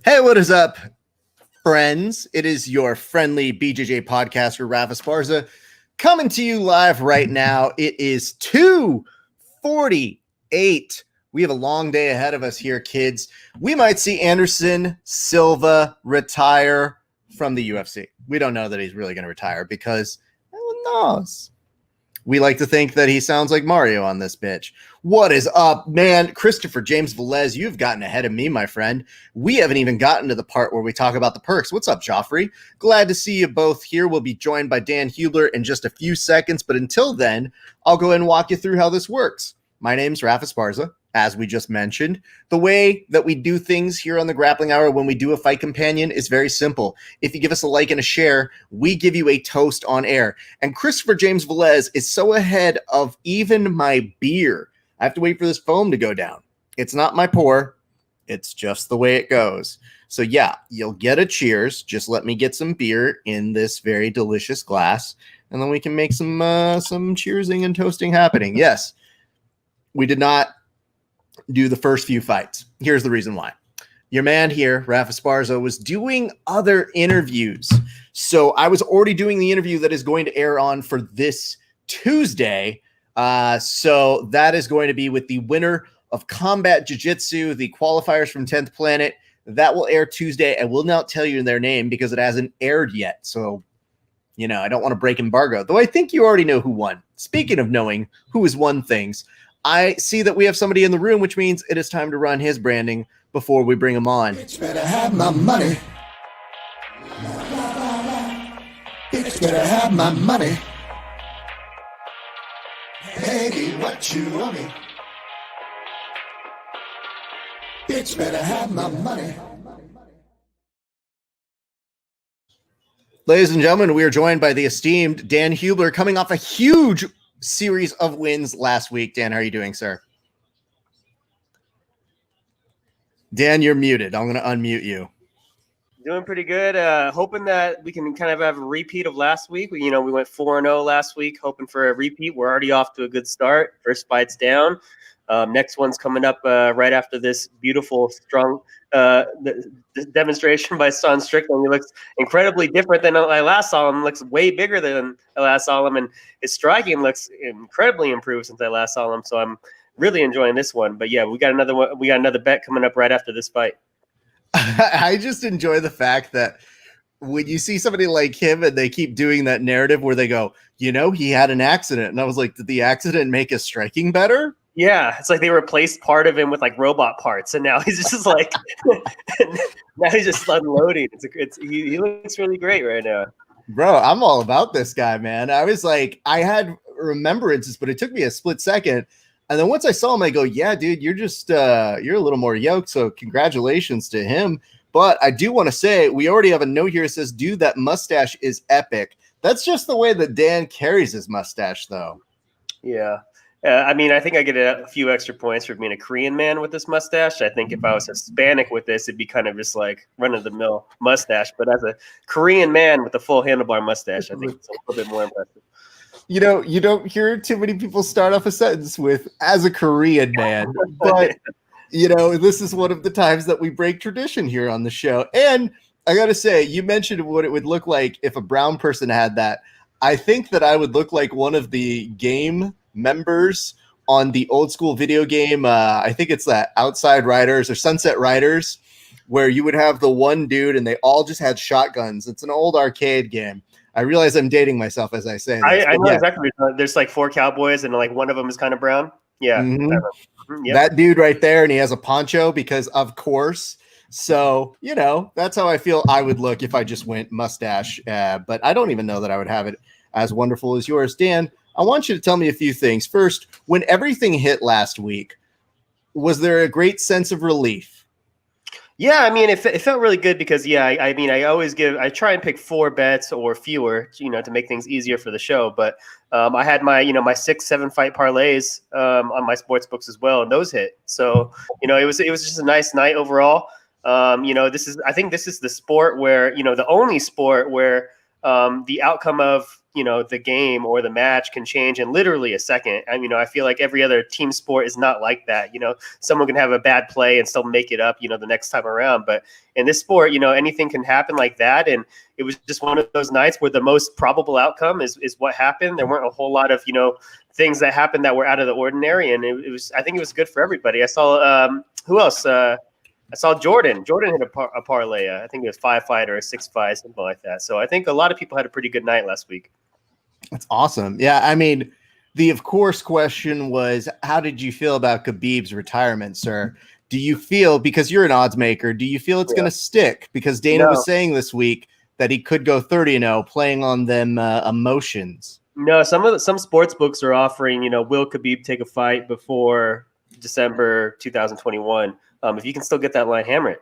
Hey, what is up, friends? It is your friendly BJJ podcaster, Rafa Esparza, coming to you live right now. It is 2:48. We have a long day ahead of us here, kids. We might see Anderson Silva retire from the UFC. We don't know that he's really going to retire because who knows? We like to think that he sounds like Mario on this bitch. What is up, man? Christopher James Velez, you've gotten ahead of me, my friend. We haven't even gotten to the part where we talk about the perks. What's up, Joffrey? Glad to see you both here. We'll be joined by Dan Hubler in just a few seconds, but until then, I'll go ahead and walk you through how this works. My name's Rafa Esparza, as we just mentioned. The way that we do things here on the Grappling Hour when we do a fight companion is very simple. If you give us a like and a share, we give you a toast on air. And Christopher James Velez is so ahead of even my beer. I have to wait for this foam to go down. It's not my pour. It's just the way it goes. So yeah, you'll get a cheers. Just let me get some beer in this very delicious glass, and then we can make some cheersing and toasting happening. Yes, we did not do the first few fights. Here's the reason why. Your man here, Rafa Esparza, was doing other interviews. So I was already doing the interview that is going to air on for this Tuesday. So that is going to be with the winner of Combat Jiu-Jitsu, the qualifiers from 10th Planet. That will air Tuesday. I will not tell you their name because it hasn't aired yet. So, I don't want to break embargo, though I think you already know who won. Speaking of knowing who has won things, I see that we have somebody in the room, which means it is time to run his branding before we bring him on. Bitch better have my money. Bitch better have my money. Hey, what you owe me? Bitch better have my money. Ladies and gentlemen, we are joined by the esteemed Dan Hubler, coming off a huge series of wins last week. Dan, how are you doing, sir? Dan, you're muted. I'm going to unmute you. Doing pretty good. Hoping that we can kind of have a repeat of last week. We went 4-0 last week, hoping for a repeat. We're already off to a good start. First fight's down. Next one's coming up right after this beautiful, strong demonstration by Son Strickland. He looks incredibly different than I last saw him. Looks way bigger than I last saw him, and his striking looks incredibly improved since I last saw him. So I'm really enjoying this one. But yeah, we got another one. We got another bet coming up right after this fight. I just enjoy the fact that when you see somebody like him and they keep doing that narrative where they go, he had an accident. And I was like, did the accident make his striking better? Yeah, it's like they replaced part of him with like robot parts, and now he's just like, now he's just unloading. He looks really great right now. Bro, I'm all about this guy, man. I was like, I had remembrances, but it took me a split second. And then once I saw him, I go, yeah, dude, you're just, you're a little more yoked. So congratulations to him. But I do want to say, we already have a note here that says, dude, that mustache is epic. That's just the way that Dan carries his mustache, though. Yeah. I think I get a few extra points for being a Korean man with this mustache. I think if I was Hispanic with this, it'd be kind of just like run-of-the-mill mustache. But as a Korean man with a full handlebar mustache, I think it's a little bit more impressive. You don't hear too many people start off a sentence with, as a Korean man. But, this is one of the times that we break tradition here on the show. And I got to say, you mentioned what it would look like if a brown person had that. I think that I would look like one of the game members on the old school video game. I think it's that Outside Riders or Sunset Riders, where you would have the one dude and they all just had shotguns. It's an old arcade game. I realize I'm dating myself as I say this. I know exactly. There's like 4 cowboys and like one of them is kind of brown. Yeah. Mm-hmm. Yep. That dude right there, and he has a poncho because of course. So, that's how I feel I would look if I just went mustache. But I don't even know that I would have it as wonderful as yours. Dan, I want you to tell me a few things. First, when everything hit last week, was there a great sense of relief? Yeah, it felt really good because, I try and pick 4 bets or fewer, to make things easier for the show. But I had my 6-7 fight parlays on my sports books as well, and those hit. So, it was just a nice night overall. I think this is the sport where, the only sport where the outcome of, the game or the match can change in literally a second. I feel like every other team sport is not like that. Someone can have a bad play and still make it up, the next time around. But in this sport, anything can happen like that. And it was just one of those nights where the most probable outcome is what happened. There weren't a whole lot of, things that happened that were out of the ordinary. And I think it was good for everybody. I saw, who else? I saw Jordan. Jordan hit a parlay. I think it was 5-5 or a 6-5, something like that. So I think a lot of people had a pretty good night last week. That's awesome. Yeah, the of course question was, how did you feel about Khabib's retirement, sir? Do you feel, because you're an odds maker, do you feel it's going to stick? Because Dana was saying this week that he could go 30-0, playing on them emotions. No, some sports books are offering, will Khabib take a fight before December 2021? If you can still get that line, hammer it.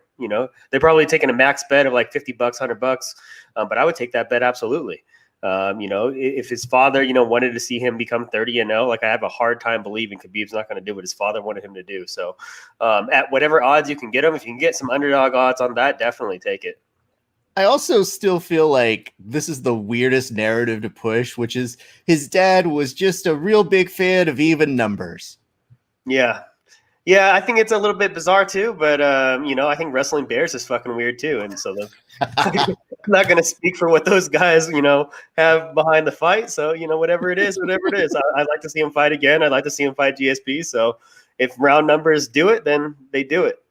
They're probably taking a max bet of like $50, $100, but I would take that bet absolutely. If his father, wanted to see him become 30-0, like I have a hard time believing Khabib's not going to do what his father wanted him to do. So, at whatever odds you can get him, if you can get some underdog odds on that, definitely take it. I also still feel like this is the weirdest narrative to push, which is his dad was just a real big fan of even numbers. Yeah, I think it's a little bit bizarre too, but I think wrestling bears is fucking weird too, and so I'm not going to speak for what those guys have behind the fight. So whatever it is, I'd like to see him fight again. I'd like to see him fight GSP. So if round numbers do it, then they do it.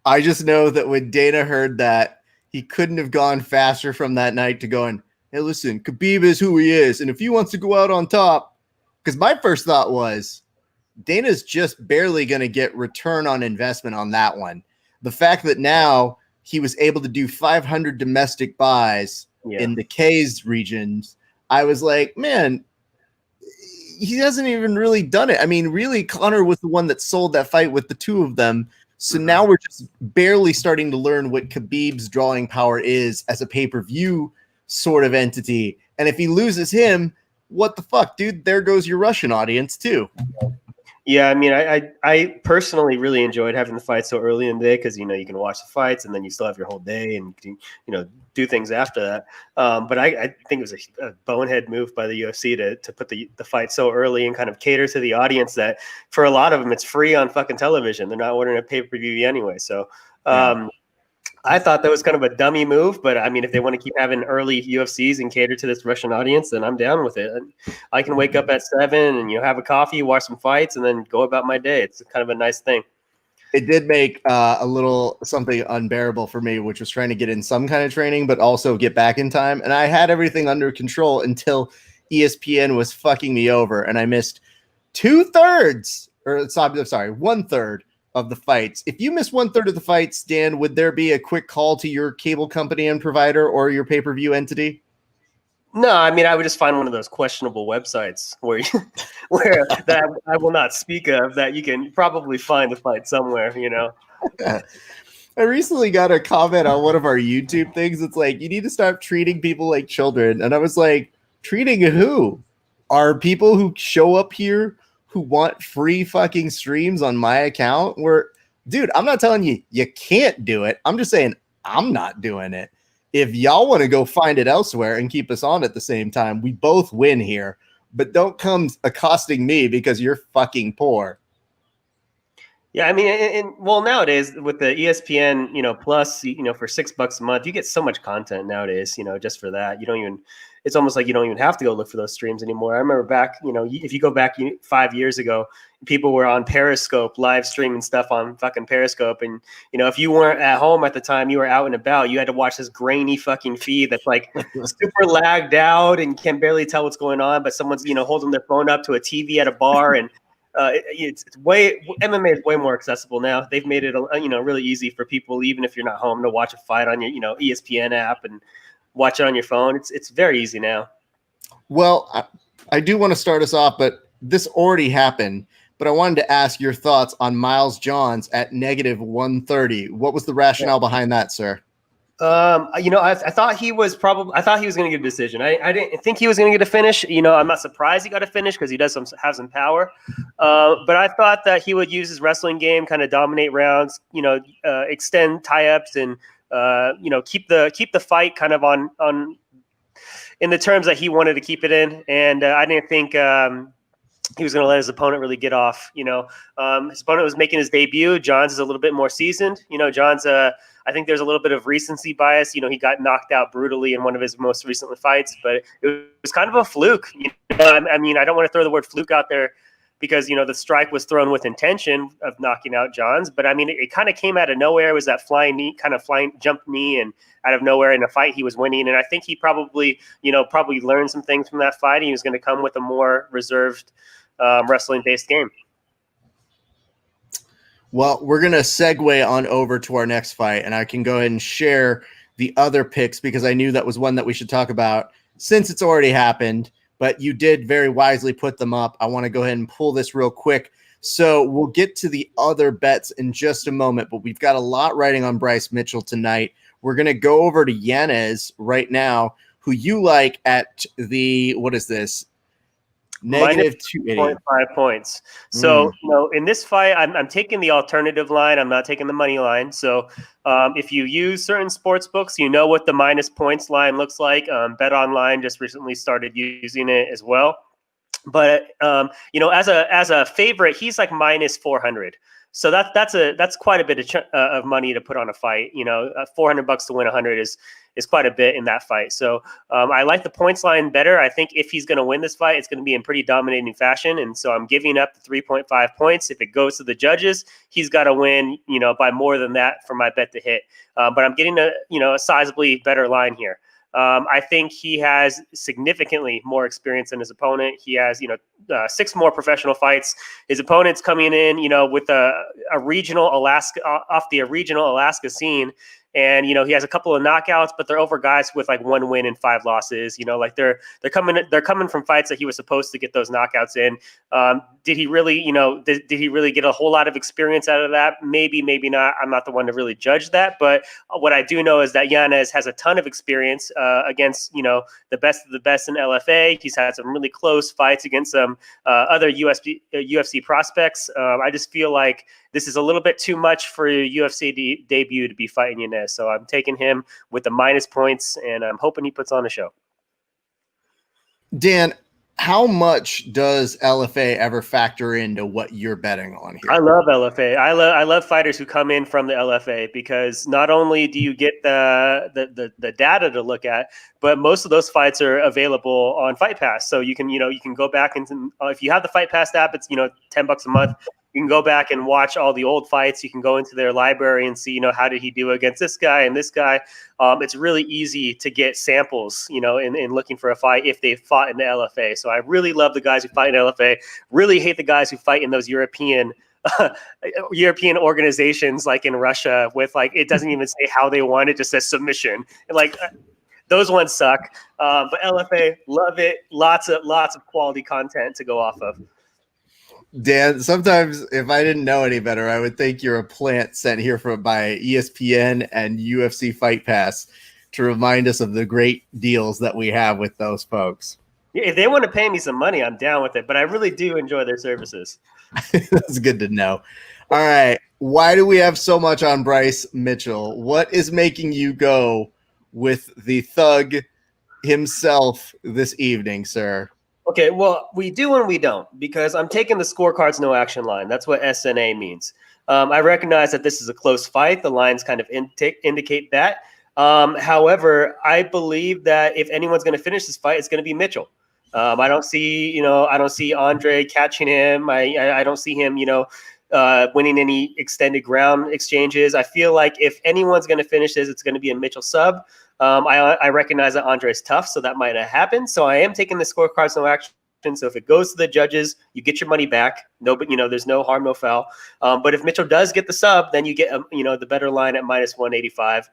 I just know that when Dana heard that, he couldn't have gone faster from that night to going, hey, listen, Khabib is who he is, and if he wants to go out on top, because my first thought was, Dana's just barely going to get return on investment on that one. The fact that now he was able to do 500 domestic buys in the K's regions, I was like, man, he hasn't even really done it. Really, Connor was the one that sold that fight with the two of them. So now we're just barely starting to learn what Khabib's drawing power is as a pay-per-view sort of entity. And if he loses him, what the fuck, dude? There goes your Russian audience too. Yeah, I personally really enjoyed having the fight so early in the day because, you can watch the fights and then you still have your whole day and, do things after that. But I think it was a bonehead move by the UFC to put the fight so early and kind of cater to the audience that for a lot of them, it's free on fucking television. They're not ordering a pay-per-view anyway. So I thought that was kind of a dummy move, but if they want to keep having early UFCs and cater to this Russian audience, then I'm down with it. I can wake up at 7 and have a coffee, watch some fights, and then go about my day. It's kind of a nice thing. It did make a little something unbearable for me, which was trying to get in some kind of training, but also get back in time. And I had everything under control until ESPN was fucking me over, and I missed 1/3 of the fights. If you miss 1/3 of the fights, Dan, would there be a quick call to your cable company and provider or your pay-per-view entity? No, I would just find one of those questionable websites where that I will not speak of, that you can probably find the fight somewhere, I recently got a comment on one of our YouTube things. It's like, you need to stop treating people like children. And I was like, treating who? Are people who show up here who want free fucking streams on my account? Dude, I'm not telling you you can't do it. I'm just saying I'm not doing it. If y'all want to go find it elsewhere and keep us on at the same time, we both win here. But don't come accosting me because you're fucking poor. Yeah, well, nowadays with the ESPN, plus, for $6 a month, you get so much content nowadays, just for that. It's almost like you don't even have to go look for those streams anymore. I remember back, if you go back 5 years ago, people were on Periscope, live streaming stuff on fucking Periscope. And, if you weren't at home at the time, you were out and about, you had to watch this grainy fucking feed that's like super lagged out and can barely tell what's going on. But someone's, holding their phone up to a TV at a bar. And MMA is way more accessible now. They've made it, really easy for people, even if you're not home, to watch a fight on your, ESPN app and watch it on your phone. It's very easy now. Well, I do want to start us off, but this already happened. But I wanted to ask your thoughts on Miles Johns at -130. What was the rationale behind that, sir? I thought he was going to get a decision. I didn't think he was going to get a finish. I'm not surprised he got a finish because he does have some power. But I thought that he would use his wrestling game, kind of dominate rounds, extend tie-ups and, keep the fight kind of on in the terms that he wanted to keep it in, and I didn't think he was going to let his opponent really get off. His opponent was making his debut. Johns is a little bit more seasoned. Johns, I think there's a little bit of recency bias. He got knocked out brutally in one of his most recent fights, but it was kind of a fluke. I mean, I don't want to throw the word fluke out there because, the strike was thrown with intention of knocking out Johns. But, I mean, it kind of came out of nowhere. It was that flying jump knee, and out of nowhere in a fight he was winning. And I think he probably learned some things from that fight. He was going to come with a more reserved wrestling-based game. Well, we're going to segue on over to our next fight, and I can go ahead and share the other picks because I knew that was one that we should talk about since it's already happened, but you did very wisely put them up. I want to go ahead and pull this real quick. So we'll get to the other bets in just a moment, but we've got a lot riding on Bryce Mitchell tonight. We're going to go over to Hernandez right now, who you like at the, what is this? Negative 2.5 points. So, in this fight, I'm taking the alternative line. I'm not taking the money line. So, if you use certain sports books, you know what the minus points line looks like. Bet Online just recently started using it as well. But as a favorite, he's like minus 400. So that's quite a bit of money to put on a fight. $400 to win 100 is quite a bit in that fight. So I like the points line better. I think if he's going to win this fight, it's going to be in pretty dominating fashion. And so I'm giving up the 3.5 points. If it goes to the judges, he's got to win, by more than that for my bet to hit. But I'm getting a sizably better line here. I think he has significantly more experience than his opponent. He has, 6 more professional fights. His opponent's coming in, with a regional Alaska off the regional Alaska scene. And, he has a couple of knockouts, but they're over guys with like 1 win and 5 losses. They're coming from fights that he was supposed to get those knockouts in. Did he really, did he really get a whole lot of experience out of that? Maybe, maybe not. I'm not the one to really judge that. But what I do know is that Hernandez has a ton of experience against, the best of the best in LFA. He's had some really close fights against some other UFC prospects. I just feel like this is a little bit too much for a UFC debut to be fighting Hernandez. So I'm taking him with the minus points, and I'm hoping he puts on a show. Dan, how much does LFA ever factor into what you're betting on here? I love LFA. I love fighters who come in from the LFA because not only do you get the data to look at, but most of those fights are available on Fight Pass. So you can go back and if you have the Fight Pass app, it's $10 a month. You can go back and watch all the old fights. You can go into their library and see, how did he do against this guy and this guy. It's really easy to get samples, in looking for a fight if they fought in the LFA. So I really love the guys who fight in LFA. Really hate the guys who fight in those European organizations like in Russia with it doesn't even say how they won. It just says submission. And those ones suck. But LFA, love it. Lots of quality content to go off of. Dan, sometimes if I didn't know any better, I would think you're a plant sent here by ESPN and UFC Fight Pass to remind us of the great deals that we have with those folks. Yeah, if they want to pay me some money, I'm down with it, but I really do enjoy their services. That's good to know. All right. Why do we have so much on Bryce Mitchell? What is making you go with the thug himself this evening, sir? Okay, well, we do and we don't because I'm taking the scorecards no action line. That's what SNA means. I recognize that this is a close fight. The lines kind of indicate that. However, I believe that if anyone's going to finish this fight, it's going to be Mitchell. I don't see Andre catching him. I don't see him, winning any extended ground exchanges. I feel like if anyone's going to finish this, it's going to be a Mitchell sub. I recognize that Andre is tough, so that might not happen. So I am taking the scorecards no action. So if it goes to the judges, you get your money back. No, but there's no harm, no foul. But if Mitchell does get the sub, then you get the better line at minus 185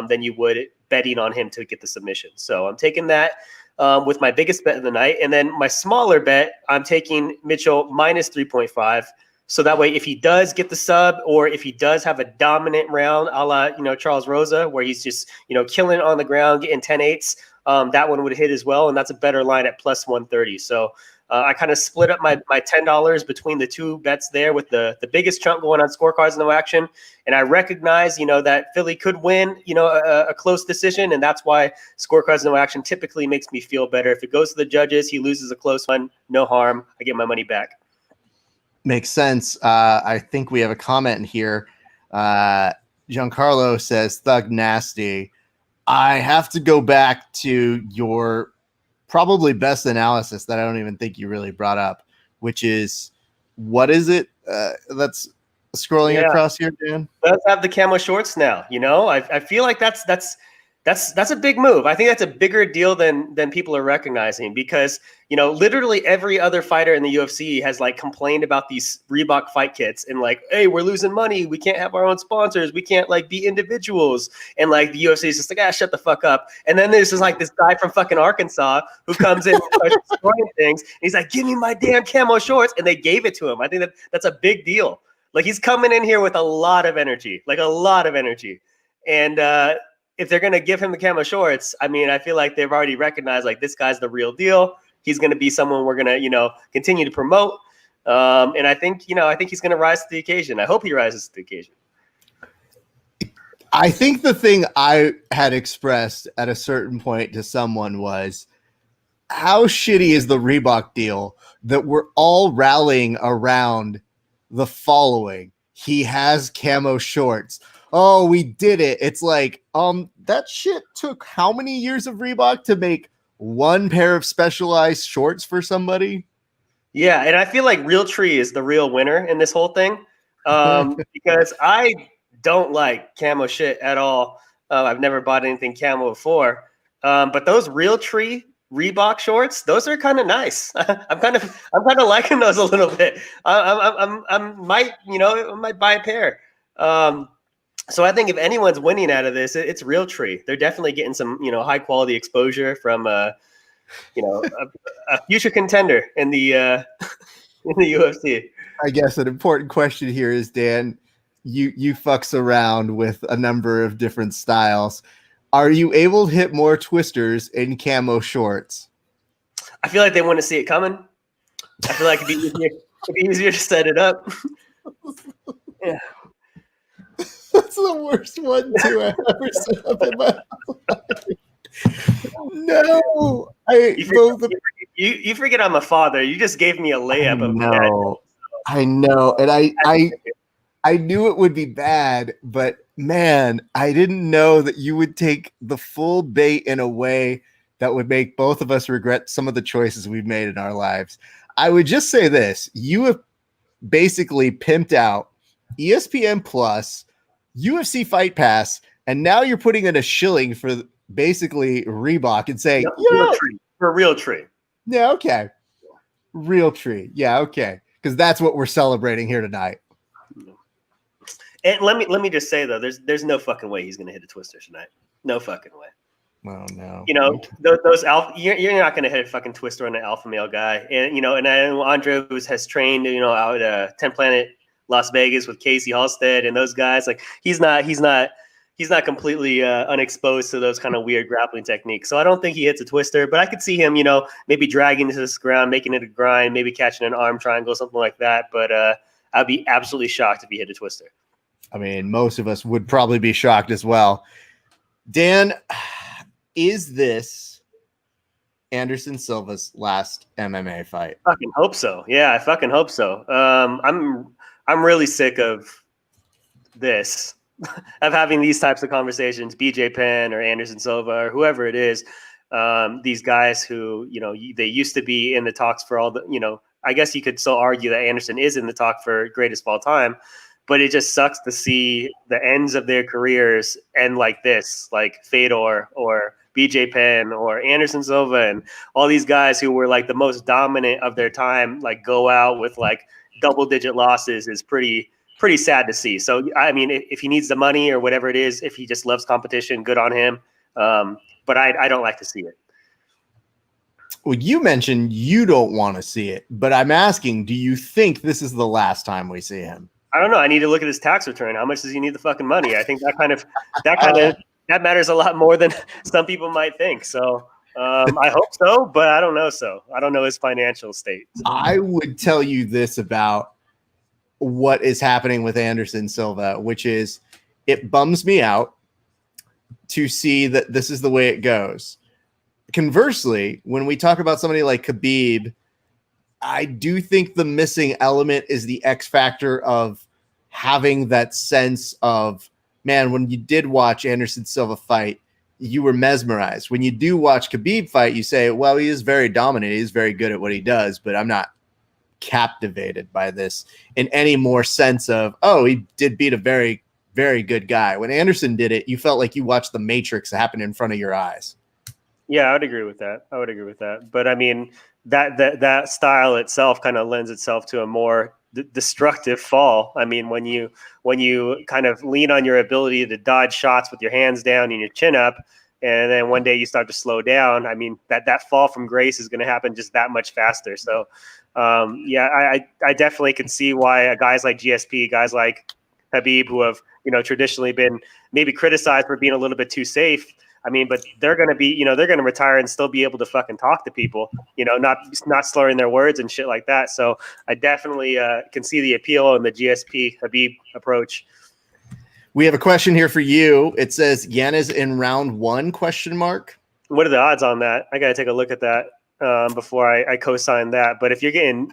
than you would betting on him to get the submission. So I'm taking that with my biggest bet of the night, and then my smaller bet, I'm taking Mitchell minus 3.5. So that way, if he does get the sub, or if he does have a dominant round, a la Charles Rosa, where he's just killing on the ground, getting 10-8s, that one would hit as well, and that's a better line at plus 130. So I kind of split up my $10 between the two bets there, with the biggest chunk going on scorecards no action. And I recognize, that Philly could win, a close decision. And that's why scorecards no action typically makes me feel better. If it goes to the judges, he loses a close one, no harm. I get my money back. Makes sense. I think we have a comment in here. Giancarlo says, Thug Nasty. I have to go back to your probably best analysis that I don't even think you really brought up, which is, what is it that's scrolling across here, Dan? Let's have the camo shorts now. I feel like that's a big move. I think that's a bigger deal than people are recognizing, because literally every other fighter in the UFC has like complained about these Reebok fight kits and like, hey, we're losing money, we can't have our own sponsors, we can't like be individuals, and like the UFC is just like, shut the fuck up. And then there's just like this guy from fucking Arkansas who comes in and starts destroying things, and he's like, give me my damn camo shorts, and they gave it to him. I think that's a big deal. Like, he's coming in here with a lot of energy, and if they're going to give him the camo shorts, I mean, I feel like they've already recognized, like, this guy's the real deal. He's going to be someone we're going to, continue to promote. And I think he's going to rise to the occasion. I hope he rises to the occasion. I think the thing I had expressed at a certain point to someone was, how shitty is the Reebok deal that we're all rallying around the following? He has camo shorts. Oh, we did it. It's like, that shit took how many years of Reebok to make one pair of specialized shorts for somebody? Yeah, and I feel like Realtree is the real winner in this whole thing, because I don't like camo shit at all. I've never bought anything camo before, but those Realtree Reebok shorts, those are kind of nice. I'm kind of liking those a little bit. I might buy a pair. So I think if anyone's winning out of this, it's Realtree. They're definitely getting some, high quality exposure from, a future contender in the UFC. I guess an important question here is, Dan, you fucks around with a number of different styles. Are you able to hit more twisters in camo shorts? I feel like they want to see it coming. I feel like it'd be easier to set it up. Yeah. That's the worst one too I ever set up in my life. No, you forget I'm a father. You just gave me a layup of that. I know, and I knew it would be bad, but man, I didn't know that you would take the full bait in a way that would make both of us regret some of the choices we've made in our lives. I would just say this: you have basically pimped out ESPN Plus, UFC Fight Pass, and now you're putting in a shilling for basically Reebok and saying, for Realtree. Yeah, okay. Realtree. Yeah, okay. Because that's what we're celebrating here tonight. And let me just say, though, there's no fucking way he's gonna hit a twister tonight. No fucking way. Oh no. Those alpha, you're not gonna hit a fucking twister on an alpha male guy. And and I know Andre has trained, out at 10 Planet Las Vegas with Casey Halstead and those guys. Like, he's not completely unexposed to those kind of weird grappling techniques. So I don't think he hits a twister, but I could see him, maybe dragging to this ground, making it a grind, maybe catching an arm triangle, something like that. But I'd be absolutely shocked if he hit a twister. I mean, most of us would probably be shocked as well. Dan, is this Anderson Silva's last MMA fight? I fucking hope so. Yeah, I fucking hope so. I'm really sick of this, of having these types of conversations, BJ Penn or Anderson Silva or whoever it is. These guys who, they used to be in the talks for all the, I guess you could still argue that Anderson is in the talk for greatest of all time, but it just sucks to see the ends of their careers end like this, like Fedor or BJ Penn or Anderson Silva and all these guys who were like the most dominant of their time, like go out with like double-digit losses is pretty sad to see. So, I mean, if he needs the money or whatever it is, if he just loves competition, good on him. But I don't like to see it. Well, you mentioned you don't want to see it, but I'm asking, do you think this is the last time we see him? I don't know. I need to look at his tax return. How much does he need the fucking money? I think that matters a lot more than some people might think. So I hope so, but I don't know. I don't know his financial state. I would tell you this about what is happening with Anderson Silva, which is it bums me out to see that this is the way it goes. Conversely, when we talk about somebody like Khabib, I do think the missing element is the X factor of having that sense of, man, when you did watch Anderson Silva fight, you were mesmerized. When you do watch Khabib fight, you say, well, he is very dominant. He's very good at what he does, but I'm not captivated by this in any more sense of, oh, he did beat a very, very good guy. When Anderson did it, you felt like you watched the Matrix happen in front of your eyes. Yeah, I would agree with that. But I mean, that style itself kind of lends itself to a more destructive fall. I mean, when you kind of lean on your ability to dodge shots with your hands down and your chin up, and then one day you start to slow down, I mean, that fall from grace is going to happen just that much faster. So, I definitely can see why guys like GSP, guys like Khabib, who have, traditionally been maybe criticized for being a little bit too safe. I mean, but they're going to be, they're going to retire and still be able to fucking talk to people, not slurring their words and shit like that. So I definitely can see the appeal in the GSP Khabib approach. We have a question here for you. It says Yanez in round 1, ? What are the odds on that? I got to take a look at that before I co-sign that. But if you're getting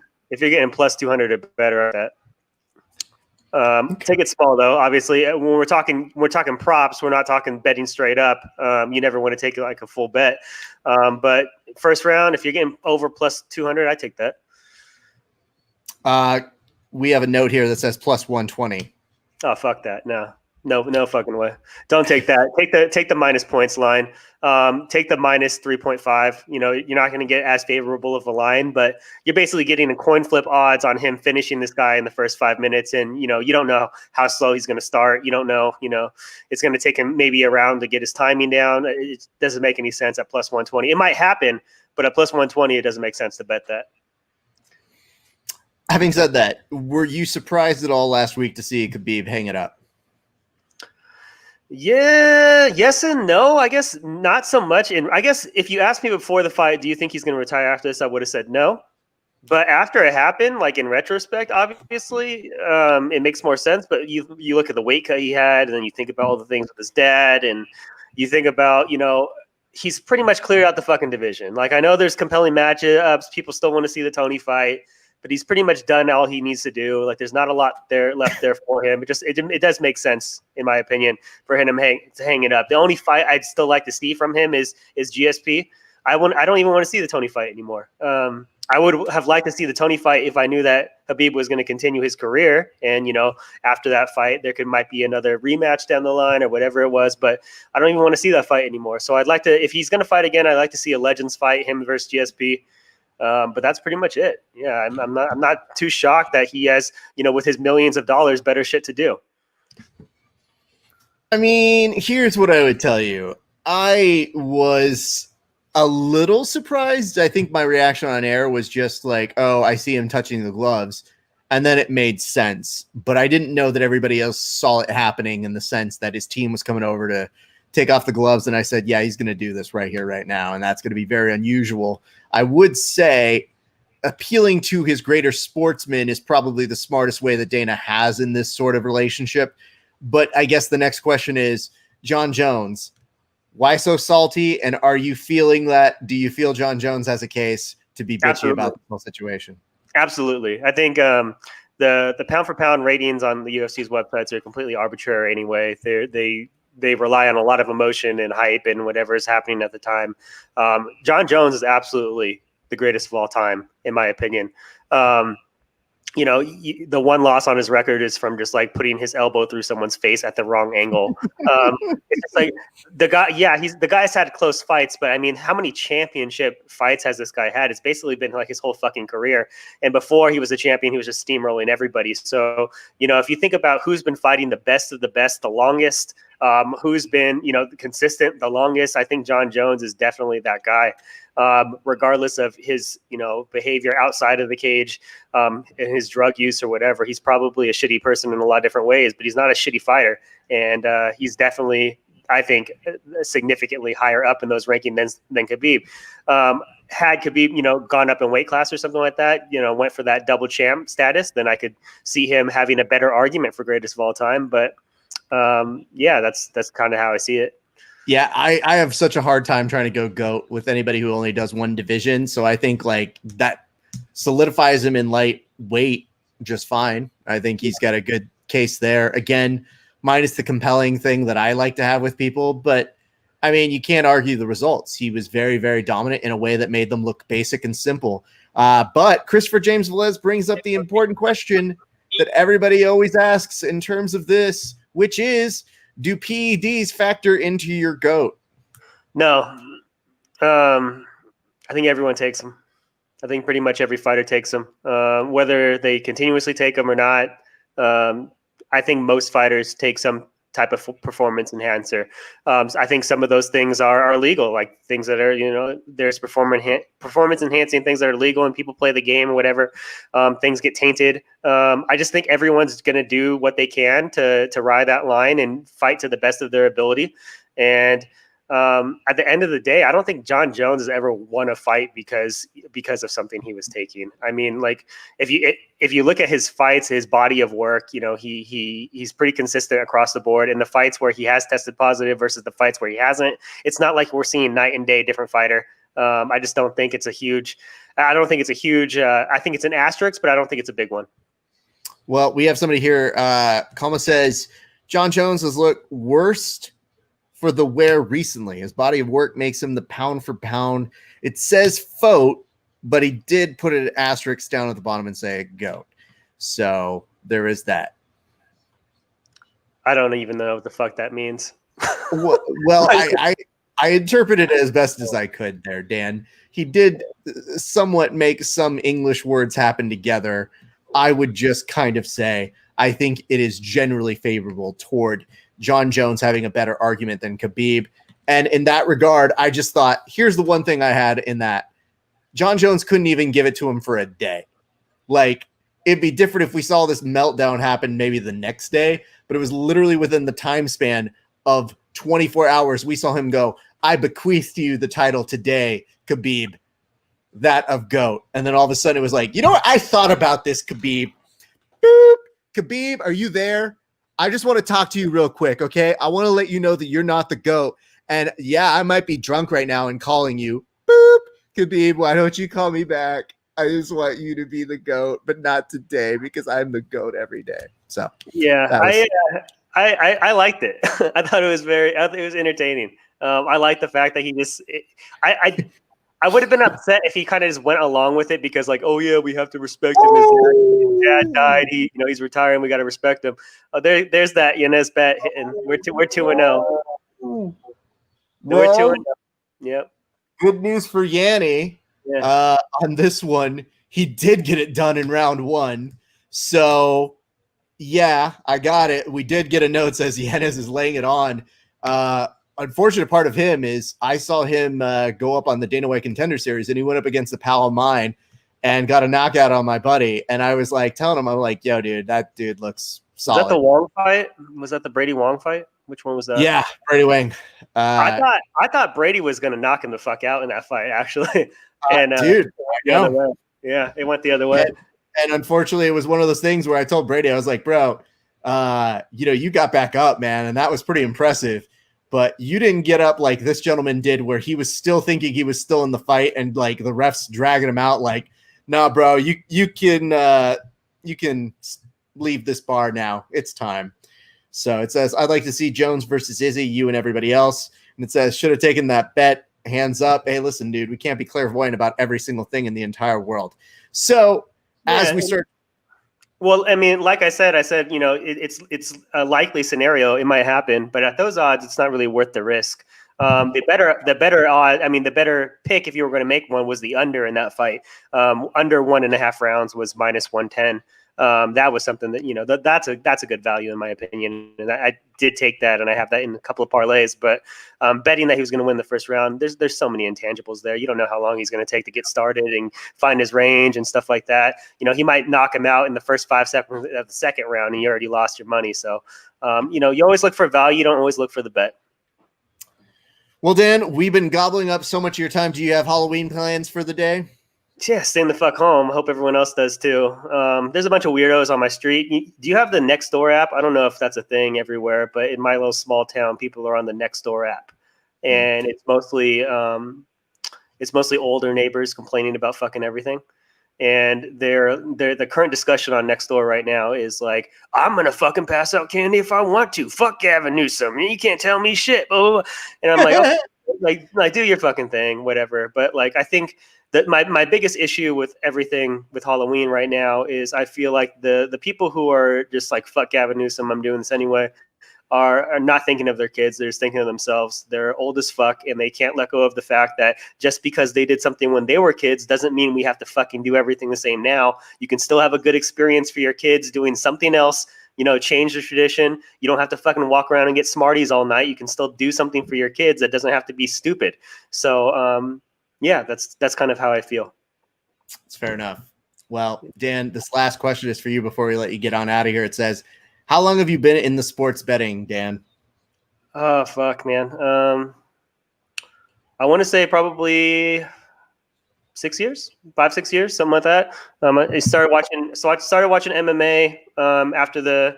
plus 200 or better at that. Take it small though. Obviously, when we're talking props. We're not talking betting straight up. You never want to take like a full bet. But first round, if you're getting over plus 200, I take that. We have a note here that says plus 120. Oh, fuck that. No fucking way. Don't take that. Take the minus points line. Take the minus 3.5. You're not going to get as favorable of a line, but you're basically getting a coin flip odds on him finishing this guy in the first 5 minutes. And, you don't know how slow he's going to start. You don't know, it's going to take him maybe a round to get his timing down. It doesn't make any sense at plus 120. It might happen, but at plus 120, it doesn't make sense to bet that. Having said that, were you surprised at all last week to see Khabib hang it up? Yeah, yes and no. I guess not so much. And I guess if you asked me before the fight, do you think he's going to retire after this? I would have said no. But after it happened, like in retrospect, obviously, it makes more sense. But you look at the weight cut he had, and then you think about all the things with his dad, and you think about, he's pretty much cleared out the fucking division. Like, I know there's compelling matchups. People still want to see the Tony fight. But he's pretty much done all he needs to do. Like, there's not a lot left there for him. It does make sense, in my opinion, for him to hang it up. The only fight I'd still like to see from him is GSP. I don't even want to see the Tony fight anymore. I would have liked to see the Tony fight if I knew that Khabib was going to continue his career. And, after that fight, might be another rematch down the line or whatever it was. But I don't even want to see that fight anymore. So I'd like to, if he's going to fight again, I'd like to see a Legends fight, him versus GSP. But that's pretty much it. Yeah, I'm not too shocked that he has, with his millions of dollars, better shit to do. I mean, here's what I would tell you. I was a little surprised. I think my reaction on air was just like, oh, I see him touching the gloves. And then it made sense. But I didn't know that everybody else saw it happening in the sense that his team was coming over to take off the gloves. And I said, yeah, he's going to do this right here, right now. And that's going to be very unusual. I would say appealing to his greater sportsman is probably the smartest way that Dana has in this sort of relationship. But I guess the next question is, John Jones, why so salty? And are you feeling that? Do you feel John Jones has a case to be bitchy Absolutely. about the whole situation? Absolutely. I think the pound for pound ratings on the UFC's websites are completely arbitrary anyway. They rely on a lot of emotion and hype and whatever is happening at the time. John Jones is absolutely the greatest of all time, in my opinion. The one loss on his record is from just like putting his elbow through someone's face at the wrong angle. It's just like the guy's had close fights, but I mean, how many championship fights has this guy had? It's basically been like his whole fucking career. And before he was a champion, he was just steamrolling everybody. So, if you think about who's been fighting the best of the best, the longest, who's been, consistent the longest, I think John Jones is definitely that guy. Regardless of his, behavior outside of the cage, and his drug use or whatever, he's probably a shitty person in a lot of different ways, but he's not a shitty fighter. And he's definitely I think, significantly higher up in those rankings than Khabib. Had Khabib, gone up in weight class or something like that, went for that double champ status, then I could see him having a better argument for greatest of all time. But that's kind of how I see it. Yeah, I have such a hard time trying to go GOAT with anybody who only does one division. So I think like that solidifies him in lightweight just fine. I think he's got a good case there. Again, minus the compelling thing that I like to have with people. But I mean, you can't argue the results. He was very, very dominant in a way that made them look basic and simple. But Christopher James Velez brings up the important question that everybody always asks in terms of this, which is, do PEDs factor into your GOAT? No. I think everyone takes them. I think pretty much every fighter takes them, whether they continuously take them or not. I think most fighters take some type of performance enhancer. So I think some of those things are legal, like things that are, there's performance enhancing things that are legal and people play the game or whatever. Things get tainted. I just think everyone's going to do what they can to ride that line and fight to the best of their ability. And at the end of the day, I don't think John Jones has ever won a fight because of something he was taking. I mean, like if you look at his fights, his body of work, he's pretty consistent across the board. In the fights where he has tested positive versus the fights where he hasn't, it's not like we're seeing night and day different fighter. I just don't think it's a huge. I don't think it's a huge. I think it's an asterisk, but I don't think it's a big one. Well, we have somebody here. Kama says John Jones has looked worst for the wear recently. His body of work makes him the pound for pound. It says FOAT, but he did put an asterisk down at the bottom and say GOAT. So there is that. I don't even know what the fuck that means. Well, I interpreted it as best as I could there, Dan. He did somewhat make some English words happen together. I would just kind of say, I think it is generally favorable toward John Jones having a better argument than Khabib. And in that regard, I just thought, here's the one thing I had in that. John Jones couldn't even give it to him for a day. Like, it'd be different if we saw this meltdown happen maybe the next day, but it was literally within the time span of 24 hours. We saw him go, I bequeath to you the title today, Khabib, that of GOAT. And then all of a sudden it was like, you know what? I thought about this, Khabib. Boop. Khabib, are you there? I just want to talk to you real quick, okay? I want to let you know that you're not the GOAT. And yeah, I might be drunk right now and calling you. Boop. Khabib, why don't you call me back? I just want you to be the GOAT, but not today because I'm the GOAT every day. So yeah, I liked it. I thought it was entertaining. I like the fact that he just I would have been upset if he kind of just went along with it because, like, oh yeah, we have to respect him. His dad died. He's retiring. We got to respect him. There's that Yanez bet hitting. We're 2-0. Well, We're 2-0. Yep. Good news for Yanni. Yeah. On this one, he did get it done in round one. So yeah, I got it. We did get a note that says Yanez is laying it on. Unfortunate part of him is I saw him go up on the Dana White Contender Series, and he went up against a pal of mine and got a knockout on my buddy. And I was like telling him, I'm like, yo, dude, that dude looks solid. Was that the Wong fight? Was that the Brady Wong fight? Which one was that? Yeah, Brady Wang. I thought Brady was going to knock him the fuck out in that fight, actually. And dude, yeah, it went the other way. And unfortunately, it was one of those things where I told Brady, I was like, bro, you got back up, man, and that was pretty impressive. But you didn't get up like this gentleman did, where he was still thinking he was still in the fight, and like the refs dragging him out. Like, nah, bro, you can leave this bar now. It's time. So it says, I'd like to see Jones versus Izzy, you and everybody else. And it says, should have taken that bet. Hands up. Hey, listen, dude, we can't be clairvoyant about every single thing in the entire world. So as we start. Well, I mean, like I said, it's a likely scenario. It might happen, but at those odds, it's not really worth the risk. The better odd, the better pick if you were going to make one was the under in that fight. Under 1.5 rounds was -110. That was something that, that's a good value in my opinion. And I did take that, and I have that in a couple of parlays, but betting that he was going to win the first round, there's so many intangibles there. You don't know how long he's going to take to get started and find his range and stuff like that. He might knock him out in the first 5 seconds of the second round and you already lost your money. So, you always look for value. You don't always look for the bet. Well, Dan, we've been gobbling up so much of your time. Do you have Halloween plans for the day? Yeah, staying the fuck home. I hope everyone else does too. There's a bunch of weirdos on my street. Do you have the Nextdoor app? I don't know if that's a thing everywhere, but in my little small town, people are on the Nextdoor app, and it's mostly older neighbors complaining about fucking everything. And the current discussion on Nextdoor right now is like, I'm gonna fucking pass out candy if I want to. Fuck Gavin Newsom, you can't tell me shit. Blah, blah, blah. And I'm like, okay, like do your fucking thing, whatever. But like, I think that my biggest issue with everything with Halloween right now is I feel like the people who are just like, fuck Gavin Newsom, I'm doing this anyway, are not thinking of their kids. They're just thinking of themselves. They're old as fuck, and they can't let go of the fact that just because they did something when they were kids doesn't mean we have to fucking do everything the same now. You can still have a good experience for your kids doing something else, change the tradition. You don't have to fucking walk around and get Smarties all night. You can still do something for your kids that doesn't have to be stupid. So, yeah, that's kind of how I feel. It's fair enough. Well, Dan, this last question is for you before we let you get on out of here. It says, how long have you been in the sports betting, Dan? Oh, fuck, man. I want to say probably 6 years, 5-6 years, something like that. I started watching MMA after the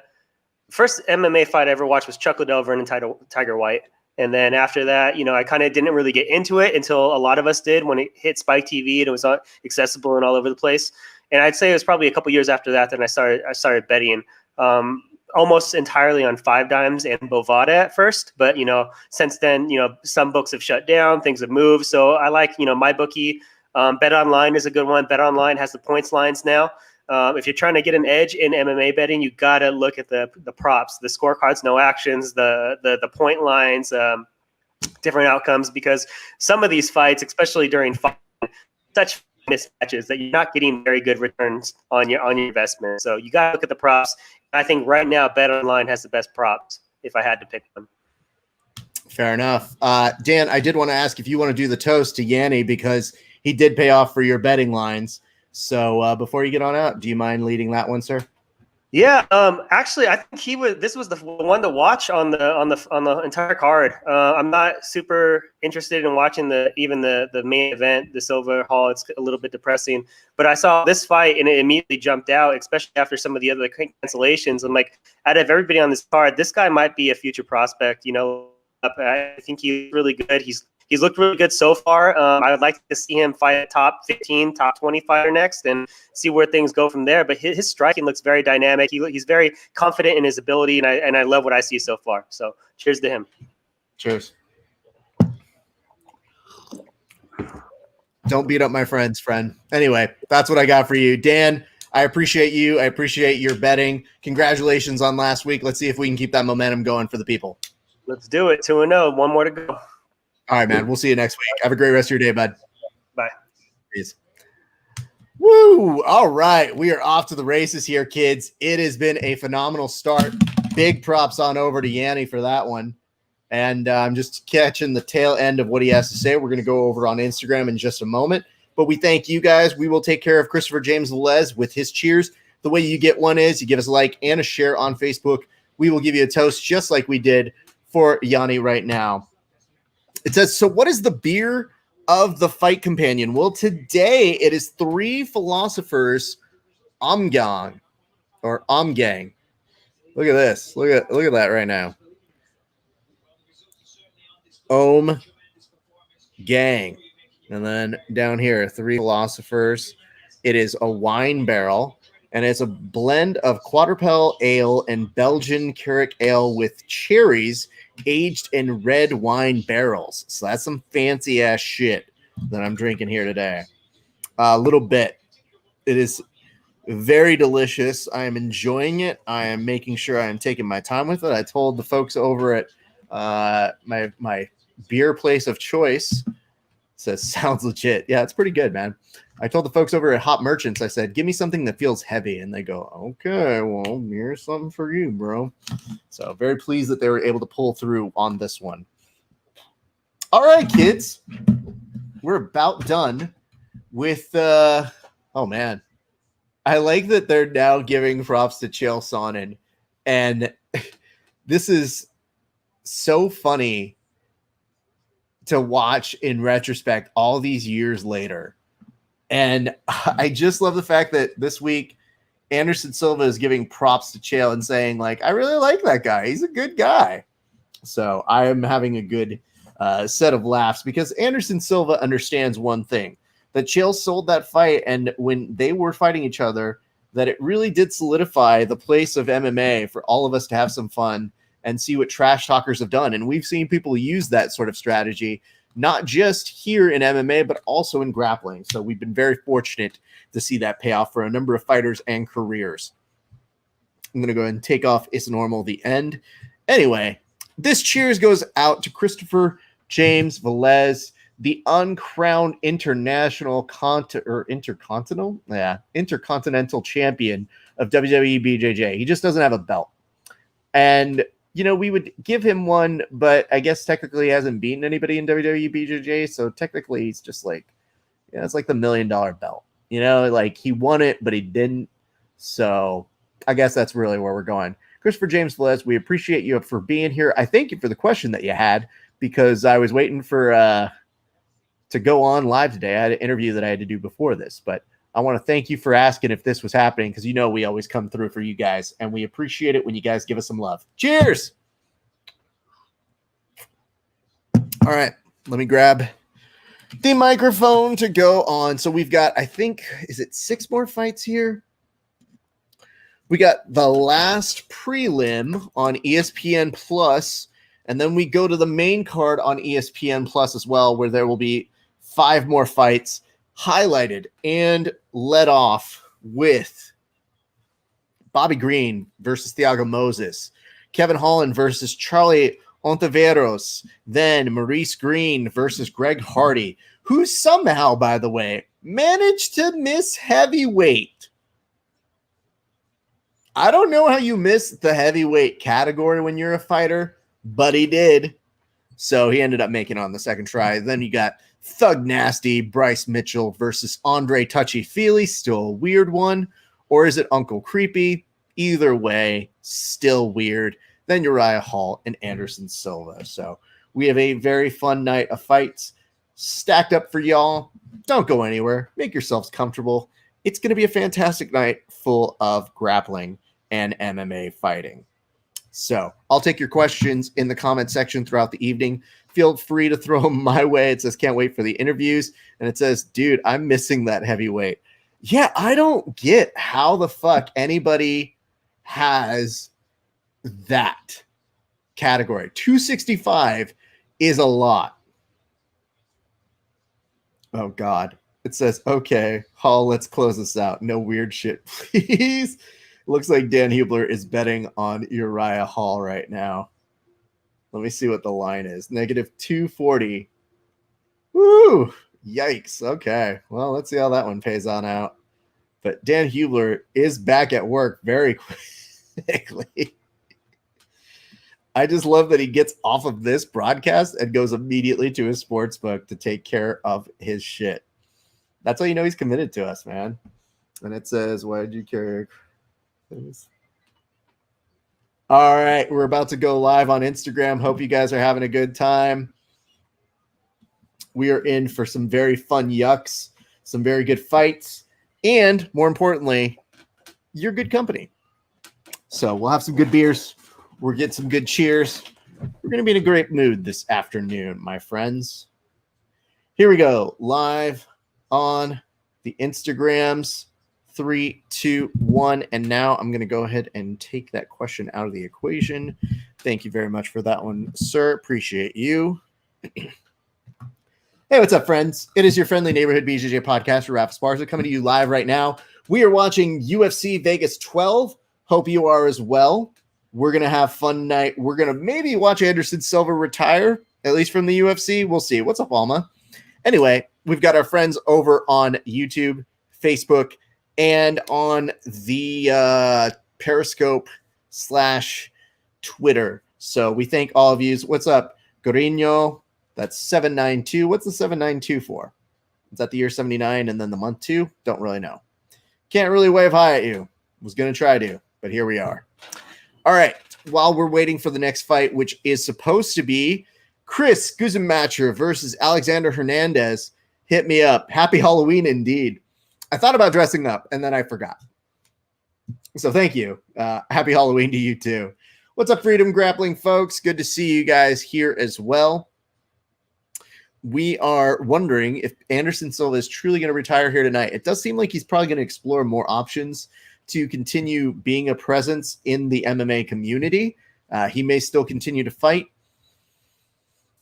first MMA fight I ever watched was Chuck Liddell versus Tiger White. And then after that, I kind of didn't really get into it until a lot of us did when it hit Spike TV and it was accessible and all over the place. And I'd say it was probably a couple years after that I started betting. Almost entirely on Five Dimes and Bovada at first, but since then, some books have shut down, things have moved. So I like, my bookie. Bet Online is a good one. Bet Online has the points lines now. If you're trying to get an edge in MMA betting, you gotta look at the props, the scorecards, no actions, the point lines, different outcomes, because some of these fights, especially during fight, such mismatches that you're not getting very good returns on your investment. So you gotta look at the props. I think right now Bet Online has the best props if I had to pick one. Fair enough. Dan, I did want to ask if you want to do the toast to Yanni because he did pay off for your betting lines. So before you get on out, do you mind leading that one, sir? Yeah, actually, I think this was the one to watch on the entire card. I'm not super interested in watching the main event, the Silva Hall. It's a little bit depressing, but I saw this fight and it immediately jumped out, especially after some of the other cancellations. I'm like, out of everybody on this card, this guy might be a future prospect. I think he's really good. He's looked really good so far. I would like to see him fight a top 15, top 20 fighter next and see where things go from there. But his striking looks very dynamic. He's very confident in his ability, and I love what I see so far. So cheers to him. Cheers. Don't beat up my friend. Anyway, that's what I got for you. Dan, I appreciate you. I appreciate your betting. Congratulations on last week. Let's see if we can keep that momentum going for the people. Let's do it. 2-0. One more to go. All right, man. We'll see you next week. Have a great rest of your day, bud. Bye. Peace. Woo! All right. We are off to the races here, kids. It has been a phenomenal start. Big props on over to Yanni for that one. And I'm just catching the tail end of what he has to say. We're going to go over on Instagram in just a moment. But we thank you guys. We will take care of Christopher James Velez with his cheers. The way you get one is you give us a like and a share on Facebook. We will give you a toast just like we did for Yanni right now. It says, so what is the beer of the fight companion? Well, today it is three philosophers Omgang or Omgang. Look at this. Look at that right now. Om Gang. And then down here, three philosophers. It is a wine barrel. And it's a blend of Quadrupel Ale and Belgian Carrick Ale with cherries aged in red wine barrels. So that's some fancy ass shit that I'm drinking here today. A little bit. It is very delicious. I am enjoying it. I am making sure I am taking my time with it. I told the folks over at my beer place of choice. It says sounds legit. Yeah, it's pretty good, man. I told the folks over at Hop Merchants, I said, give me something that feels heavy. And they go, okay, well, here's something for you, bro. So very pleased that they were able to pull through on this one. All right, kids. We're about done with, oh, man. I like that they're now giving props to Chael Sonnen. And this is so funny to watch in retrospect all these years later. And I just love the fact that this week Anderson Silva is giving props to Chael and saying, like, I really like that guy. He's a good guy. So I am having a good set of laughs because Anderson Silva understands one thing, that Chael sold that fight. And when they were fighting each other, that it really did solidify the place of MMA for all of us to have some fun and see what trash talkers have done. And we've seen people use that sort of strategy, not just here in MMA, but also in grappling. So we've been very fortunate to see that pay off for a number of fighters and careers. I'm going to go ahead and take off It's Normal the end. Anyway, this cheers goes out to Christopher James Velez, the uncrowned international intercontinental champion of WWE BJJ. He just doesn't have a belt. And, you know, we would give him one, but I guess technically he hasn't beaten anybody in WWE BJJ. So technically he's just like, yeah, it's like the $1 million belt. You know, like he won it, but he didn't. So I guess that's really where we're going. Christopher James Velez, we appreciate you for being here. I thank you for the question that you had because I was waiting for to go on live today. I had an interview that I had to do before this, but I want to thank you for asking if this was happening because you know we always come through for you guys, and we appreciate it when you guys give us some love. Cheers! All right, let me grab the microphone to go on. So we've got, I think, is it 6 more fights here? We got the last prelim on ESPN Plus, and then we go to the main card on ESPN Plus as well, where there will be 5 more fights highlighted and led off with Bobby Green versus Thiago Moses, Kevin Holland versus Charlie Ontiveros, then Maurice Green versus Greg Hardy, who somehow, by the way, managed to miss heavyweight. I don't know how you miss the heavyweight category when you're a fighter, but he did. So he ended up making it on the second try. Then you got Thug Nasty, Bryce Mitchell versus Andre Touchy Feely. Still a weird one. Or is it Uncle Creepy? Either way, still weird. Then Uriah Hall and Anderson Silva. So we have a very fun night of fights stacked up for y'all. Don't go anywhere. Make yourselves comfortable. It's going to be a fantastic night full of grappling and MMA fighting. So I'll take your questions in the comment section throughout the evening. Feel free to throw them my way. It says, can't wait for the interviews. And it says, dude, I'm missing that heavyweight. Yeah, I don't get how the fuck anybody has that category. 265 is a lot. Oh, God. It says, okay, Hall, let's close this out. No weird shit, please. Looks like Dan Hubler is betting on Uriah Hall right now. Let me see what the line is. -240. Woo! Yikes. Okay. Well, let's see how that one pays on out. But Dan Hubler is back at work very quickly. I just love that he gets off of this broadcast and goes immediately to his sports book to take care of his shit. That's how you know he's committed to us, man. And it says, why did you carry things? All right, we're about to go live on Instagram. Hope you guys are having a good time. We are in for some very fun yucks, some very good fights, and more importantly, you're good company. So we'll have some good beers. We'll get some good cheers. We're going to be in a great mood this afternoon, my friends. Here we go, live on the Instagrams. 3, 2, 1. And now I'm going to go ahead and take that question out of the equation. Thank you very much for that one, sir. Appreciate you. Hey, what's up, friends? It is your friendly neighborhood BJJ podcaster, Raph Esparza, coming to you live right now. We are watching UFC Vegas 12. Hope you are as well. We're going to have fun night. We're going to maybe watch Anderson Silva retire, at least from the UFC. We'll see. What's up, Alma? Anyway, we've got our friends over on YouTube, Facebook, and on the Periscope / Twitter. So we thank all of you. What's up, Gorino? That's 792. What's the 792 for? Is that the year 79 and then the month 2? Don't really know. Can't really wave hi at you. Was going to try to, but here we are. All right. While we're waiting for the next fight, which is supposed to be Chris Gruetzemacher versus Alexander Hernandez. Hit me up. Happy Halloween indeed. I thought about dressing up and then I forgot. So thank you. Happy Halloween to you too. What's up, Freedom Grappling folks? Good to see you guys here as well. We are wondering if Anderson Silva is truly going to retire here tonight. It does seem like he's probably going to explore more options to continue being a presence in the MMA community. He may still continue to fight.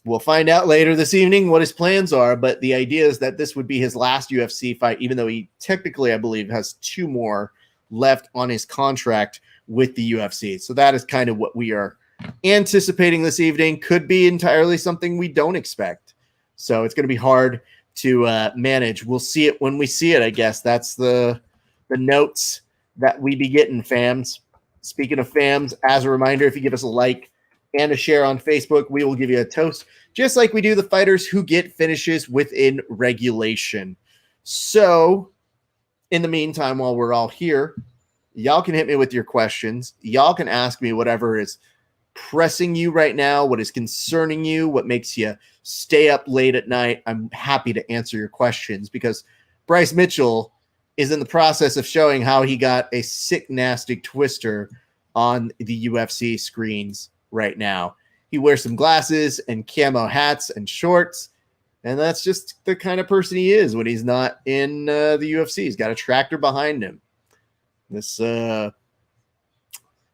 We'll find out later this evening what his plans are, but the idea is that this would be his last UFC fight, even though he technically, I believe, has 2 more left on his contract with the UFC. So that is kind of what we are anticipating this evening. Could be entirely something we don't expect. So it's going to be hard to manage. We'll see it when we see it, I guess. That's the notes that we be getting, fams. Speaking of fams, as a reminder, if you give us a like and a share on Facebook, we will give you a toast, just like we do the fighters who get finishes within regulation. So in the meantime, while we're all here, y'all can hit me with your questions. Y'all can ask me whatever is pressing you right now, what is concerning you, what makes you stay up late at night. I'm happy to answer your questions because Bryce Mitchell is in the process of showing how he got a sick, nasty twister on the UFC screens right now. He wears some glasses and camo hats and shorts, and that's just the kind of person he is when he's not in the UFC. He's got a tractor behind him. This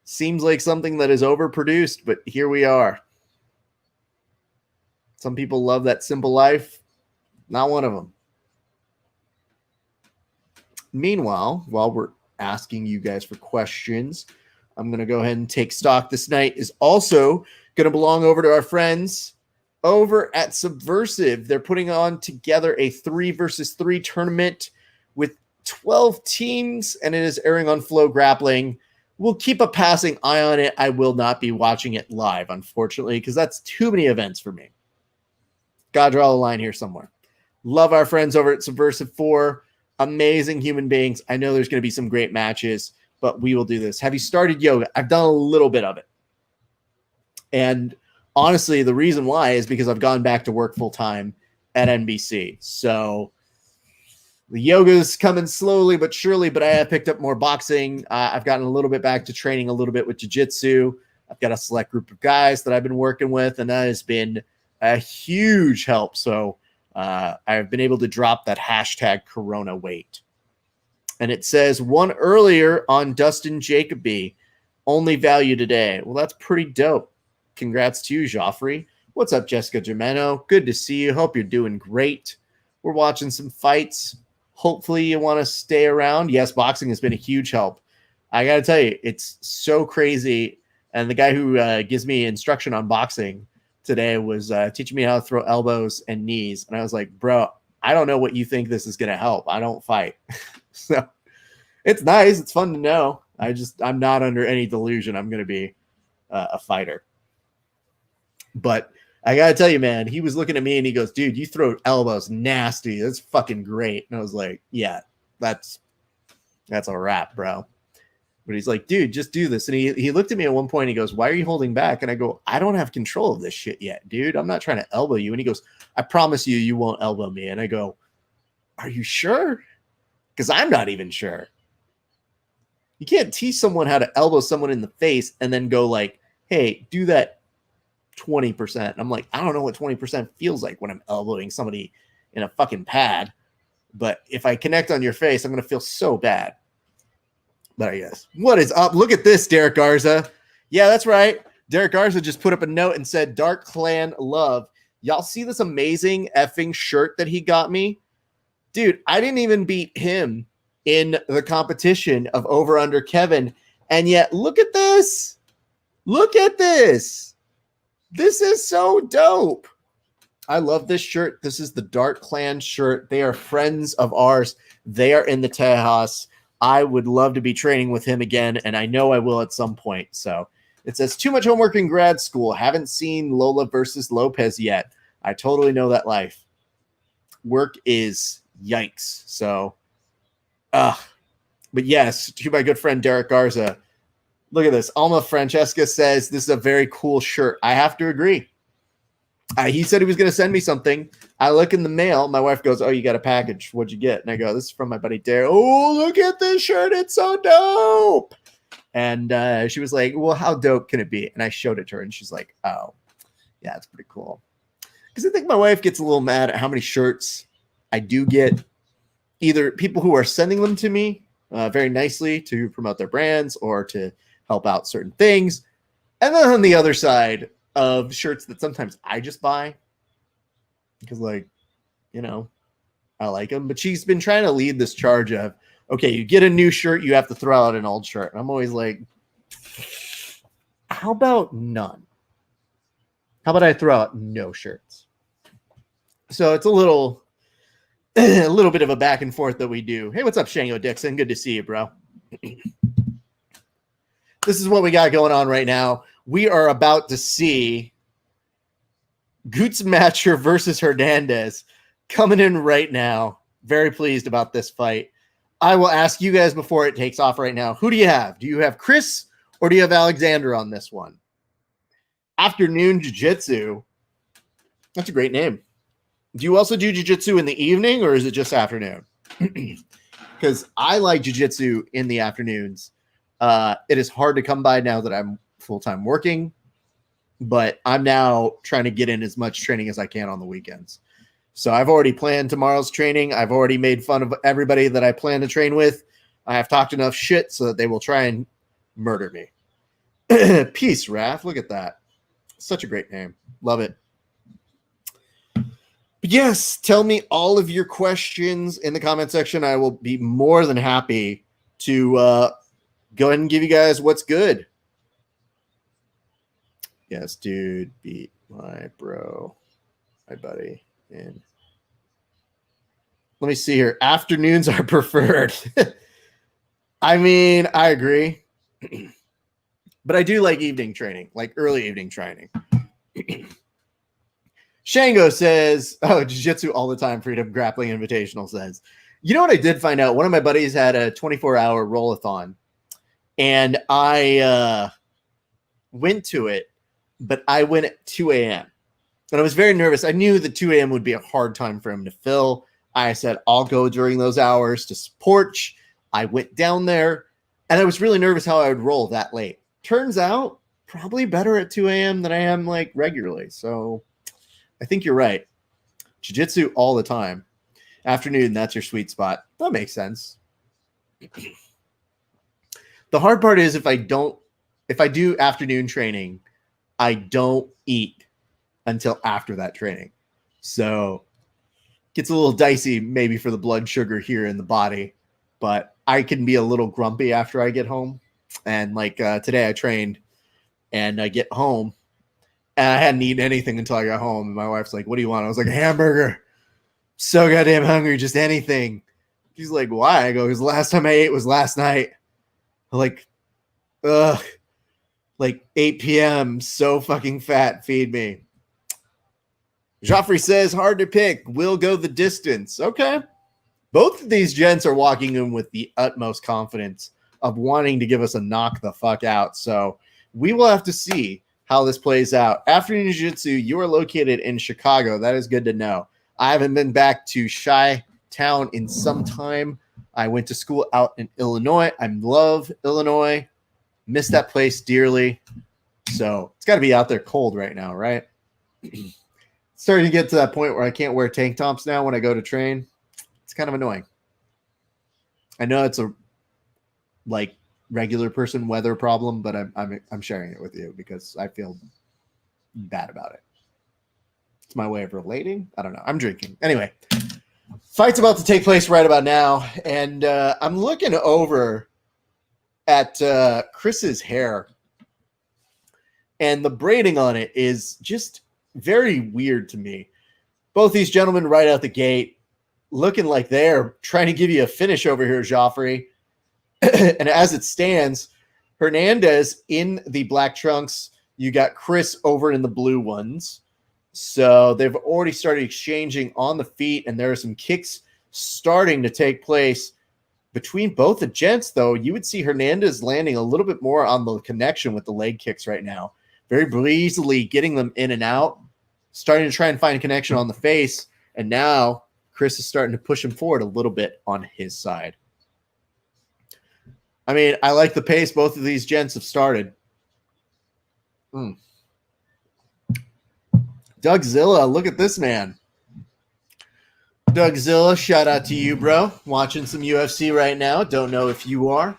seems like something that is overproduced, but here we are. Some people love that simple life. Not one of them. Meanwhile, while we're asking you guys for questions, I'm going to go ahead and take stock. This night is also going to belong over to our friends over at Subversive. They're putting on together a 3-versus-3 tournament with 12 teams, and it is airing on Flow Grappling. We'll keep a passing eye on it. I will not be watching it live, unfortunately, because that's too many events for me. Gotta draw the line here somewhere. Love our friends over at Subversive 4. Amazing human beings. I know there's going to be some great matches, but we will do this. Have you started yoga? I've done a little bit of it. And honestly, the reason why is because I've gone back to work full time at NBC. So the yoga is coming slowly but surely, but I have picked up more boxing. I've gotten a little bit back to training a little bit with jiu-jitsu. I've got a select group of guys that I've been working with, and that has been a huge help. So I've been able to drop that hashtag Corona weight. And it says one earlier on Dustin Jacoby, only value today. Well, that's pretty dope. Congrats to you, Joffrey. What's up, Jessica Gemeno? Good to see you. Hope you're doing great. We're watching some fights. Hopefully you want to stay around. Yes, boxing has been a huge help. I got to tell you, it's so crazy. And the guy who gives me instruction on boxing today was teaching me how to throw elbows and knees. And I was like, bro, I don't know what you think this is going to help. I don't fight. So it's nice. It's fun to know. I'm not under any delusion I'm going to be a fighter. But I got to tell you, man, he was looking at me and he goes, dude, you throw elbows nasty. That's fucking great. And I was like, yeah, that's a wrap, bro. But he's like, dude, just do this. And he looked at me at one point and he goes, why are you holding back? And I go, I don't have control of this shit yet, dude. I'm not trying to elbow you. And he goes, I promise you, you won't elbow me. And I go, are you sure? Because I'm not even sure. You can't teach someone how to elbow someone in the face and then go like, hey, do that 20%. I'm like, I don't know what 20% feels like when I'm elbowing somebody in a fucking pad. But if I connect on your face, I'm going to feel so bad. But I guess. What is up? Look at this, Derek Garza. Yeah, that's right. Derek Garza just put up a note and said, Dark Clan love. Y'all see this amazing effing shirt that he got me? Dude, I didn't even beat him in the competition of Over Under Kevin. And yet, look at this. Look at this. This is so dope. I love this shirt. This is the Dark Clan shirt. They are friends of ours. They are in the Tejas. I would love to be training with him again, and I know I will at some point. So it says, too much homework in grad school. Haven't seen Lola versus Lopez yet. I totally know that life. Work is yikes. So, but yes, to my good friend Derek Garza. Look at this. Alma Francesca says, this is a very cool shirt. I have to agree. He said he was going to send me something. I look in the mail. My wife goes, "Oh, you got a package. What'd you get?" And I go, "This is from my buddy Derek." "Oh, look at this shirt. It's so dope." And she was like, "Well, how dope can it be?" And I showed it to her, and she's like, "Oh, yeah, it's pretty cool." Because I think my wife gets a little mad at how many shirts I do get. Either people who are sending them to me very nicely to promote their brands or to help out certain things. And then on the other side of shirts that sometimes I just buy because, like, you know, I like them. But she's been trying to lead this charge of, okay, you get a new shirt, you have to throw out an old shirt. And I'm always like, how about none? How about I throw out no shirts? So it's a little bit of a back and forth that we do. Hey, what's up, Shango Dixon? Good to see you, bro. This is what we got going on right now. We are about to see Gruetzemacher versus Hernandez coming in right now. Very pleased about this fight. I will ask you guys before it takes off right now. Who do you have? Do you have Chris or do you have Alexander on this one? Afternoon Jiu-Jitsu. That's a great name. Do you also do jiu-jitsu in the evening or is it just afternoon? Because I like jiu-jitsu in the afternoons. It is hard to come by now that I'm full-time working, but I'm now trying to get in as much training as I can on the weekends. So I've already planned tomorrow's training. I've already made fun of everybody that I plan to train with. I have talked enough shit so that they will try and murder me. Peace, Raph. Look at that. Such a great name. Love it. But yes, tell me all of your questions in the comment section. I will be more than happy to go ahead and give you guys what's good. Yes, dude, beat my bro, my buddy. And let me see here. Afternoons are preferred. I mean, I agree. But I do like evening training, like early evening training. Shango says, oh, jiu-jitsu all the time, Freedom Grappling Invitational says. You know what I did find out? One of my buddies had a 24-hour roll-a-thon, and I went to it, but I went at 2 a.m. And I was very nervous. I knew that 2 a.m. would be a hard time for him to fill. I said, I'll go during those hours to support. I went down there, and I was really nervous how I would roll that late. Turns out, probably better at 2 a.m. than I am like regularly. So I think you're right. Jiu-jitsu all the time. Afternoon, that's your sweet spot. That makes sense. The hard part is if I do afternoon training, I don't eat until after that training. So it gets a little dicey maybe for the blood sugar here in the body, but I can be a little grumpy after I get home. And like today I trained and I get home and I hadn't eaten anything until I got home. And my wife's like, what do you want? I was like, a hamburger. So goddamn hungry, just anything. She's like, why? I go, because the last time I ate was last night. I'm like, ugh. Like 8 p.m. So fucking fat. Feed me. Joffrey says, hard to pick. We'll go the distance. Okay. Both of these gents are walking in with the utmost confidence of wanting to give us a knock the fuck out. So we will have to see how this plays out. Afternoon Jiu-Jitsu, you are located in Chicago. That is good to know. I haven't been back to Chi-Town in some time. I went to school out in Illinois. I love Illinois. Miss that place dearly. So it's got to be out there cold right now, right? Starting to get to that point where I can't wear tank tops now when I go to train. It's kind of annoying. I know it's a like regular person weather problem, but I'm sharing it with you because I feel bad about it. It's my way of relating. I don't know. I'm drinking. Anyway, fight's about to take place right about now, and I'm looking over at Chris's hair, and the braiding on it is just very weird to me. Both these gentlemen right out the gate looking like they're trying to give you a finish over here, Joffrey. And as it stands, Hernandez in the black trunks. You got Chris over in the blue ones. So they've already started exchanging on the feet, and there are some kicks starting to take place between both the gents, though. You would see Hernandez landing a little bit more on the connection with the leg kicks right now. Very breezily getting them in and out. starting to try and find a connection on the face. And now Chris is starting to push him forward a little bit on his side. I mean, I like the pace both of these gents have started. Doug Zilla, look at this man. Doug Zilla, shout out to you, bro. Watching some UFC right now. Don't know if you are.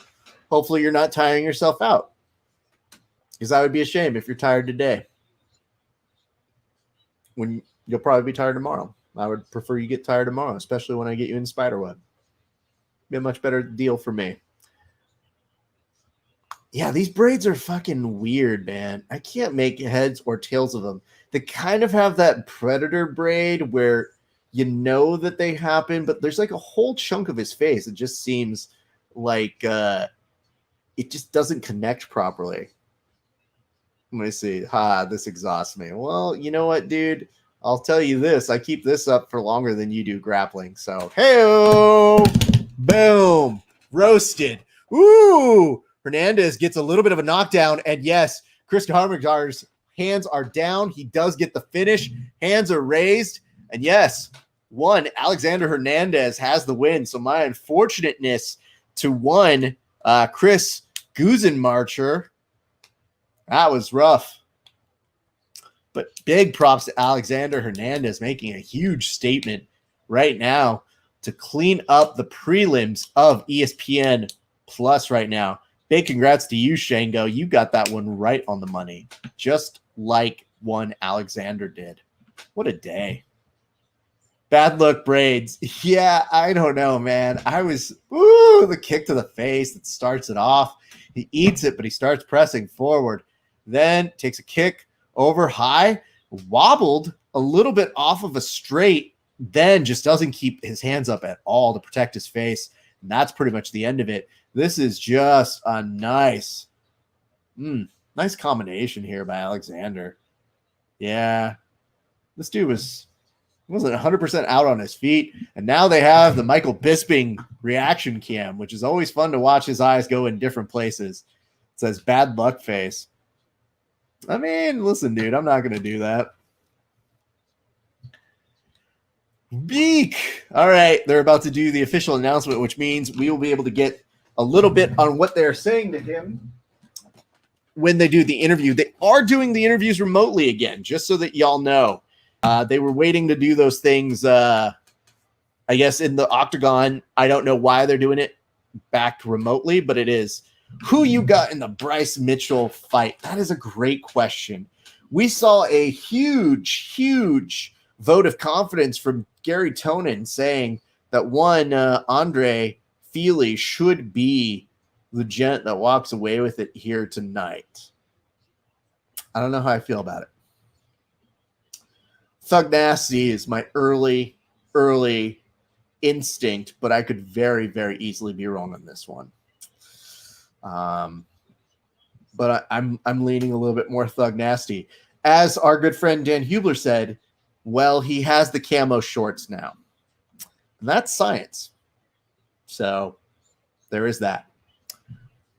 Hopefully you're not tiring yourself out. Because I would be ashamed if you're tired today. When you'll probably be tired tomorrow. I would prefer you get tired tomorrow, especially when I get you in Spiderweb. Be a much better deal for me. Yeah, these braids are fucking weird, man. I can't make heads or tails of them. They kind of have that predator braid where you know that they happen, but there's like a whole chunk of his face. It just seems like it just doesn't connect properly. Let me see. This exhausts me. Well, you know what, dude? I'll tell you this. I keep this up for longer than you do grappling. So, hey-o! Boom! Roasted. Ooh! Hernandez gets a little bit of a knockdown. And yes, Chris Harmagar's hands are down. He does get the finish. Hands are raised. And yes, Alexander Hernandez has the win. So my unfortunateness to Chris Gruetzemacher. That was rough. But big props to Alexander Hernandez making a huge statement right now to clean up the prelims of ESPN Plus right now. Big congrats to you, Shango. You got that one right on the money, just like one Alexander did. What a day. Bad luck braids. Yeah, I don't know, man. The kick to the face that starts it off. He eats it, but he starts pressing forward. Then takes a kick over high, wobbled a little bit off of a straight, then just doesn't keep his hands up at all to protect his face. And that's pretty much the end of it. This is just a nice combination here by Alexander. Yeah, this dude wasn't 100% out on his feet. And now they have the Michael Bisping reaction cam, which is always fun to watch his eyes go in different places. It says bad luck face. I mean, listen, dude, I'm not going to do that. Beak. All right, they're about to do the official announcement, which means we will be able to get a little bit on what they're saying to him when they do the interview. They are doing the interviews remotely again, just so that y'all know. They were waiting to do those things, I guess, in the Octagon. I don't know why they're doing it back remotely, but it is. Who you got in the Bryce Mitchell fight? That is a great question. We saw a huge vote of confidence from Gary Tonin saying that Andre Feely should be the gent that walks away with it here tonight. I don't know how I feel about it. Thug Nasty is my early instinct, but I could very, very easily be wrong on this one. But I'm leaning a little bit more Thug Nasty. As our good friend Dan Hubler said, well, he has the camo shorts now. And that's science. So there is that.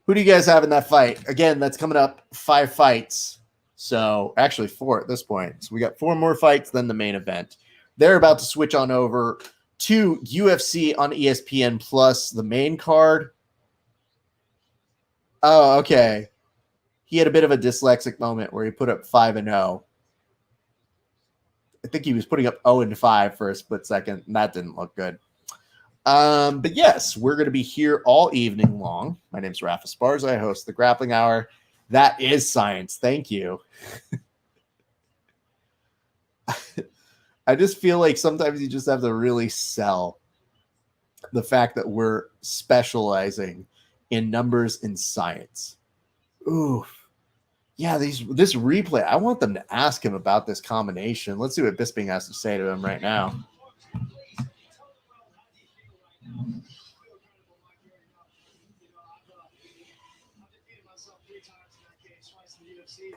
Who do you guys have in that fight? Again, that's coming up 5 fights. So actually 4 at this point. So we got 4 more fights than the main event. They're about to switch on over to UFC on ESPN Plus, the main card. Oh, okay. He had a bit of a dyslexic moment where he put up 5-0. I think he was putting up 0-5 for a split second, and that didn't look good. But yes, we're going to be here all evening long. My name is Rafa Esparza. I host the Grappling Hour. That is science. Thank you. I just feel like sometimes you just have to really sell the fact that we're specializing in numbers and science. Ooh. Yeah, this replay, I want them to ask him about this combination. Let's see what Bisping has to say to him right now.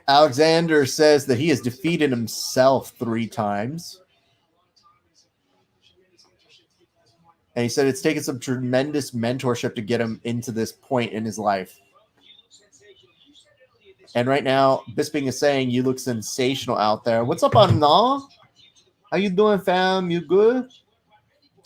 Alexander says that he has defeated himself 3 times. And he said it's taken some tremendous mentorship to get him into this point in his life. And right now, Bisping is saying you look sensational out there. What's up, Anna? How you doing, fam? You good?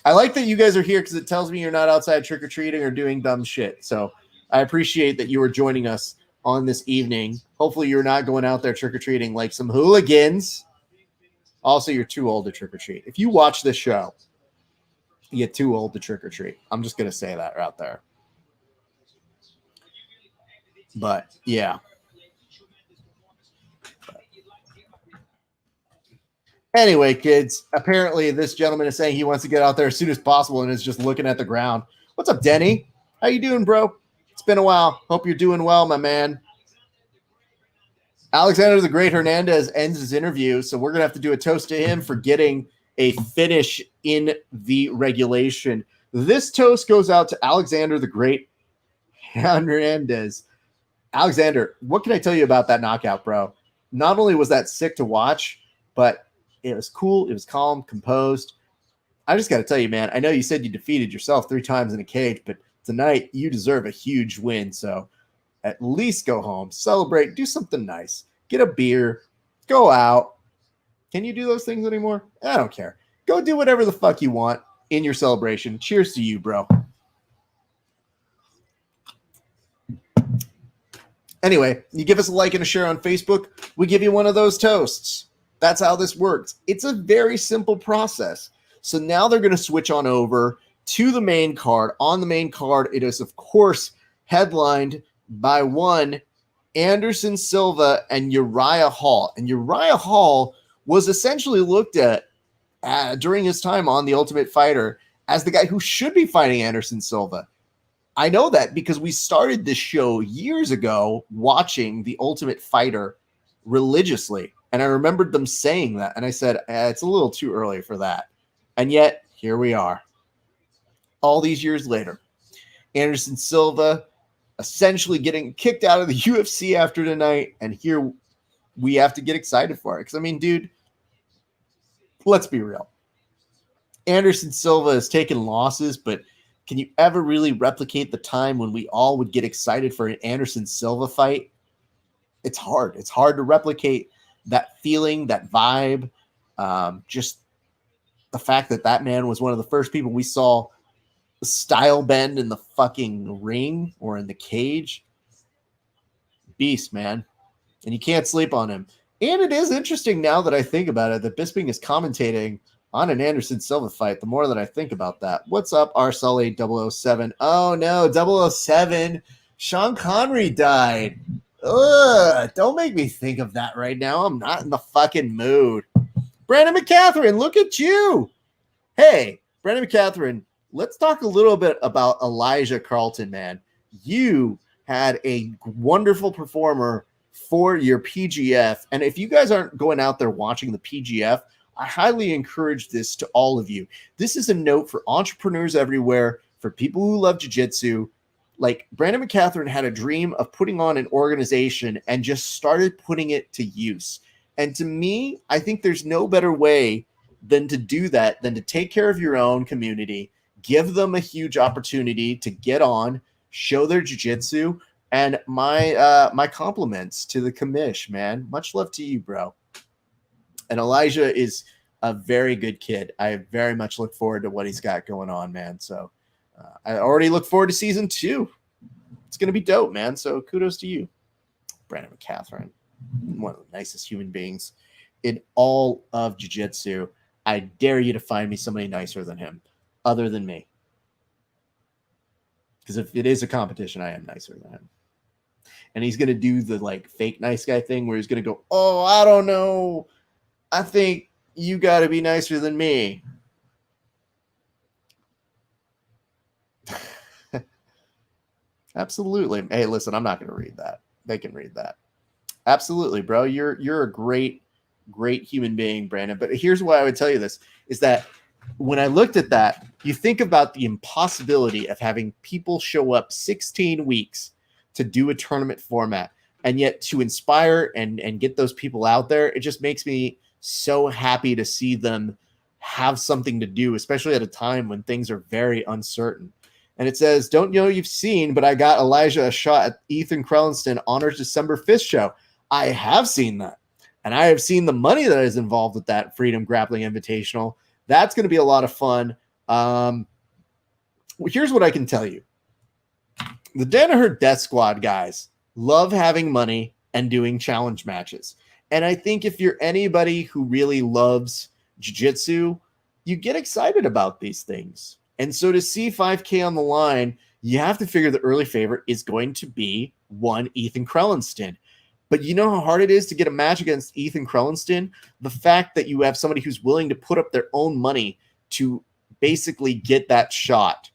I like that you guys are here because it tells me you're not outside trick-or-treating or doing dumb shit. So I appreciate that you are joining us on this evening. Hopefully you're not going out there trick-or-treating like some hooligans. Also, you're too old to trick-or-treat. If you watch this show, you get too old to trick-or-treat. I'm just going to say that out there. But, yeah. Anyway, kids, apparently this gentleman is saying he wants to get out there as soon as possible and is just looking at the ground. What's up, Denny? How you doing, bro? It's been a while. Hope you're doing well, my man. Alexander the Great Hernandez ends his interview, so we're going to have to do a toast to him for getting a finish in the regulation. This toast goes out to Alexander the Great Hernandez. Alexander, what can I tell you about that knockout, bro? Not only was that sick to watch, but it was cool. It was calm, composed. I just got to tell you, man, I know you said you defeated yourself 3 times in a cage, but tonight you deserve a huge win. So at least go home, celebrate, do something nice, get a beer, go out. Can you do those things anymore? I don't care. Go do whatever the fuck you want in your celebration. Cheers to you, bro. Anyway, you give us a like and a share on Facebook, we give you one of those toasts. That's how this works. It's a very simple process. So now they're going to switch on over to the main card. On the main card, it is, of course, headlined by one Anderson Silva and Uriah Hall. And Uriah Hall was essentially looked at during his time on The Ultimate Fighter as the guy who should be fighting Anderson Silva. I know that because we started this show years ago watching The Ultimate Fighter religiously. And I remembered them saying that. And I said, it's a little too early for that. And yet, here we are. All these years later. Anderson Silva essentially getting kicked out of the UFC after tonight. And here we have to get excited for it. Because, I mean, dude, let's be real. Anderson Silva has taken losses, but can you ever really replicate the time when we all would get excited for an Anderson Silva fight? It's hard. It's hard to replicate that feeling, that vibe, just the fact that that man was one of the first people we saw style bend in the fucking ring or in the cage. Beast, man. And you can't sleep on him. And it is interesting now that I think about it that Bisping is commentating on an Anderson Silva fight. The more that I think about that. What's up, Arsully 007? Oh, no, 007. Sean Connery died. Ugh, don't make me think of that right now. I'm not in the fucking mood. Brandon McCatherine, look at you. Hey, Brandon McCatherine, let's talk a little bit about Elijah Carlton, man. You had a wonderful performer for your PGF. And if you guys aren't going out there watching the PGF, I highly encourage this to all of you. This is a note for entrepreneurs everywhere, for people who love jiu-jitsu. Like, Brandon McCatherine had a dream of putting on an organization and just started putting it to use. And to me, I think there's no better way than to do that, than to take care of your own community, give them a huge opportunity to get on, show their jiu-jitsu, and my compliments to the commish, man. Much love to you, bro. And Elijah is a very good kid. I very much look forward to what he's got going on, man. So I already look forward to season 2. It's going to be dope, man. So kudos to you, Brandon McCatherine. One of the nicest human beings in all of jiu-jitsu. I dare you to find me somebody nicer than him, other than me. Because if it is a competition, I am nicer than him. And he's going to do the like fake nice guy thing where he's going to go, oh, I don't know. I think you got to be nicer than me. Absolutely. Hey, listen, I'm not going to read that. They can read that. Absolutely, bro. You're a great human being, Brandon. But here's why I would tell you this, is that when I looked at that, you think about the impossibility of having people show up 16 weeks to do a tournament format, and yet to inspire and get those people out there, it just makes me so happy to see them have something to do, especially at a time when things are very uncertain. And it says, don't know you've seen, but I got Elijah a shot at Ethan Krellinston on our December 5th show. I have seen that. And I have seen the money that is involved with that Freedom Grappling Invitational. That's going to be a lot of fun. Here's what I can tell you. The Danaher Death Squad guys love having money and doing challenge matches. And I think if you're anybody who really loves jiu-jitsu, you get excited about these things. And so to see 5K on the line, you have to figure the early favorite is going to be one Ethan Krellinston. But you know how hard it is to get a match against Ethan Krellinston? The fact that you have somebody who's willing to put up their own money to basically get that shot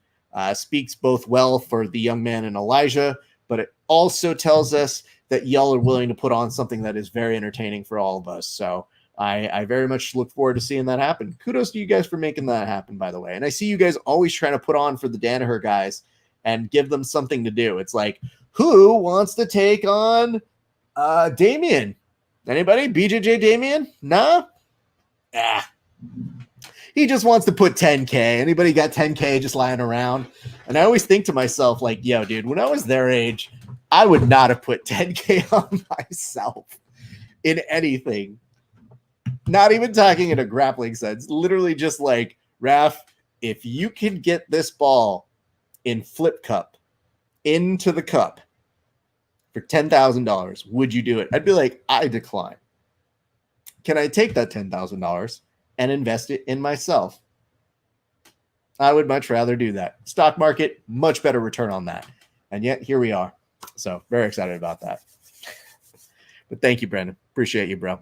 speaks both well for the young man and Elijah, but it also tells us that y'all are willing to put on something that is very entertaining for all of us. So I very much look forward to seeing that happen. Kudos to you guys for making that happen, by the way. And I see you guys always trying to put on for the Danaher guys and give them something to do. It's like, who wants to take on Damien? Anybody? BJJ Damien? Nah? He just wants to put 10K. Anybody got 10K just lying around? And I always think to myself, like, yo, dude, when I was their age, I would not have put 10K on myself in anything. Not even talking in a grappling sense. Literally just like, Raph, if you can get this ball in flip cup into the cup for $10,000, would you do it? I'd be like, I decline. Can I take that $10,000 and invest it in myself? I would much rather do that. Stock market, much better return on that. And yet here we are. So very excited about that. But thank you, Brendan. Appreciate you, bro.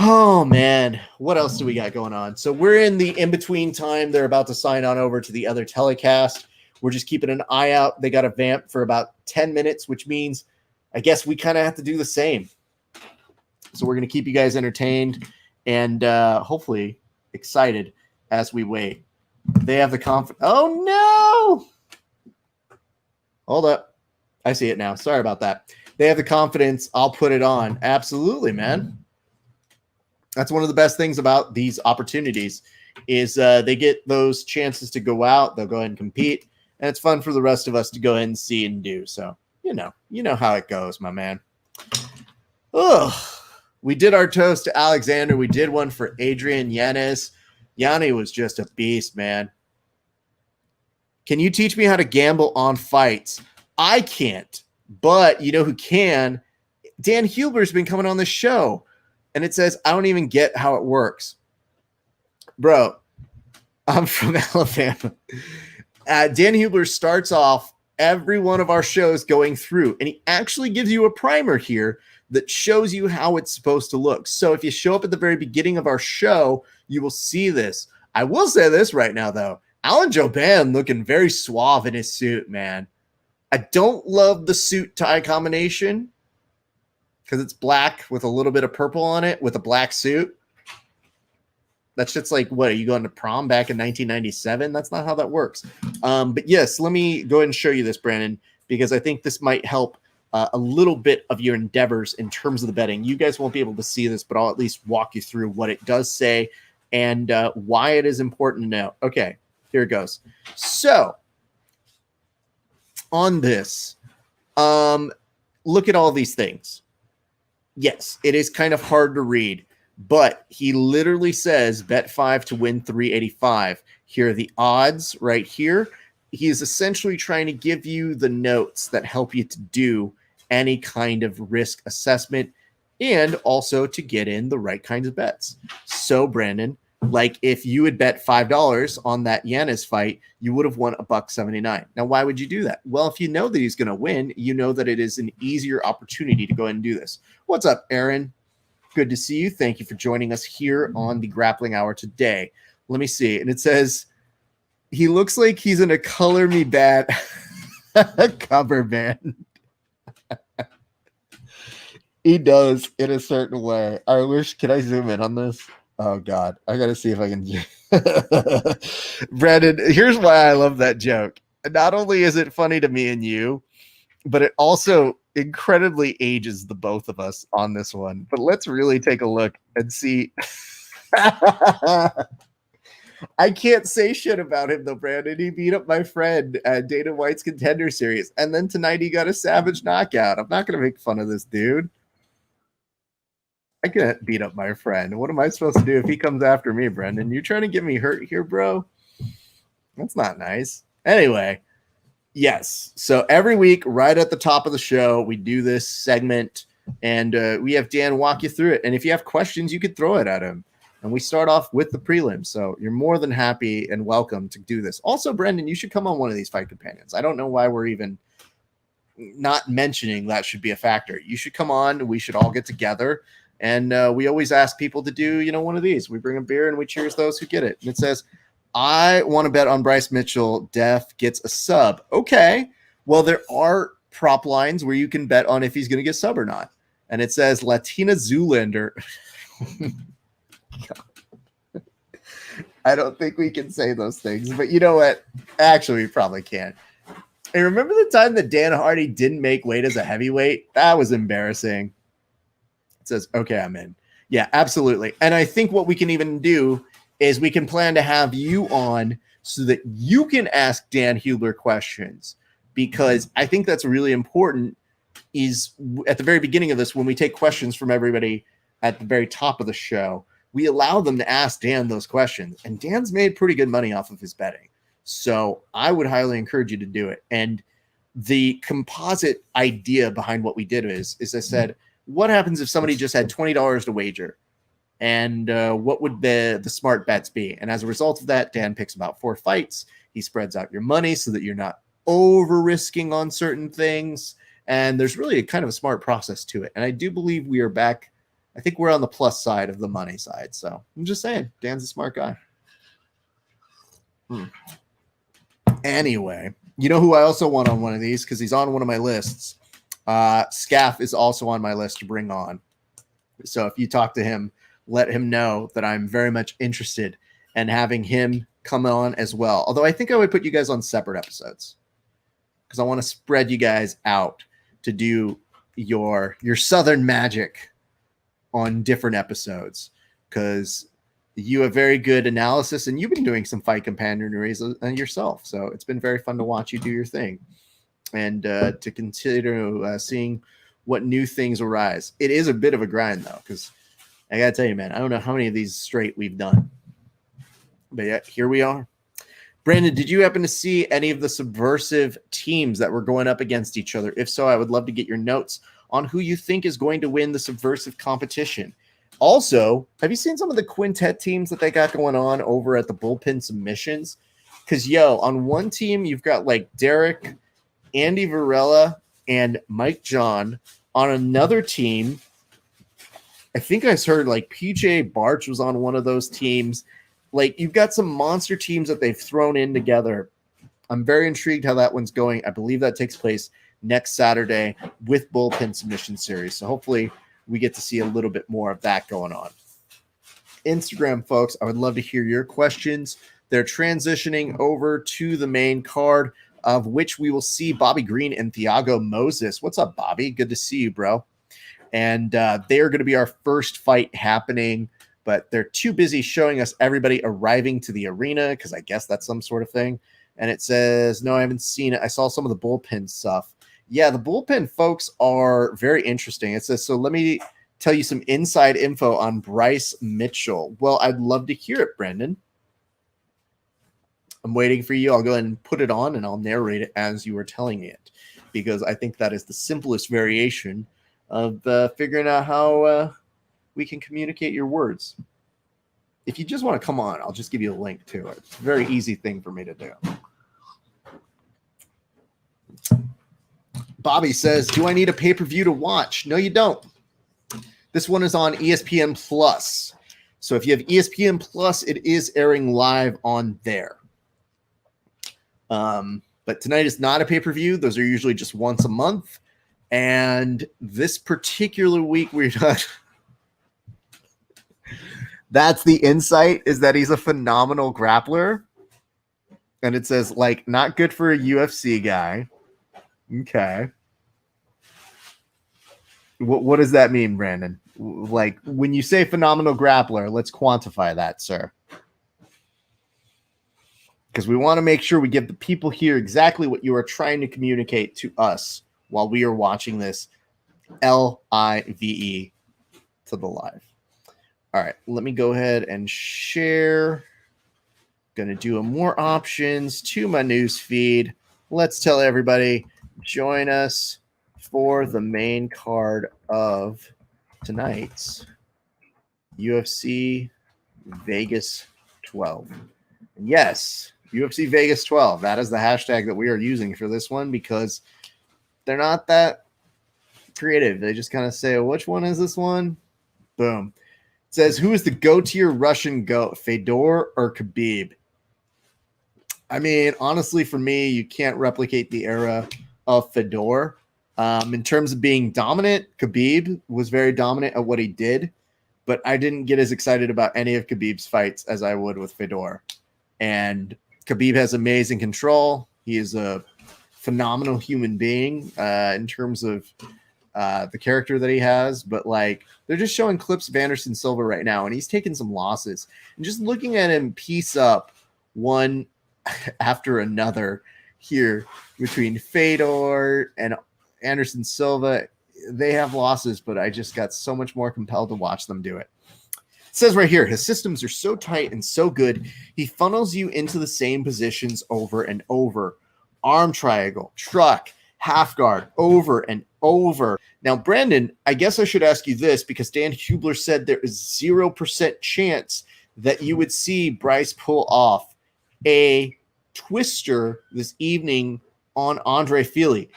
Oh, man. What else do we got going on? So we're in the in-between time. They're about to sign on over to the other telecast. We're just keeping an eye out. They got a vamp for about 10 minutes, which means I guess we kind of have to do the same. So we're going to keep you guys entertained and hopefully excited as we wait. They have the confidence. Oh, no. Hold up. I see it now. Sorry about that. They have the confidence. I'll put it on. Absolutely, man. That's one of the best things about these opportunities is they get those chances to go out. They'll go ahead and compete. And it's fun for the rest of us to go ahead and see and do. So, you know how it goes, my man. Ugh. We did our toast to Alexander. We did one for Adrian Yanez. Yanni was just a beast, man. Can you teach me how to gamble on fights? I can't, but you know who can? Dan Huber's been coming on the show, and it says, I don't even get how it works. Bro, I'm from Alabama. Dan Hubler starts off every one of our shows going through, and he actually gives you a primer here that shows you how it's supposed to look. So if you show up at the very beginning of our show, you will see this. I will say this right now, though. Alan Joban looking very suave in his suit, man. I don't love the suit tie combination because it's black with a little bit of purple on it with a black suit. That's just like, what, are you going to prom back in 1997? That's not how that works. But yes, let me go ahead and show you this, Brandon, because I think this might help a little bit of your endeavors in terms of the betting. You guys won't be able to see this, but I'll at least walk you through what it does say and why it is important to know. Okay, here it goes. So on this, look at all these things. Yes, it is kind of hard to read, but he literally says bet 5 to win 385. Here are the odds right here. He is essentially trying to give you the notes that help you to do any kind of risk assessment and also to get in the right kinds of bets. So, Brandon, like if you had bet $5 on that Yanez fight, you would have won $1.79. Now, why would you do that? Well, if you know that he's going to win, you know that it is an easier opportunity to go ahead and do this. What's up, Aaron? Good to see you. Thank you for joining us here on the Grappling Hour today. Let me see. And it says, he looks like he's in a Color Me Bad cover band. He does in a certain way. I wish, can I zoom in on this? Oh, God. I got to see if I can. Brandon, here's why I love that joke. Not only is it funny to me and you, but it also incredibly ages the both of us on this one. But let's really take a look and see. I can't say shit about him though, Brandon. He beat up my friend at Dana White's Contender Series, and then tonight he got a savage knockout. I'm not gonna make fun of this dude. I can't beat up my friend. What am I supposed to do if he comes after me, Brendan? You trying to get me hurt here, bro? That's not nice. Anyway, yes. So every week, right at the top of the show, we do this segment, and we have Dan walk you through it. And if you have questions, you could throw it at him. And we start off with the prelims. So you're more than happy and welcome to do this. Also, Brendan, you should come on one of these fight companions. I don't know why we're even not mentioning that should be a factor. You should come on. We should all get together. And we always ask people to do, one of these. We bring a beer and we cheers those who get it. And it says, I want to bet on Bryce Mitchell. Def gets a sub. Okay. Well, there are prop lines where you can bet on if he's going to get sub or not. And it says Latina Zoolander. I don't think we can say those things, but you know what? Actually, we probably can. And remember the time that Dan Hardy didn't make weight as a heavyweight? That was embarrassing. It says, okay, I'm in. Yeah, absolutely. And I think what we can even do is we can plan to have you on so that you can ask Dan Hubler questions, because I think that's really important. Is at the very beginning of this, when we take questions from everybody at the very top of the show, we allow them to ask Dan those questions. And Dan's made pretty good money off of his betting. So I would highly encourage you to do it. And the composite idea behind what we did is I said, what happens if somebody just had $20 to wager? And what would the smart bets be? And as a result of that, Dan picks about 4 fights. He spreads out your money so that you're not over risking on certain things. And there's really a kind of a smart process to it. And I do believe we are back. I think we're on the plus side of the money side. So I'm just saying, Dan's a smart guy. Anyway, you know who I also want on one of these, because he's on one of my lists. Scaff is also on my list to bring on. So if you talk to him, let him know that I'm very much interested in having him come on as well. Although I think I would put you guys on separate episodes, because I want to spread you guys out to do your Southern magic on different episodes, because you have very good analysis and you've been doing some fight companionries yourself. So it's been very fun to watch you do your thing and to consider seeing what new things arise. It is a bit of a grind though, because I gotta tell you, man, I don't know how many of these straight we've done, but yeah, here we are. Brandon, did you happen to see any of the subversive teams that were going up against each other? If so, I would love to get your notes on who you think is going to win the subversive competition. Also, have you seen some of the quintet teams that they got going on over at the Bullpen Submissions? Because, on one team, you've got like Derek, Andy Varela, and Mike John. On another team, I think I heard like PJ Barch was on one of those teams. Like, you've got some monster teams that they've thrown in together. I'm very intrigued how that one's going. I believe that takes place next Saturday with Bullpen Submission Series. So hopefully we get to see a little bit more of that going on. Instagram, folks, I would love to hear your questions. They're transitioning over to the main card, of which we will see Bobby Green and Thiago Moses. What's up, Bobby? Good to see you, bro. And they are going to be our first fight happening, but they're too busy showing us everybody arriving to the arena, because I guess that's some sort of thing. And it says, no, I haven't seen it. I saw some of the bullpen stuff. Yeah, the bullpen folks are very interesting. It says, so let me tell you some inside info on Bryce Mitchell. Well, I'd love to hear it, Brendan. I'm waiting for you. I'll go ahead and put it on and I'll narrate it as you were telling me it, because I think that is the simplest variation of figuring out how we can communicate your words. If you just want to come on, I'll just give you a link to it. It's a very easy thing for me to do. Bobby says, do I need a pay-per-view to watch? No, you don't. This one is on ESPN Plus. So if you have ESPN Plus, it is airing live on there. But tonight is not a pay-per-view. Those are usually just once a month. And this particular week, we're not. That's the insight, is that he's a phenomenal grappler. And it says, like, not good for a UFC guy. Okay. What does that mean, Brandon? Like, when you say phenomenal grappler, let's quantify that, sir. because we want to make sure we give the people here exactly what you are trying to communicate to us while we are watching this live to the live. All right, let me go ahead and share. Going to do a more options to my news feed. Let's tell everybody, join us for the main card of tonight's UFC Vegas 12. And yes, UFC Vegas 12. That is the hashtag that we are using for this one because they're not that creative. They just kind of say, which one is this one? Boom. It says, who is the go-tier Russian GOAT, Fedor or Khabib? I mean, honestly, for me, you can't replicate the era of Fedor. In terms of being dominant, Khabib was very dominant at what he did, but I didn't get as excited about any of Khabib's fights as I would with Fedor. And Khabib has amazing control. He is a phenomenal human being in terms of the character that he has, but like they're just showing clips of Anderson Silva right now, and he's taken some losses. And just looking at him piece up one after another here between Fedor and Anderson Silva, they have losses, but I just got so much more compelled to watch them do it. It says right here, his systems are so tight and so good, he funnels you into the same positions over and over. Arm triangle, truck, half guard, over and over. Now, Brandon, I guess I should ask you this because Dan Hubler said there is 0% chance that you would see Bryce pull off a twister this evening on Andre Fili.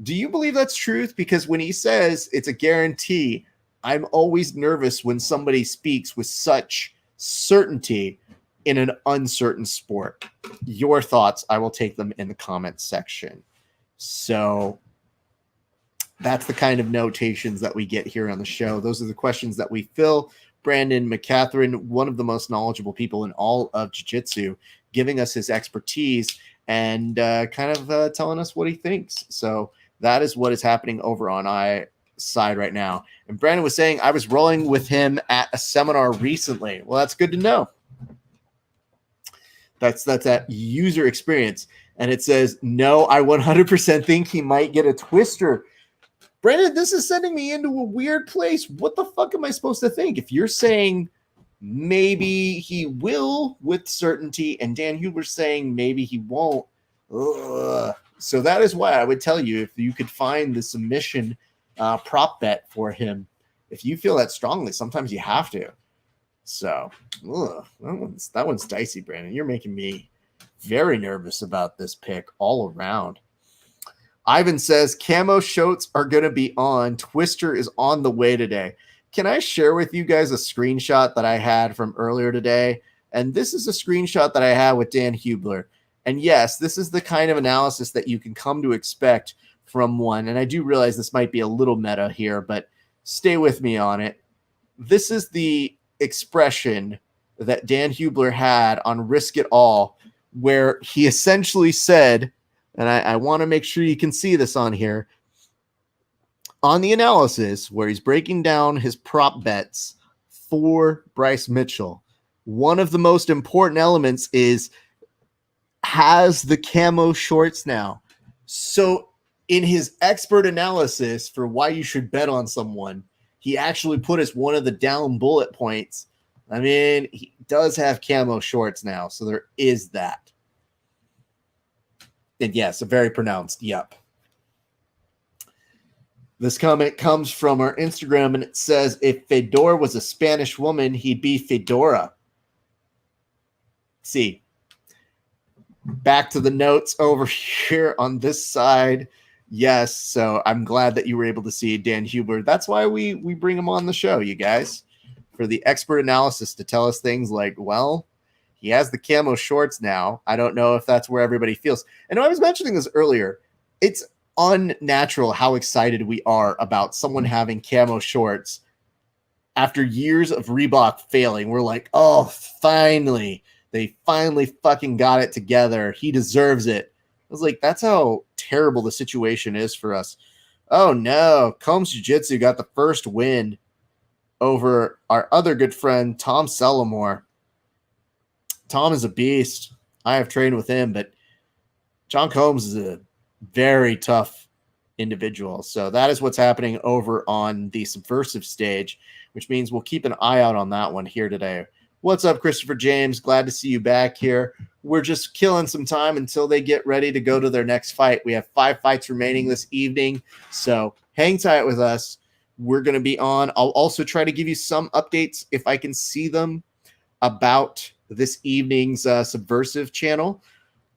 Do you believe that's truth? Because when he says it's a guarantee, I'm always nervous when somebody speaks with such certainty in an uncertain sport. Your thoughts, I will take them in the comments section. So that's the kind of notations that we get here on the show. Those are the questions that we fill. Brandon McCatherine, one of the most knowledgeable people in all of jiu-jitsu, giving us his expertise and kind of telling us what he thinks. So that is what is happening over on my side right now. And Brandon was saying I was rolling with him at a seminar recently. Well, that's good to know. That's that user experience. And it says, no, I 100% think he might get a twister. Brandon, this is sending me into a weird place. What the fuck am I supposed to think? If you're saying maybe he will with certainty and Dan Huber's saying maybe he won't. Ugh. So that is why I would tell you if you could find the submission prop bet for him, if you feel that strongly, sometimes you have to. So that one's dicey, Brandon. You're making me very nervous about this pick all around. Ivan says camo shorts are going to be on. Twister is on the way today. Can I share with you guys a screenshot that I had from earlier today? And this is a screenshot that I had with Dan Hubler. And yes, this is the kind of analysis that you can come to expect from one. And I do realize this might be a little meta here, but stay with me on it. This is the expression that Dan Hubler had on Risk It All, where he essentially said, and I want to make sure you can see this on here, on the analysis where he's breaking down his prop bets for Bryce Mitchell, one of the most important elements is, has the camo shorts now. So in his expert analysis for why you should bet on someone, he actually put as one of the down bullet points. I mean, he does have camo shorts now, so there is that. And yes, a very pronounced yep. This comment comes from our Instagram, and it says, if Fedor was a Spanish woman, he'd be Fedora. See, back to the notes over here on this side. Yes, so I'm glad that you were able to see Dan Hubler. That's why we bring him on the show, you guys, for the expert analysis to tell us things like, well, he has the camo shorts now. I don't know if that's where everybody feels. And I was mentioning this earlier. It's unnatural how excited we are about someone having camo shorts after years of Reebok failing. We're like, oh, finally. They finally fucking got it together. He deserves it. I was like, that's how terrible the situation is for us. Oh, no. Combs Jiu-Jitsu got the first win over our other good friend, Tom Sellamore. Tom is a beast. I have trained with him, but John Combs is a very tough individual. So that is what's happening over on the subversive stage, which means we'll keep an eye out on that one here today. What's up, Christopher James? Glad to see you back here. We're just killing some time until they get ready to go to their next fight. We have 5 fights remaining this evening, so hang tight with us. We're going to be on. I'll also try to give you some updates if I can see them about this evening's subversive channel.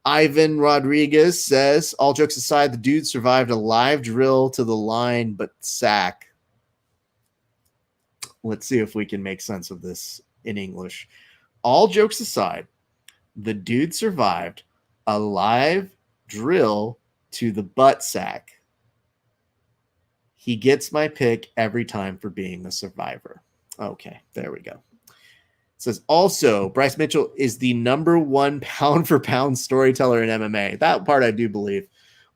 Ivan Rodriguez says, all jokes aside, the dude survived a live drill to the line, but sack. Let's see if we can make sense of this in English. All jokes aside, the dude survived a live drill to the butt sack. He gets my pick every time for being a survivor. Okay, there we go. It says also, Bryce Mitchell is the #1 pound-for-pound storyteller in MMA. That part I do believe.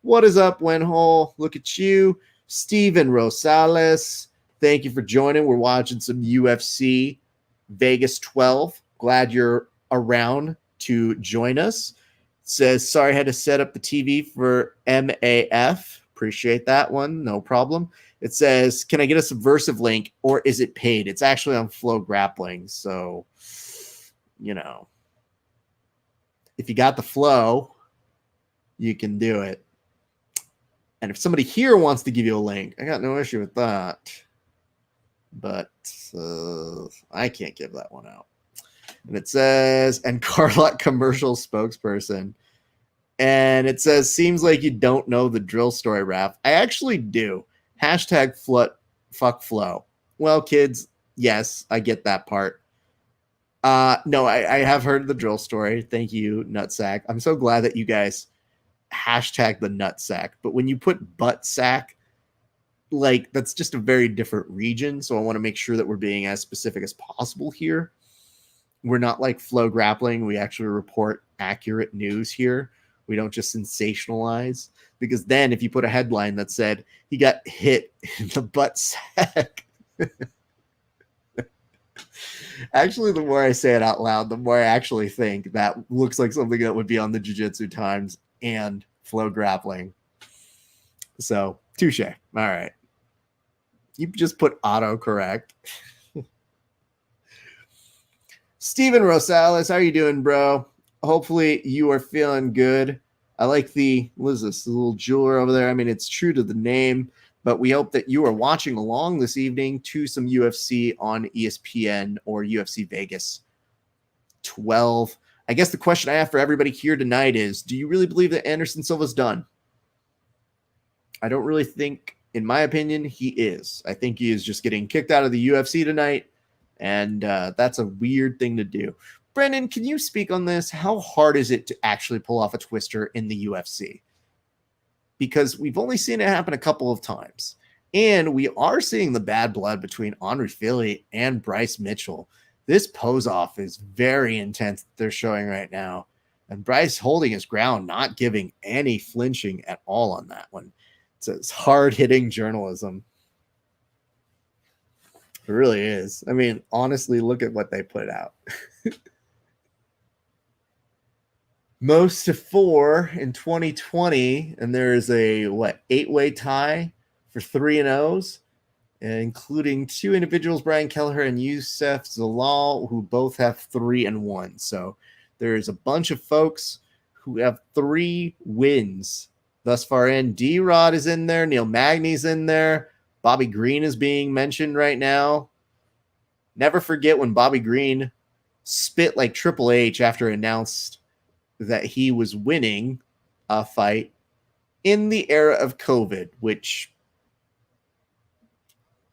What is up, Wenhole? Look at you. Steven Rosales, thank you for joining. We're watching some UFC Vegas 12. Glad you're around to join us. It says, sorry, I had to set up the TV for MAF. Appreciate that one. No problem. It says, can I get a subversive link or is it paid? It's actually on Flow Grappling. So, you know, if you got the flow, you can do it. And if somebody here wants to give you a link, I got no issue with that. But I can't give that one out. And it says, and Carlot commercial spokesperson. And it says, seems like you don't know the drill story, Raph. I actually do. Hashtag fuck flow. Well, kids, yes, I get that part. No, I have heard the drill story. Thank you, Nutsack. I'm so glad that you guys hashtag the nutsack. But when you put butt sack, like, that's just a very different region. So I want to make sure that we're being as specific as possible here. We're not like Flow Grappling. We actually report accurate news here. We don't just sensationalize, because then if you put a headline that said he got hit in the butt sack, actually, the more I say it out loud, the more I actually think that looks like something that would be on the Jiu-Jitsu Times and Flow Grappling. So, touche. All right. You just put autocorrect. Steven Rosales, how are you doing, bro? Hopefully you are feeling good. I like what is this, the little jeweler over there? I mean, it's true to the name, but we hope that you are watching along this evening to some UFC on ESPN or UFC Vegas 12. I guess the question I have for everybody here tonight is, do you really believe that Anderson Silva's done? I don't really think, in my opinion, he is. I think he is just getting kicked out of the UFC tonight, and that's a weird thing to do. Brendan, can you speak on this? How hard is it to actually pull off a twister in the UFC? Because we've only seen it happen a couple of times. And we are seeing the bad blood between Henry Philly and Bryce Mitchell. This pose-off is very intense that they're showing right now. And Bryce holding his ground, not giving any flinching at all on that one. It's hard-hitting journalism. It really is. I mean, honestly, look at what they put out. Most to 4 in 2020, and there is a 8-way tie for 3-0s, including 2 individuals, Brian Kelleher and Youssef Zalal, who both have 3-1. So there's a bunch of folks who have 3 wins thus far in. D-Rod is in there, Neil Magny's in there, Bobby Green is being mentioned right now. Never forget when Bobby Green spit like Triple H after announced that he was winning a fight in the era of COVID, which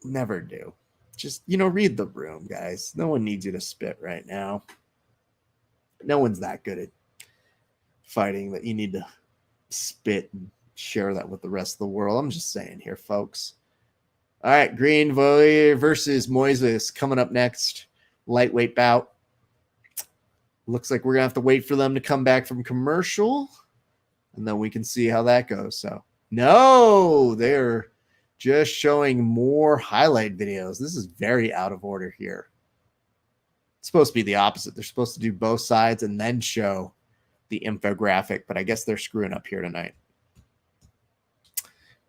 never do. Just, read the room, guys. No one needs you to spit right now. No one's that good at fighting that you need to spit and share that with the rest of the world. I'm just saying here, folks. All right, Green versus Moises coming up next. Lightweight bout. Looks like we're going to have to wait for them to come back from commercial, and then we can see how that goes. So, no, they're just showing more highlight videos. This is very out of order here. It's supposed to be the opposite. They're supposed to do both sides and then show the infographic, but I guess they're screwing up here tonight.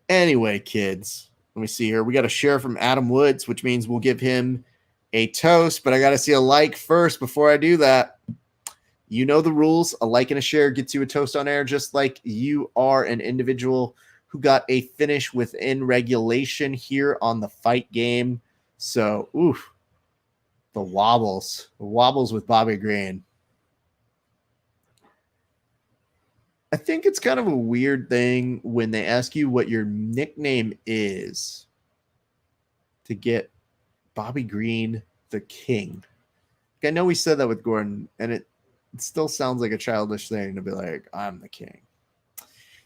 Anyway, kids, let me see here. We got a share from Adam Woods, which means we'll give him a toast, but I got to see a like first before I do that. You know the rules. A like and a share gets you a toast on air, just like you are an individual who got a finish within regulation here on the fight game. So, oof, the wobbles with Bobby Green. I think it's kind of a weird thing when they ask you what your nickname is to get Bobby Green the King. I know we said that with Gordon, and it still sounds like a childish thing to be like, I'm the king.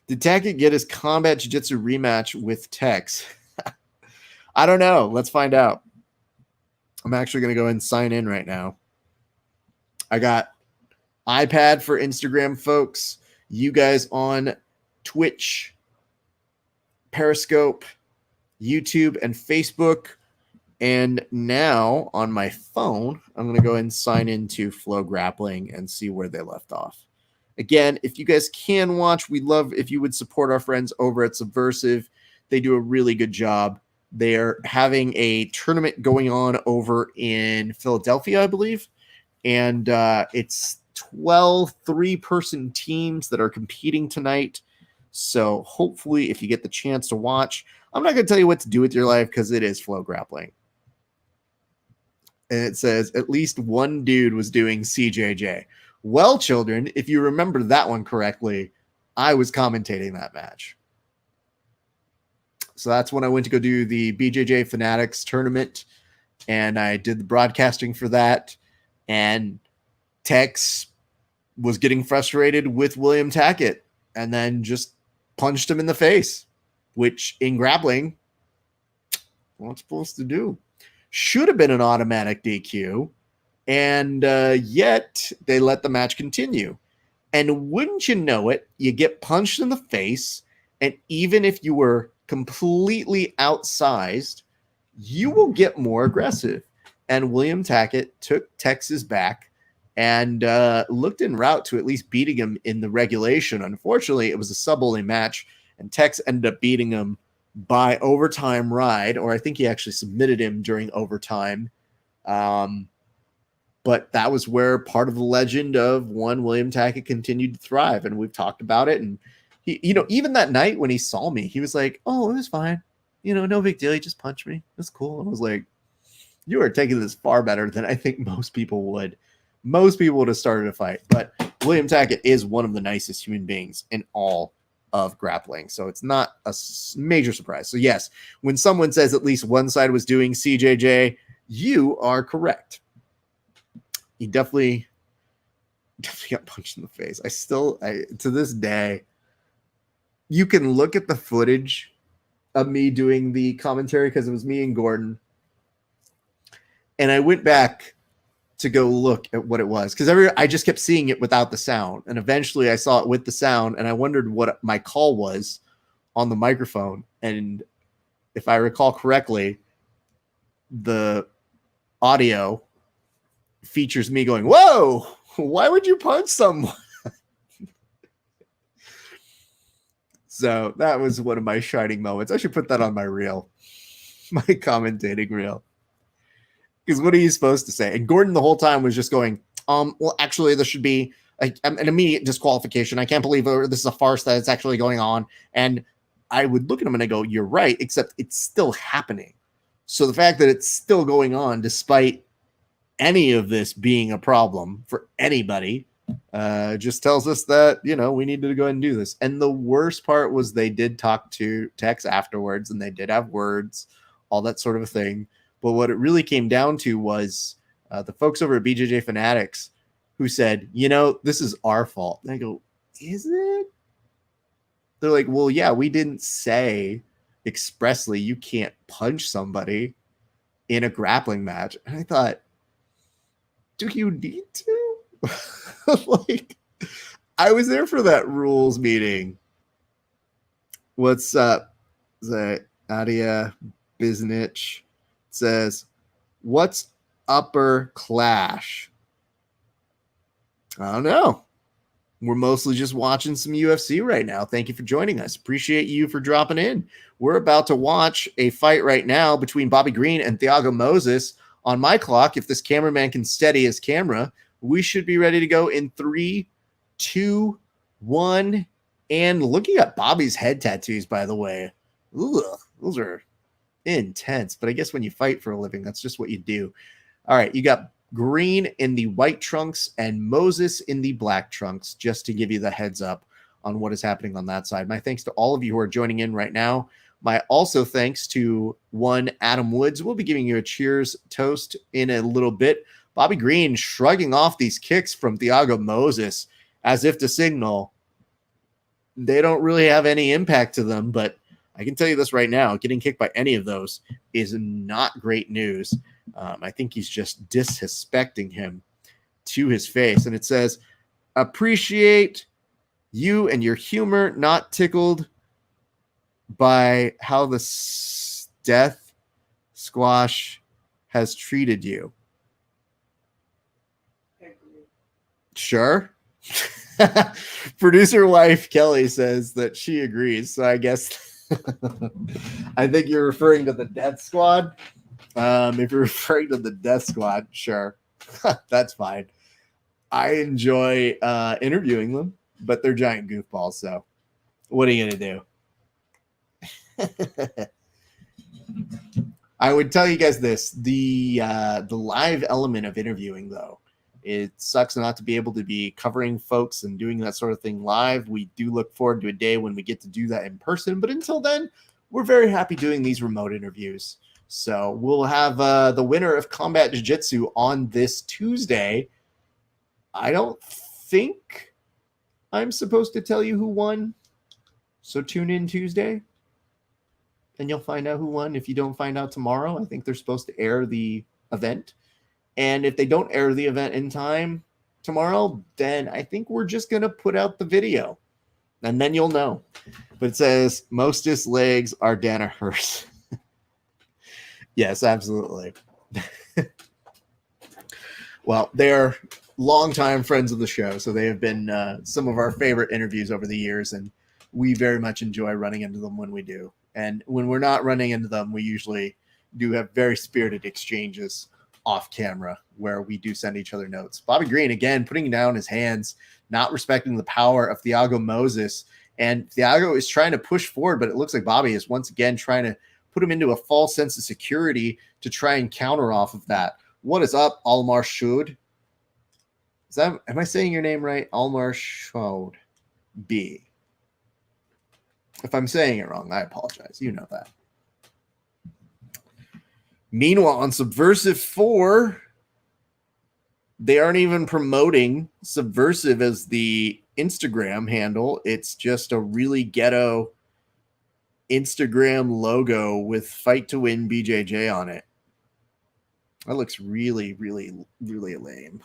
Did Tackett get his combat jiu-jitsu rematch with Tex? I don't know. Let's find out. I'm actually going to go ahead and sign in right now. I got iPad for Instagram, folks. You guys on Twitch, Periscope, YouTube, and Facebook. And now on my phone, I'm going to go ahead and sign into Flow Grappling and see where they left off. Again, if you guys can watch, we'd love if you would support our friends over at Subversive. They do a really good job. They're having a tournament going on over in Philadelphia, I believe. And it's 12 three-person teams that are competing tonight. So hopefully if you get the chance to watch, I'm not going to tell you what to do with your life because it is Flow Grappling. And it says at least one dude was doing CJJ. Well, children, if you remember that one correctly, I was commentating that match. So that's when I went to go do the BJJ Fanatics tournament, and I did the broadcasting for that. And Tex was getting frustrated with William Tackett and then just punched him in the face, which in grappling, what it's supposed to do. Should have been an automatic DQ, and yet they let the match continue. And wouldn't you know it, you get punched in the face, and even if you were completely outsized, you will get more aggressive. And William Tackett took Tex's back and looked en route to at least beating him in the regulation. Unfortunately, it was a sub-only match, and Tex ended up beating him by overtime ride, or I think he actually submitted him during overtime. But that was where part of the legend of one William Tackett continued to thrive, and we've talked about it. And he, even that night when he saw me, he was like, "Oh, it was fine, no big deal. He just punched me. It's cool." I was like, "You are taking this far better than I think most people would. Most people would have started a fight." But William Tackett is one of the nicest human beings in all of grappling, so it's not a major surprise. So yes, when someone says at least one side was doing CJJ, you are correct. He definitely got punched in the face. I to this day, you can look at the footage of me doing the commentary because it was me and Gordon, and I went back to go look at what it was, because I just kept seeing it without the sound, and eventually I saw it with the sound, and I wondered what my call was on the microphone. And if I recall correctly, the audio features me going, "Whoa, why would you punch someone?" So that was one of my shining moments. I should put that on my reel, my commentating reel. Because what are you supposed to say? And Gordon the whole time was just going, well, actually, there should be an immediate disqualification. I can't believe this is a farce that it's actually going on. And I would look at him and I go, "You're right, except it's still happening." So the fact that it's still going on, despite any of this being a problem for anybody, just tells us that, we needed to go ahead and do this. And the worst part was they did talk to Tex afterwards, and they did have words, all that sort of a thing. But what it really came down to was the folks over at BJJ Fanatics who said, "This is our fault." And I go, "Is it?" They're like, "Well, yeah, we didn't say expressly you can't punch somebody in a grappling match." And I thought, do you need to? Like, I was there for that rules meeting. What's up? Adia Biznich says, "What's upper clash?" I don't know. We're mostly just watching some UFC right now. Thank you for joining us. Appreciate you for dropping in. We're about to watch a fight right now between Bobby Green and Thiago Moses. On my clock, if this cameraman can steady his camera, we should be ready to go in 3, 2, 1. And looking at Bobby's head tattoos, by the way, those are intense. But I guess when you fight for a living, that's just what you do. All right, you got Green in the white trunks and Moses in the black trunks, just to give you the heads up on what is happening on that side. My thanks to all of you who are joining in right now. My also thanks to one Adam Woods. We'll be giving you a cheers toast in a little bit. Bobby Green shrugging off these kicks from Thiago Moses as if to signal they don't really have any impact to them. But I can tell you this right now, getting kicked by any of those is not great news. I think he's just disrespecting him to his face. And it says, appreciate you and your humor, not tickled by how the death squash has treated you. Sure. Producer wife Kelly says that she agrees. So I guess I think you're referring to the Death Squad. If you're referring to the Death Squad, sure. That's fine. I enjoy interviewing them, but they're giant goofballs. So what are you going to do? I would tell you guys this, the live element of interviewing, though, it sucks not to be able to be covering folks and doing that sort of thing live. We do look forward to a day when we get to do that in person. But until then, we're very happy doing these remote interviews. So we'll have the winner of Combat Jiu-Jitsu on this Tuesday. I don't think I'm supposed to tell you who won. So tune in Tuesday and you'll find out who won. If you don't find out tomorrow, I think they're supposed to air the event. And if they don't air the event in time tomorrow, then I think we're just going to put out the video. And then you'll know. But it says, Mostest legs are Danaher's. Yes, absolutely. Well, they're longtime friends of the show, so they have been some of our favorite interviews over the years, and we very much enjoy running into them when we do. And when we're not running into them, we usually do have very spirited exchanges off camera where we do send each other notes. Bobby Green, again, putting down his hands, not respecting the power of Thiago Moses. And Thiago is trying to push forward, but it looks like Bobby is once again trying to put him into a false sense of security to try and counter off of that. What is up, Almar Shud? Am I saying your name right? Almar Shud B. If I'm saying it wrong, I apologize. You know that. Meanwhile, on Subversive 4, they aren't even promoting Subversive as the Instagram handle. It's just a really ghetto Instagram logo with Fight to Win BJJ on it. That looks really, really, really lame.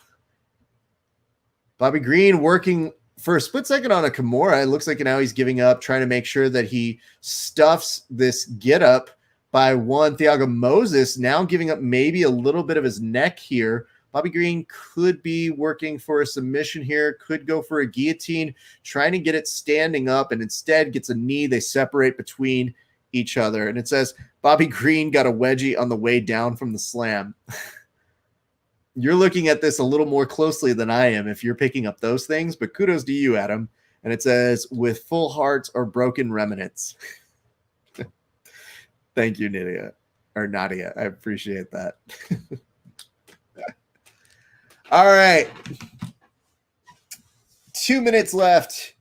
Bobby Green working for a split second on a Kimura. It looks like now he's giving up, trying to make sure that he stuffs this get up by one. Thiago Moses now giving up maybe a little bit of his neck here. Bobby Green could be working for a submission here, could go for a guillotine, trying to get it standing up, and instead gets a knee. They separate between each other. And it says, Bobby Green got a wedgie on the way down from the slam. You're looking at this a little more closely than I am if you're picking up those things, but kudos to you, Adam. And it says, with full hearts or broken remnants. Thank you, Nadia. I appreciate that. All right. 2 minutes left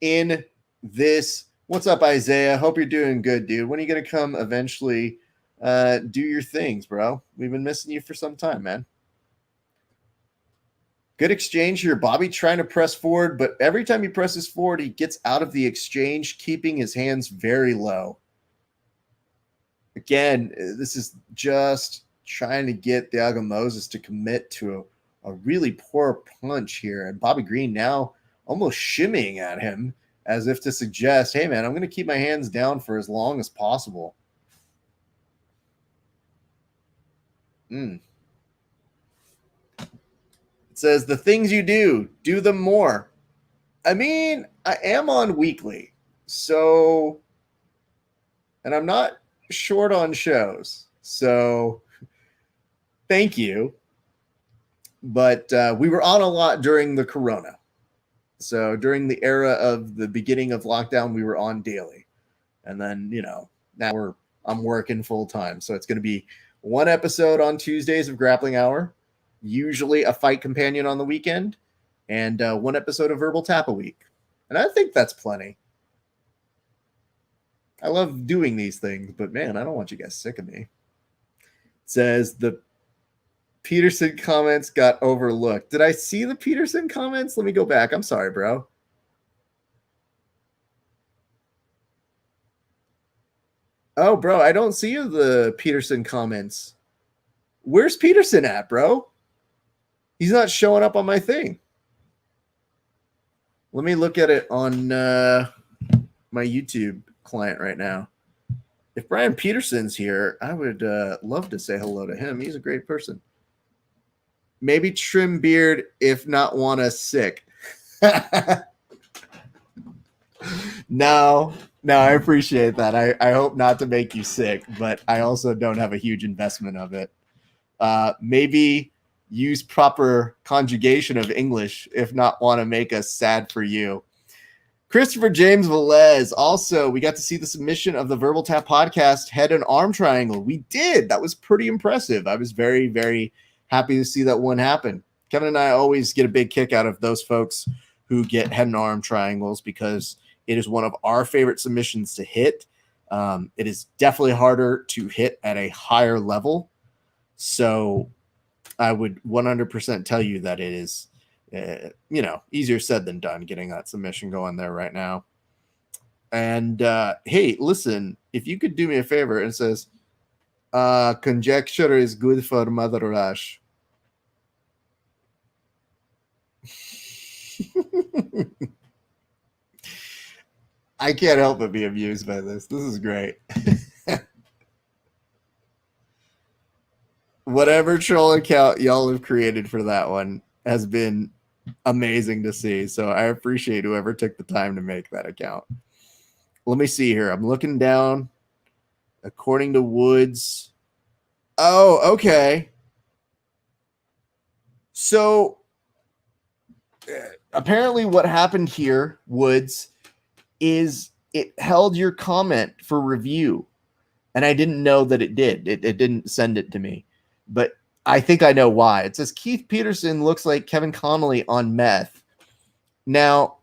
in this. What's up, Isaiah? Hope you're doing good, dude. When are you going to come eventually do your things, bro? We've been missing you for some time, man. Good exchange here. Bobby trying to press forward, but every time he presses forward, he gets out of the exchange, keeping his hands very low. Again, this is just trying to get Thiago Moses to commit to a really poor punch here. And Bobby Green now almost shimmying at him as if to suggest, hey, man, I'm going to keep my hands down for as long as possible. It says, the things you do them more. I mean, I am on weekly, so, and I'm not short on shows, so thank you. But we were on a lot during the corona. So during the era of the beginning of lockdown, we were on daily. And then, now I'm working full time. So it's going to be one episode on Tuesdays of Grappling Hour, usually a fight companion on the weekend, and one episode of Verbal Tap a week. And I think that's plenty. I love doing these things, but man, I don't want you guys sick of me. It says the Peterson comments got overlooked. Did I see the Peterson comments? Let me go back. I'm sorry, bro. Oh, bro, I don't see the Peterson comments. Where's Peterson at, bro? He's not showing up on my thing. Let me look at it on my YouTube client right now. If Brian Peterson's here, I would love to say hello to him. He's a great person. Maybe trim beard if not want us sick. No, I appreciate that. I hope not to make you sick, but I also don't have a huge investment of it. Maybe use proper conjugation of English if not want to make us sad for you. Christopher James Velez. Also, we got to see the submission of the Verbal Tap podcast head and arm triangle. We did. That was pretty impressive. I was very, very happy to see that one happen. Kevin and I always get a big kick out of those folks who get head and arm triangles because it is one of our favorite submissions to hit. It is definitely harder to hit at a higher level. So I would 100% tell you that it is, easier said than done getting that submission going there right now. And hey, listen, if you could do me a favor, it says, conjecture is good for Mother Rush. I can't help but be amused by this. This is great. Whatever troll account y'all have created for that one has been amazing to see. So I appreciate whoever took the time to make that account. Let me see here. I'm looking down. According to Woods. Oh, okay. So apparently what happened here, Woods, is it held your comment for review. And I didn't know that it did. It didn't send it to me. But I think I know why. It says Keith Peterson looks like Kevin Connolly on meth. Now,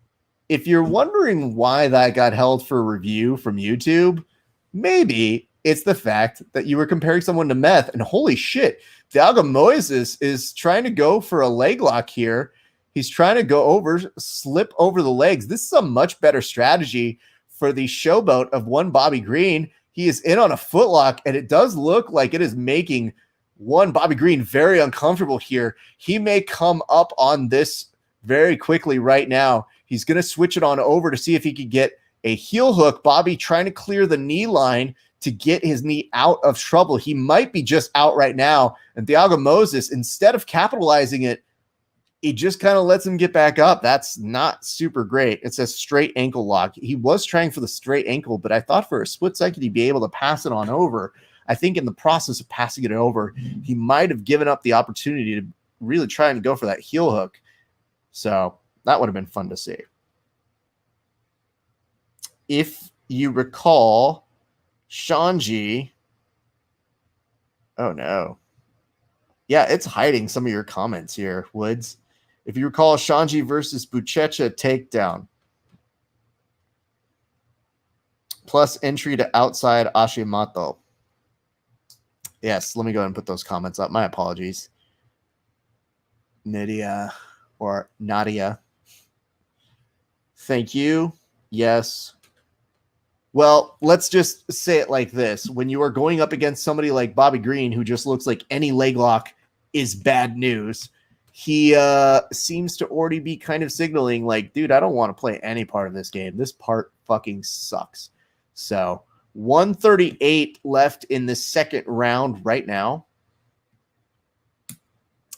if you're wondering why that got held for review from YouTube, maybe it's the fact that you were comparing someone to meth. And holy shit, Thiago Moises is trying to go for a leg lock here. He's trying to go over, slip over the legs. This is a much better strategy for the showboat of one Bobby Green. He is in on a footlock, and it does look like it is making one Bobby Green very uncomfortable here. He may come up on this very quickly right now. He's going to switch it on over to see if he could get a heel hook. Bobby trying to clear the knee line to get his knee out of trouble. He might be just out right now. And Thiago Moises, instead of capitalizing it, he just kind of lets him get back up. That's not super great. It says straight ankle lock. He was trying for the straight ankle, but I thought for a split second he'd be able to pass it on over. I think in the process of passing it over, he might have given up the opportunity to really try and go for that heel hook. So that would have been fun to see. If you recall, Shanji. Oh, no. Yeah, it's hiding some of your comments here, Woods. If you recall, Shanji versus Buchecha takedown. Plus entry to outside Ashimato. Yes, let me go ahead and put those comments up. My apologies. Nadia. Thank you. Yes. Well, let's just say it like this. When you are going up against somebody like Bobby Green, who just looks like any leg lock is bad news, he seems to already be kind of signaling like, dude, I don't want to play any part of this game. This part fucking sucks. So 138 left in the second round right now.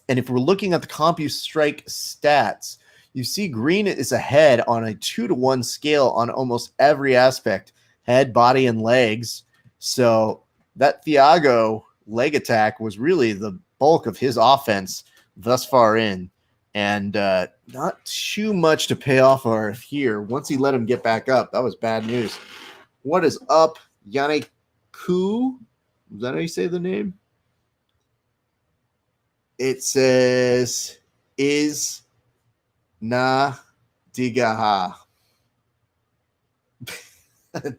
And if we're looking at the CompuStrike stats, You see Green is ahead on a 2-1 scale on almost every aspect, head, body, and legs. So that Thiago leg attack was really the bulk of his offense thus far in. And not too much to pay off for here. Once he let him get back up, that was bad news. What is up, Yannick Ku? Is that how you say the name? It says, is na digaha.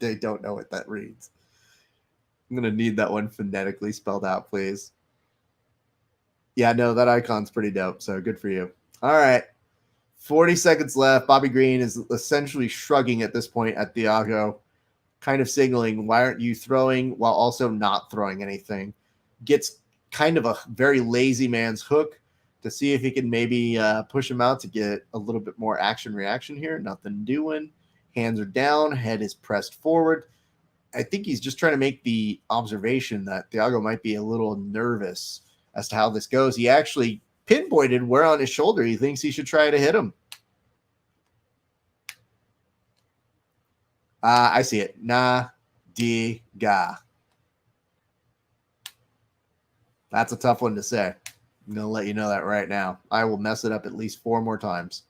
They don't know what that reads. I'm going to need that one phonetically spelled out, please. Yeah, no, that icon's pretty dope, so good for you. All right. 40 seconds left. Bobby Green is essentially shrugging at this point at Thiago, kind of signaling, why aren't you throwing while also not throwing anything? Gets kind of a very lazy man's hook to see if he can maybe push him out to get a little bit more action reaction here. Nothing doing. Hands are down. Head is pressed forward. I think he's just trying to make the observation that Thiago might be a little nervous as to how this goes. He actually pinpointed where on his shoulder he thinks he should try to hit him. I see it. Na di ga. That's a tough one to say. I'm going to let you know that right now. I will mess it up at least 4 more times.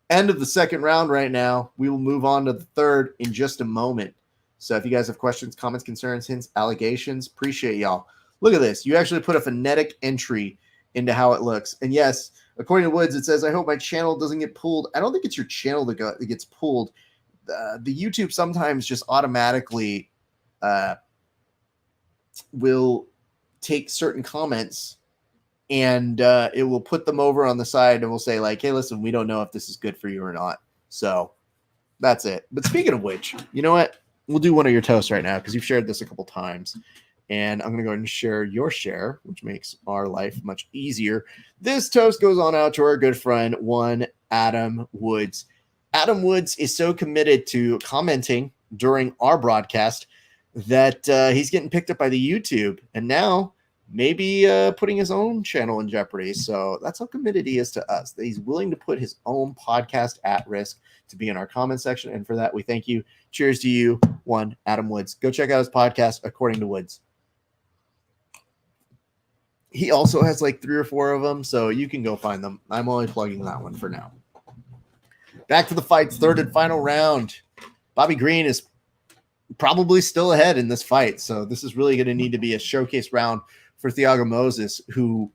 End of the second round right now. We will move on to the third in just a moment. So if you guys have questions, comments, concerns, hints, allegations, appreciate y'all. Look at this. You actually put a phonetic entry into how it looks. And yes, according to Woods, it says, I hope my channel doesn't get pulled. I don't think it's your channel that gets pulled. The YouTube sometimes just automatically will take certain comments and it will put them over on the side and will say like, hey, listen, we don't know if this is good for you or not. So that's it. But speaking of which, you know what? We'll do one of your toasts right now because you've shared this a couple times. And I'm going to go ahead and share your share, which makes our life much easier. This toast goes on out to our good friend, one Adam Woods. Adam Woods is so committed to commenting during our broadcast that he's getting picked up by the YouTube and now maybe putting his own channel in jeopardy. So that's how committed he is to us, that he's willing to put his own podcast at risk to be in our comment section. And for that, we thank you. Cheers to you, one Adam Woods. Go check out his podcast, According to Woods. He also has like 3 or 4 of them, so you can go find them. I'm only plugging that one for now. Back to the fights, third and final round. Bobby Green is probably still ahead in this fight, so this is really going to need to be a showcase round for Thiago Moses, who,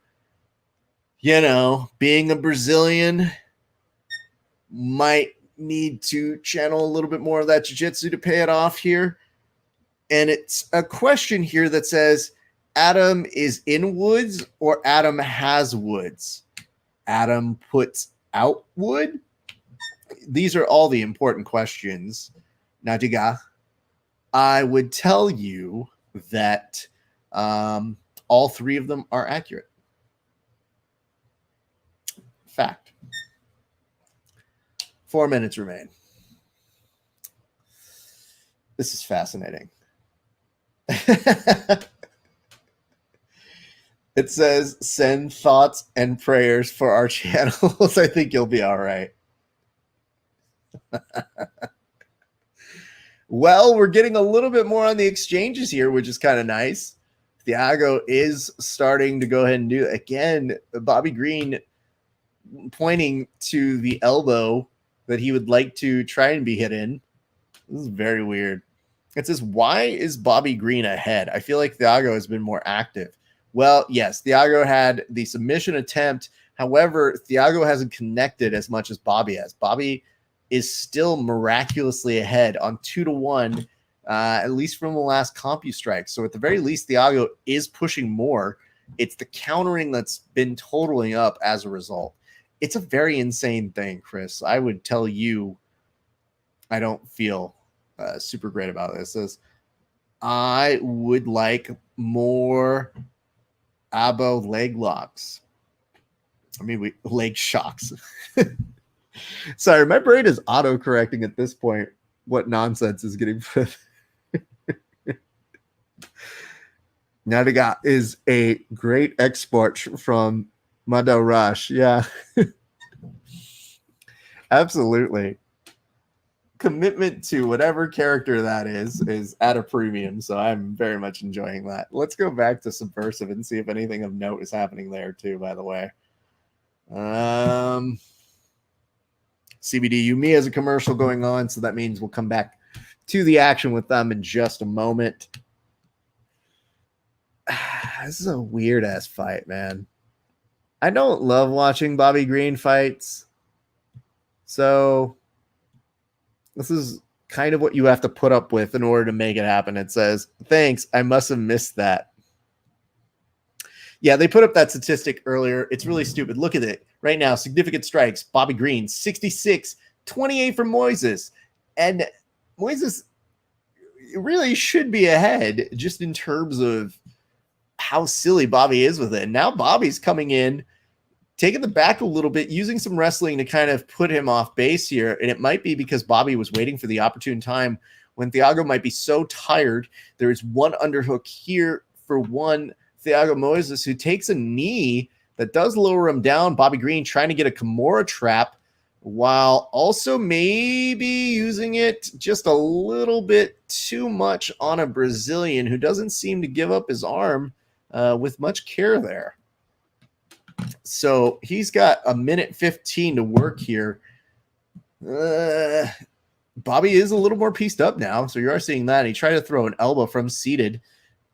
you know, being a Brazilian, might need to channel a little bit more of that jiu-jitsu to pay it off here. And it's a question here that says, Adam is in Woods or Adam has Woods? Adam puts out Wood? These are all the important questions. Now, Diga, I would tell you that all 3 of them are accurate. Fact. 4 minutes remain. This is fascinating. It says, send thoughts and prayers for our channels. I think you'll be all right. Well, we're getting a little bit more on the exchanges here, which is kind of nice. Thiago is starting to go ahead and do, again, Bobby Green pointing to the elbow that he would like to try and be hit in. This is very weird. It says, why is Bobby Green ahead? I feel like Thiago has been more active. Well, yes, Thiago had the submission attempt. However, Thiago hasn't connected as much as Bobby has. Bobby is still miraculously ahead on 2-1, at least from the last CompuStrike. So at the very least, Thiago is pushing more. It's the countering that's been totaling up as a result. It's a very insane thing, Chris. I would tell you, I don't feel super great about this. It says, I would like more Abo leg locks. I mean, leg shocks. Sorry, my brain is auto-correcting at this point. What nonsense is getting put? Nadiga is a great export from Madarash. Yeah. Absolutely. Commitment to whatever character that is at a premium, so I'm very much enjoying that. Let's go back to Subversive and see if anything of note is happening there too, by the way. CBD Yumi has a commercial going on, so that means we'll come back to the action with them in just a moment. This is a weird ass fight, man. I don't love watching Bobby Green fights, so this is kind of what you have to put up with in order to make it happen. It says, thanks, I must have missed that. Yeah, they put up that statistic earlier. It's really stupid. Look at it. Right now, significant strikes. Bobby Green, 66, 28 for Moises. And Moises really should be ahead just in terms of how silly Bobby is with it. And now Bobby's coming in, taking the back a little bit, using some wrestling to kind of put him off base here. And it might be because Bobby was waiting for the opportune time when Thiago might be so tired. There is one underhook here for one Thiago Moises, who takes a knee that does lower him down. Bobby Green trying to get a Kimura trap while also maybe using it just a little bit too much on a Brazilian who doesn't seem to give up his arm with much care there. So he's got a minute 15 to work here. Bobby is a little more pieced up now, so you are seeing that. He tried to throw an elbow from seated.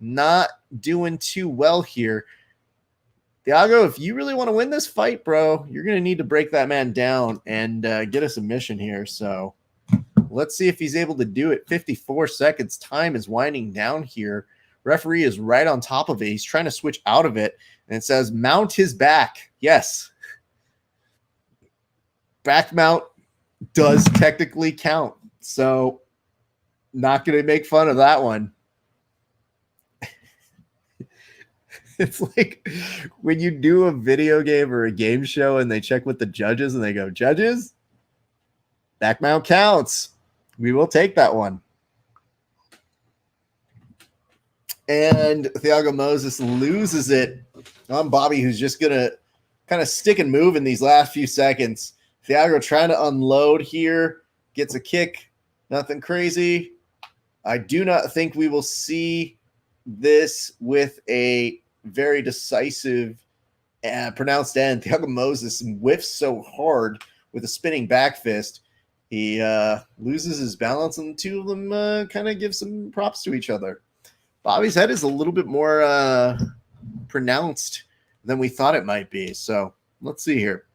Not doing too well here. Thiago, if you really want to win this fight, bro, you're going to need to break that man down and get a submission here. So let's see if he's able to do it. 54 seconds. Time is winding down here. Referee is right on top of it. He's trying to switch out of it. And it says, mount his back. Yes. Back mount does technically count. So not going to make fun of that one. It's like when you do a video game or a game show and they check with the judges and they go, judges, back mount counts. We will take that one. And Thiago Moses loses it on Bobby, who's just going to kind of stick and move in these last few seconds. Thiago trying to unload here, gets a kick. Nothing crazy. I do not think we will see this with a very decisive pronounced end. Thiago Moses whiffs so hard with a spinning back fist. He loses his balance, and the two of them kind of give some props to each other. Bobby's head is a little bit more pronounced than we thought it might be. So let's see here.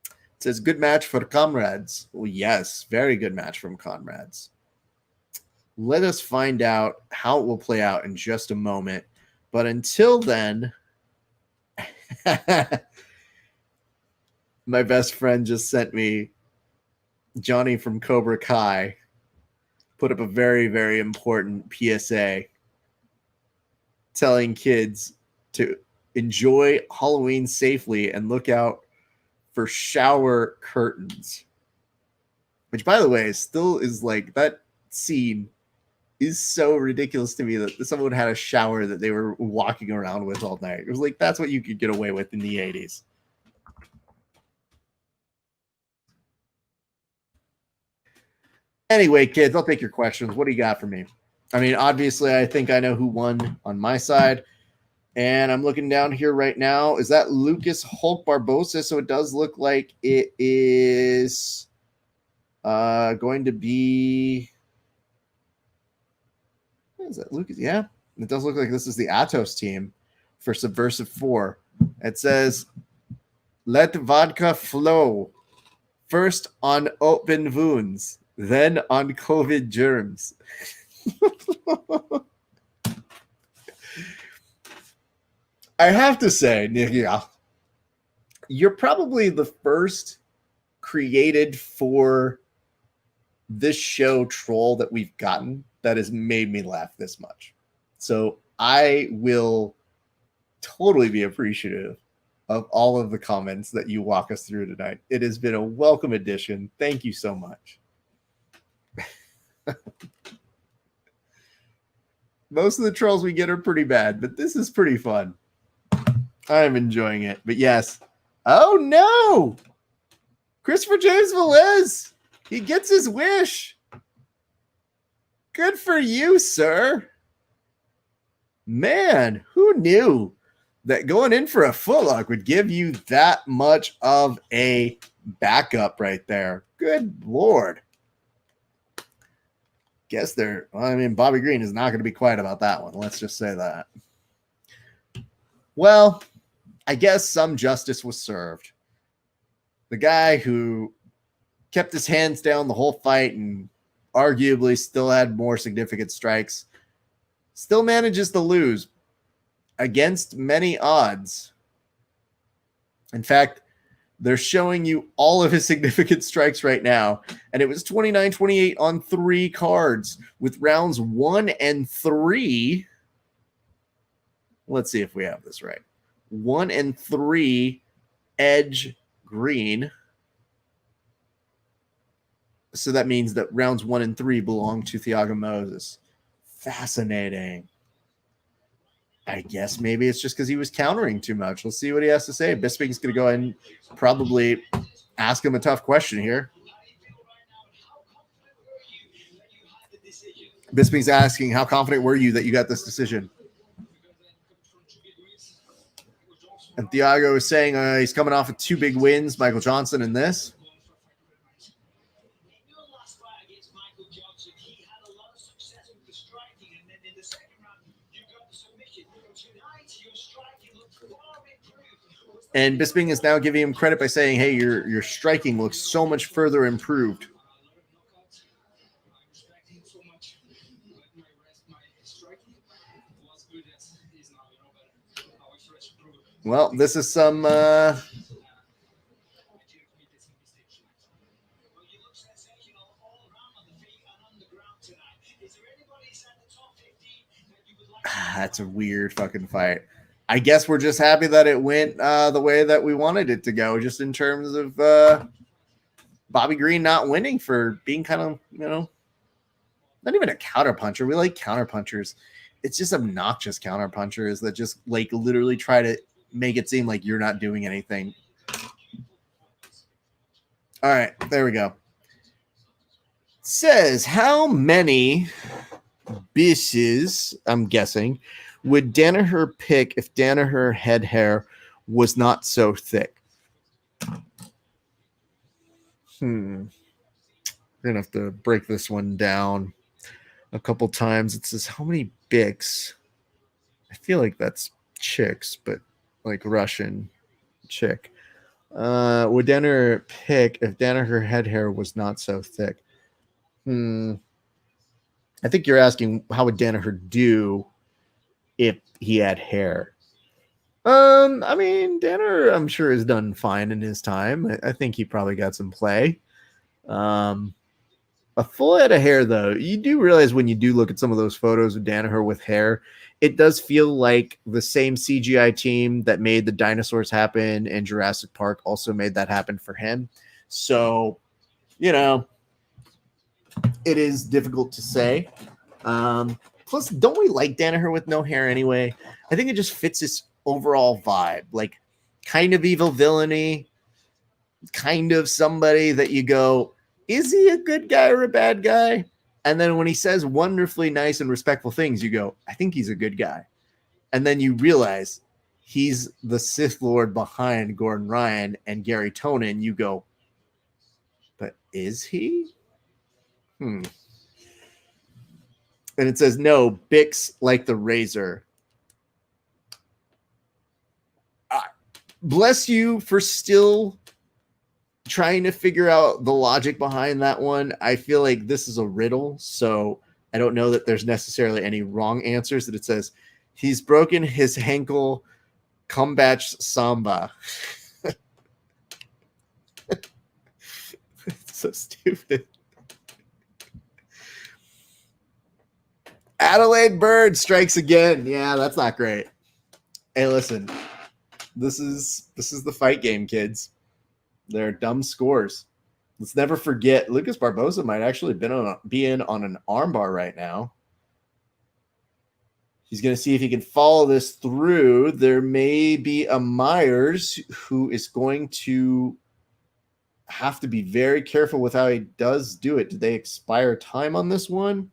It says, good match for comrades. Well, yes, very good match from comrades. Let us find out how it will play out in just a moment. But until then, my best friend just sent me Johnny from Cobra Kai, put up a very, very important PSA telling kids to enjoy Halloween safely and look out for shower curtains. Which, by the way, still is like, that scene is so ridiculous to me that someone had a shower that they were walking around with all night. It was like, that's what you could get away with in the 80s. Anyway, kids, I'll take your questions. What do you got for me? I mean, obviously, I think I know who won on my side. And I'm looking down here right now. Is that Lucas Hulk Barbosa? So it does look like it is going to be... Is that Lucas? Yeah, it does look like this is the Atos team for Subversive 4. It says, let vodka flow. First on open wounds, then on COVID germs. I have to say, Nikia, you're probably the first created for this show troll that we've gotten that has made me laugh this much. So I will totally be appreciative of all of the comments that you walk us through tonight. It has been a welcome addition. Thank you so much. Most of the trolls we get are pretty bad, but this is pretty fun. I'm enjoying it. But yes. Oh, no! Christopher James Velez, he gets his wish. Good for you, sir. Man, who knew that going in for a footlock would give you that much of a backup right there? Good Lord. Guess Bobby Green is not going to be quiet about that one. Let's just say that. Well, I guess some justice was served. The guy who kept his hands down the whole fight and arguably still had more significant strikes still manages to lose against many odds. In fact, they're showing you all of his significant strikes right now, and it was 29-28 on 3 cards with rounds 1 and 3. Let's see if we have this right. 1 and 3 edge green. So that means that rounds 1 and 3 belong to Thiago Moses. Fascinating. I guess maybe it's just because he was countering too much. Let's see what he has to say. Bisping's going to go ahead and probably ask him a tough question here. Bisping's asking, how confident were you that you got this decision? And Thiago is saying he's coming off of 2 big wins, Michael Johnson and this. And Bisping is now giving him credit by saying, hey, your striking looks so much further improved. Well, this is some that's a weird fucking fight. I guess we're just happy that it went the way that we wanted it to go, just in terms of Bobby Green not winning for being kind of, not even a counterpuncher. We like counterpunchers. It's just obnoxious counterpunchers that just like literally try to make it seem like you're not doing anything. All right, there we go. It says, how many bitches, I'm guessing, would Danaher pick if Danaher head hair was not so thick? We're going to have to break this one down a couple times. It says, how many Bicks? I feel like that's chicks, but like Russian chick. Would Danaher pick if Danaher head hair was not so thick? I think you're asking, how would Danaher do if he had hair? I mean, Danaher, I'm sure, has done fine in his time. I think he probably got some play. A full head of hair, though, you do realize when you do look at some of those photos of Danaher with hair, it does feel like the same CGI team that made the dinosaurs happen in Jurassic Park also made that happen for him. So, it is difficult to say. Plus, don't we like Danaher with no hair anyway? I think it just fits his overall vibe. Like, kind of evil villainy, kind of somebody that you go, is he a good guy or a bad guy? And then when he says wonderfully nice and respectful things, you go, I think he's a good guy. And then you realize he's the Sith Lord behind Gordon Ryan and Gary Tonin. You go, but is he? And it says, no, Bix like the razor. Bless you for still trying to figure out the logic behind that one. I feel like this is a riddle, so I don't know that there's necessarily any wrong answers. That it says, he's broken his ankle, combats Samba. It's so stupid. Adelaide Bird strikes again. Yeah, that's not great. Hey, listen, this is the fight game, kids. They're dumb scores. Let's never forget, Lucas Barbosa might actually be in on an armbar right now. He's going to see if he can follow this through. There may be a Myers who is going to have to be very careful with how he does do it. Did they expire time on this one?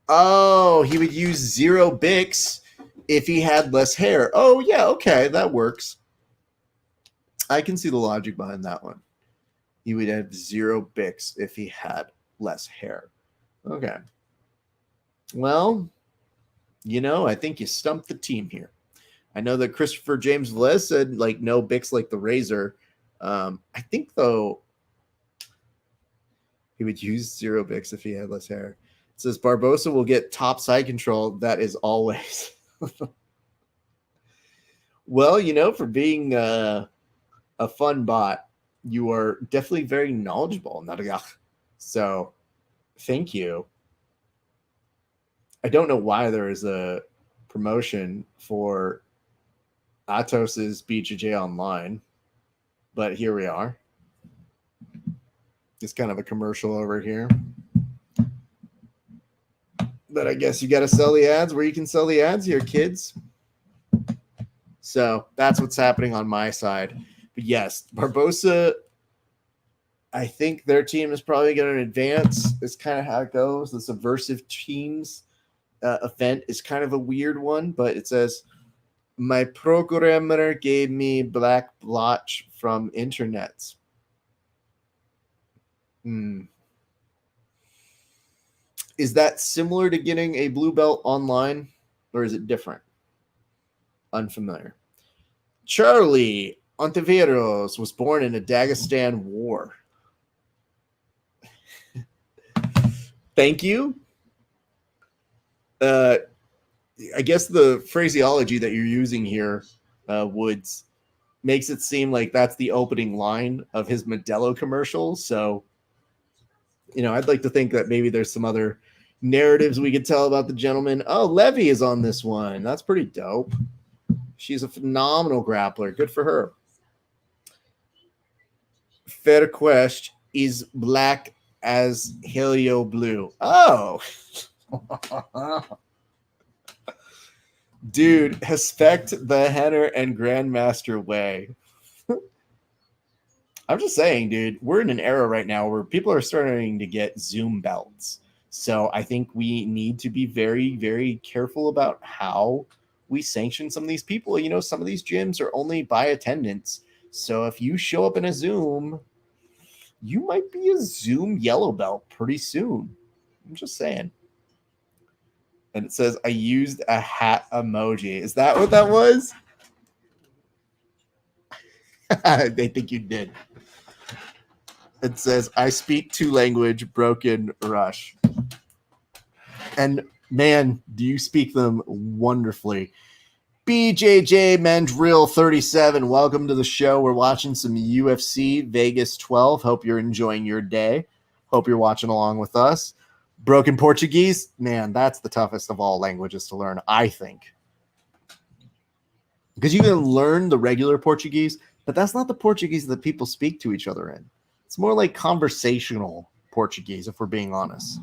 Oh, he would use 0 Bix if he had less hair. Oh, yeah, okay, that works. I can see the logic behind that one. He would have 0 Bix if he had less hair. Okay. Well, I think you stumped the team here. I know that Christopher James Velez said, like, no Bix like the razor. I think, though, he would use 0 Bix if he had less hair. It says Barbosa will get top side control. That is always. Well, for being a fun bot, you are definitely very knowledgeable. So, thank you. I don't know why there is a promotion for Atos's BJJ Online, but here we are. It's kind of a commercial over here. But I guess you got to sell the ads where you can sell the ads here, kids. So that's what's happening on my side. But yes, Barbosa, I think their team is probably going to advance. It's kind of how it goes. The Subversive Teams event is kind of a weird one, but it says, my programmer gave me black blotch from internet. Is that similar to getting a blue belt online, or is it different? Unfamiliar. Charlie Ontiveros was born in a Dagestan war. Thank you. I guess the phraseology that you're using here, Woods, makes it seem like that's the opening line of his Modelo commercial. So, I'd like to think that maybe there's some other narratives we could tell about the gentleman. Oh, Levy is on this one. That's pretty dope. She's a phenomenal grappler. Good for her. Fair quest is black as helio blue. Oh. Dude, respect the Henner and Grandmaster way. I'm just saying, dude, we're in an era right now where people are starting to get Zoom belts. So I think we need to be very, very careful about how we sanction some of these people. Some of these gyms are only by attendance. So if you show up in a Zoom, you might be a Zoom yellow belt pretty soon. I'm just saying. And it says, I used a hat emoji. Is that what that was? They think you did. It says, I speak 2 language, broken Rush. And man, do you speak them wonderfully. BJJ Mandrill 37, welcome to the show. We're watching some UFC Vegas 12. Hope you're enjoying your day. Hope you're watching along with us. Broken Portuguese, man, that's the toughest of all languages to learn, I think. Because you can learn the regular Portuguese, but that's not the Portuguese that people speak to each other in. It's more like conversational Portuguese, if we're being honest.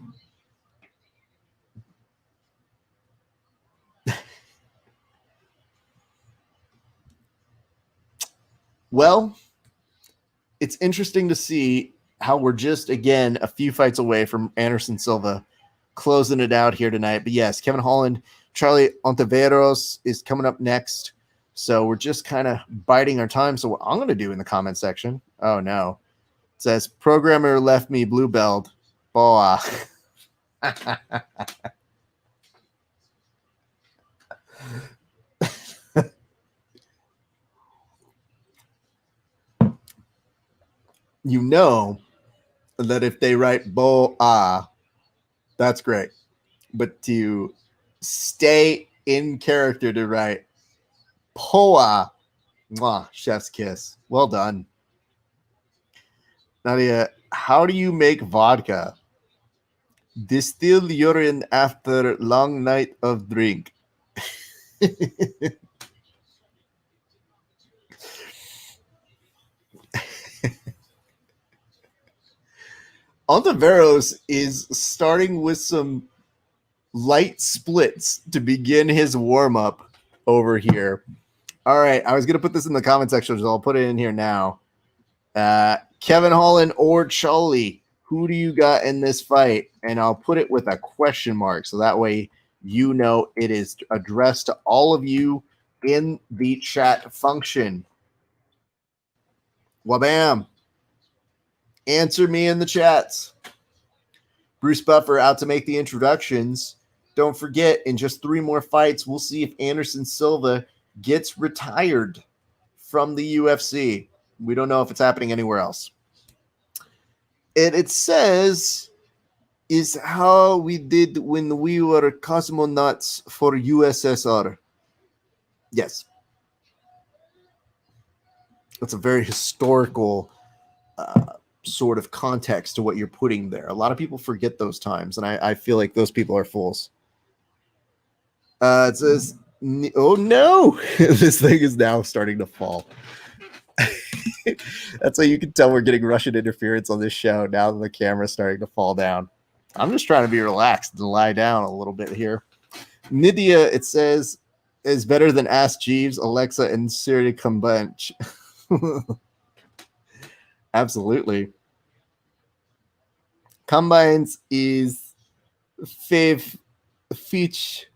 Well, it's interesting to see how we're just, again, a few fights away from Anderson Silva closing it out here tonight. But yes, Kevin Holland, Charlie Ontiveros is coming up next. So we're just kind of biding our time. So what I'm going to do in the comment section, oh no, it says, programmer left me blue belt. Boa. You know that if they write boa, that's great. But to stay in character to write poa, mwah, chef's kiss. Well done. Nadia, how do you make vodka? Distill urine after long night of drink. Ontiveros is starting with some light splits to begin his warm-up over here. All right, I was going to put this in the comment section, so I'll put it in here now. Kevin Holland or Charlie, who do you got in this fight? And I'll put it with a question mark, so that way you know it is addressed to all of you in the chat function. Wabam. Answer me in the chats. Bruce Buffer out to make the introductions. Don't forget, in just 3 more fights, we'll see if Anderson Silva gets retired from the UFC. We don't know if it's happening anywhere else. It says, is how we did when we were cosmonauts for USSR. Yes. That's a very historical sort of context to what you're putting there. A lot of people forget those times, and I feel like those people are fools. It says, oh no, this thing is now starting to fall. That's how you can tell we're getting Russian interference on this show now that the camera's starting to fall down. I'm just trying to be relaxed and lie down a little bit here. Nydia, it says, is better than Ask Jeeves, Alexa, and Siri Combunch. Absolutely. Combines is fave feature.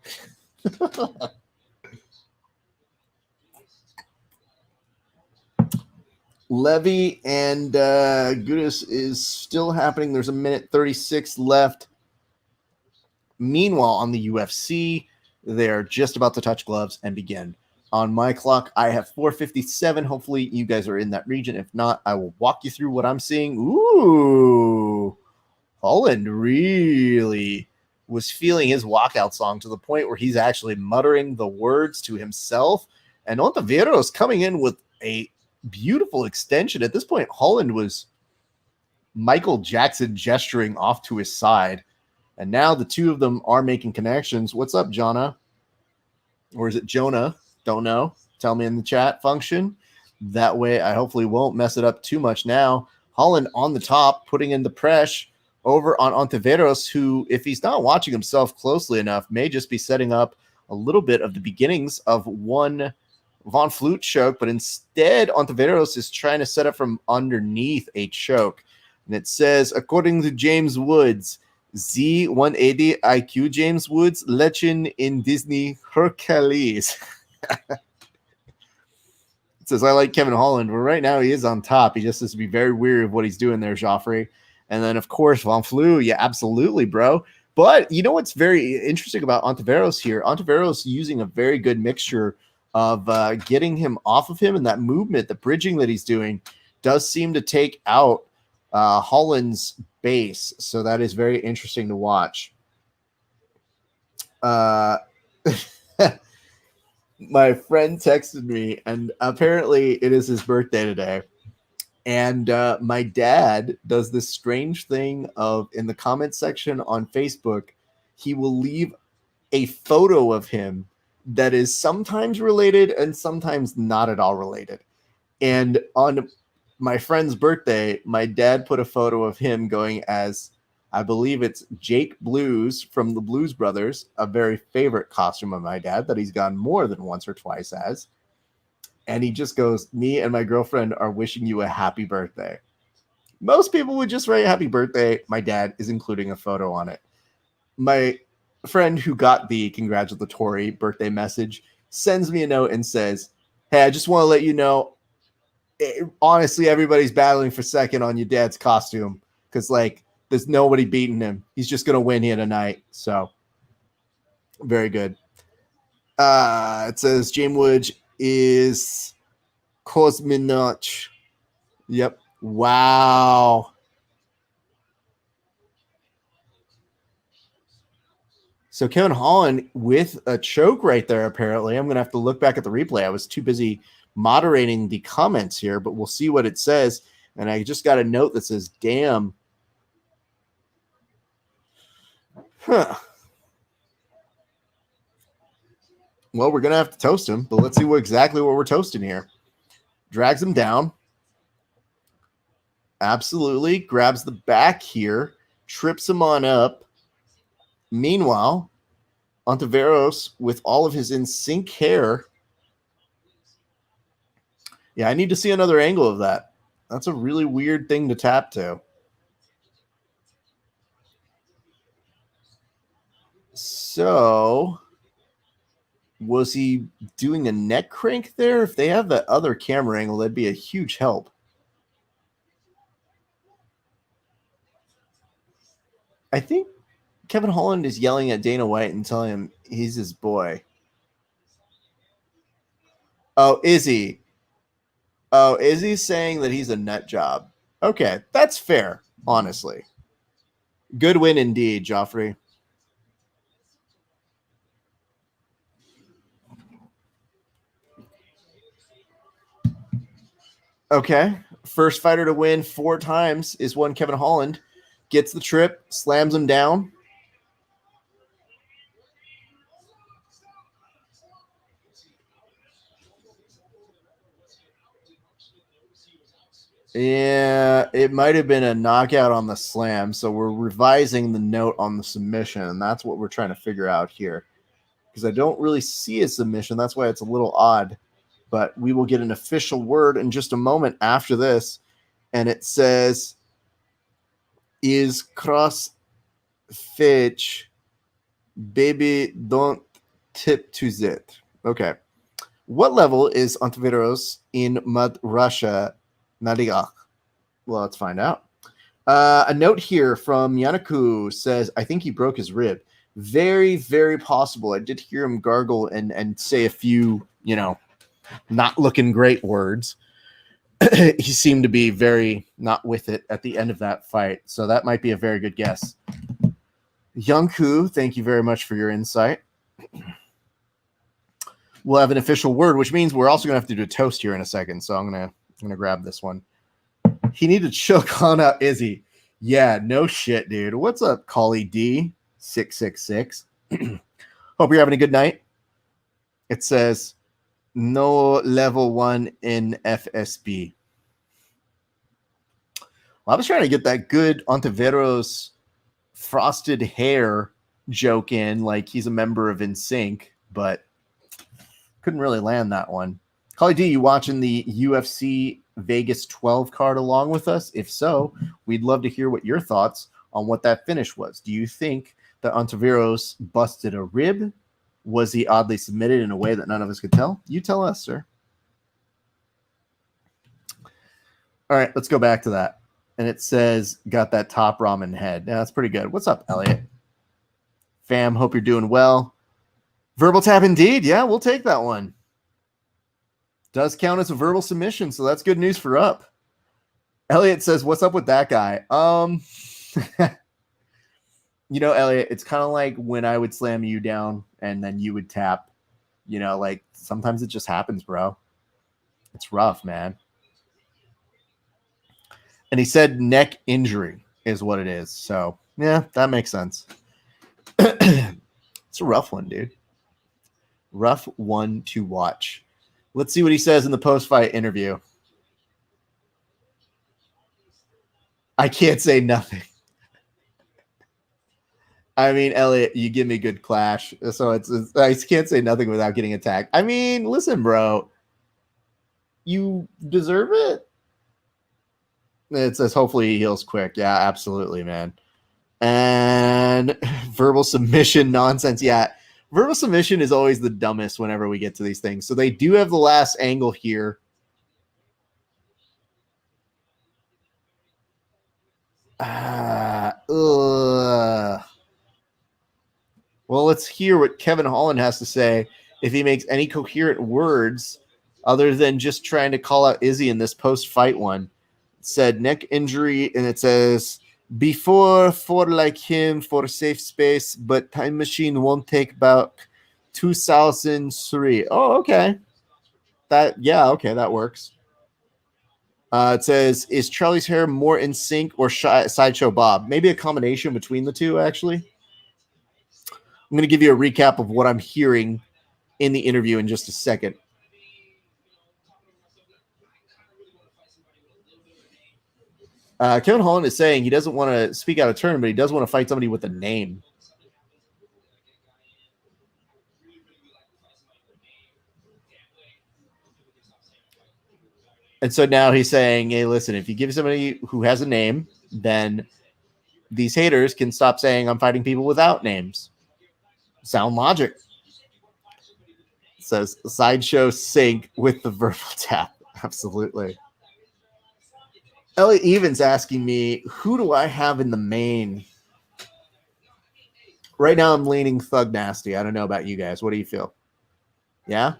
Levy and Gudis is still happening. There's a minute 36 left. Meanwhile, on the UFC, they're just about to touch gloves and begin. On my clock, I have 4:57. Hopefully, you guys are in that region. If not, I will walk you through what I'm seeing. Ooh, Holland really was feeling his walkout song to the point where he's actually muttering the words to himself. And Ontiveros coming in with a beautiful extension. At this point, Holland was Michael Jackson gesturing off to his side. And now the two of them are making connections. What's up, Jonah? Or is it Jonah? Don't know. Tell me in the chat function. That way I hopefully won't mess it up too much now. Holland on the top, putting in the press over on Ontiveros, who, if he's not watching himself closely enough, may just be setting up a little bit of the beginnings of one Von Flute choke, but instead Ontiveros is trying to set up from underneath a choke. And it says, according to James Woods, Z180 IQ James Woods, legend in Disney Hercules. It says, I like Kevin Holland. Well, right now he is on top. He just has to be very weary of what he's doing there, Joffrey. And then, of course, Von Flue. Yeah, absolutely, bro. But you know what's very interesting about Ontiveros here? Ontiveros using a very good mixture of getting him off of him, and that movement, the bridging that he's doing, does seem to take out Holland's base. So that is very interesting to watch. My friend texted me, and apparently it is his birthday today. And my dad does this strange thing of, in the comment section on Facebook, he will leave a photo of him that is sometimes related and sometimes not at all related. And on my friend's birthday, my dad put a photo of him going as, I believe it's Jake Blues from the Blues Brothers, a very favorite costume of my dad that he's gone more than once or twice as. And he just goes, me and my girlfriend are wishing you a happy birthday. Most people would just write happy birthday. My dad is including a photo on it. My friend who got the congratulatory birthday message sends me a note and says, hey, I just want to let you know, honestly, everybody's battling for second on your dad's costume because, like, there's nobody beating him. He's just going to win here tonight. So, very good. It says James Woods is Cosmonaut. Yep. Wow. So Kevin Holland with a choke right there, apparently. I'm going to have to look back at the replay. I was too busy moderating the comments here, but we'll see what it says. And I just got a note that says, damn. Huh. Well, we're going to have to toast him, but let's see exactly what we're toasting here. Drags him down. Absolutely. Grabs the back here. Trips him on up. Meanwhile, Ontiveros, with all of his in-sync hair. Yeah, I need to see another angle of that. That's a really weird thing to tap to. So, was he doing a neck crank there? If they have that other camera angle, that'd be a huge help. I think Kevin Holland is yelling at Dana White and telling him he's his boy. Oh, is he? Oh, is he saying that he's a nut job? Okay, that's fair, honestly. Good win indeed, Joffrey. Okay, first fighter to win 4 times is one Kevin Holland. Gets the trip, slams him down. Yeah, it might have been a knockout on the slam, so we're revising the note on the submission, and that's what we're trying to figure out here. Because I don't really see a submission, that's why it's a little odd. But we will get an official word in just a moment after this, and it says, is cross fetch, baby, don't tip to zit. Okay. What level is Antivirus in Mud Russia? Nadigach. Well, let's find out. A note here from Yanaku says, I think he broke his rib. Very, very possible. I did hear him gargle and say a few, not looking great words. He seemed to be very not with it at the end of that fight. So that might be a very good guess. Youngku, thank you very much for your insight. We'll have an official word, which means we're also going to have to do a toast here in a second. So I'm gonna grab this one. He needed to choke on out Izzy. Yeah, no shit, dude. What's up, Collie D 666? Hope you're having a good night. It says no level 1 in FSB. Well, I was trying to get that good Ontiveros frosted hair joke in, like he's a member of NSYNC, but couldn't really land that one. Collie D, you watching the UFC Vegas 12 card along with us? If so, we'd love to hear what your thoughts on what that finish was. Do you think that Ontiveros busted a rib? Was he oddly submitted in a way that none of us could tell? You tell us, sir. All right, let's go back to that. And it says, got that top ramen head. Yeah, that's pretty good. What's up, Elliot? Fam, hope you're doing well. Verbal tap indeed. Yeah, we'll take that one. Does count as a verbal submission, so that's good news for Up. Elliot says, what's up with that guy? Elliot, it's kind of like when I would slam you down and then you would tap. Like sometimes it just happens, bro. It's rough, man. And he said neck injury is what it is. So, yeah, that makes sense. It's a rough one, dude. Rough one to watch. Let's see what he says in the post-fight interview. I can't say nothing. I mean, Elliot, you give me good clash. So it's I can't say nothing without getting attacked. I mean, listen, bro. You deserve it. It says hopefully he heals quick. Yeah, absolutely, man. And verbal submission nonsense. Yeah, verbal submission is always the dumbest whenever we get to these things. So they do have the last angle here. Well, let's hear what Kevin Holland has to say if he makes any coherent words other than just trying to call out Izzy in this post-fight one. It said neck injury, and it says before for like him for safe space, but time machine won't take back 2003. Oh, okay. That works. It says, is Charlie's hair more in sync or Sideshow Bob? Maybe a combination between the two, actually. I'm going to give you a recap of what I'm hearing in the interview in just a second. Kevin Holland is saying he doesn't want to speak out of turn, but he does want to fight somebody with a name. And so now he's saying, hey, listen, if you give somebody who has a name, then these haters can stop saying I'm fighting people without names. Sound logic. Says sideshow sync with the verbal tap. Absolutely. Elliot Evans asking me, who do I have in the main? Right now I'm leaning Thug Nasty. I don't know about you guys. What do you feel? Yeah?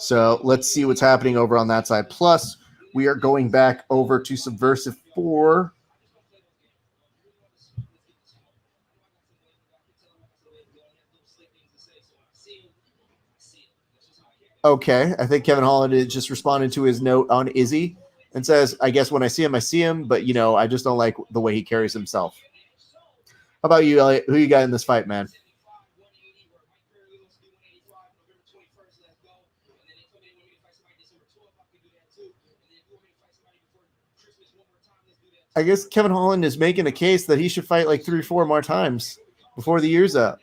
So let's see what's happening over on that side. Plus, we are going back over to Subversive 4. Okay, I think Kevin Holland is just responded to his note on Izzy and says, I guess when I see him, but, you know, I just don't like the way he carries himself. How about you, Elliot? Who you got in this fight, man? I guess Kevin Holland is making a case that he should fight like 3 or 4 more times before the year's up.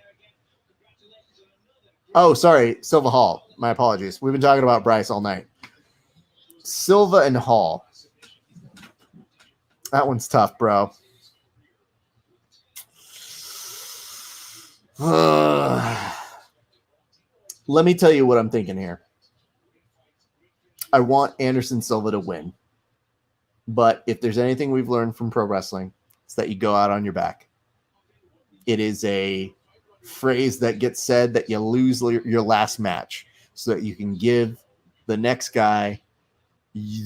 Oh, sorry, Silva Hall. My apologies. We've been talking about Bryce all night. Silva and Hall. That one's tough, bro. Let me tell you what I'm thinking here. I want Anderson Silva to win. But if there's anything we've learned from pro wrestling, it's that you go out on your back. It is a phrase that gets said that you lose your last match so that you can give the next guy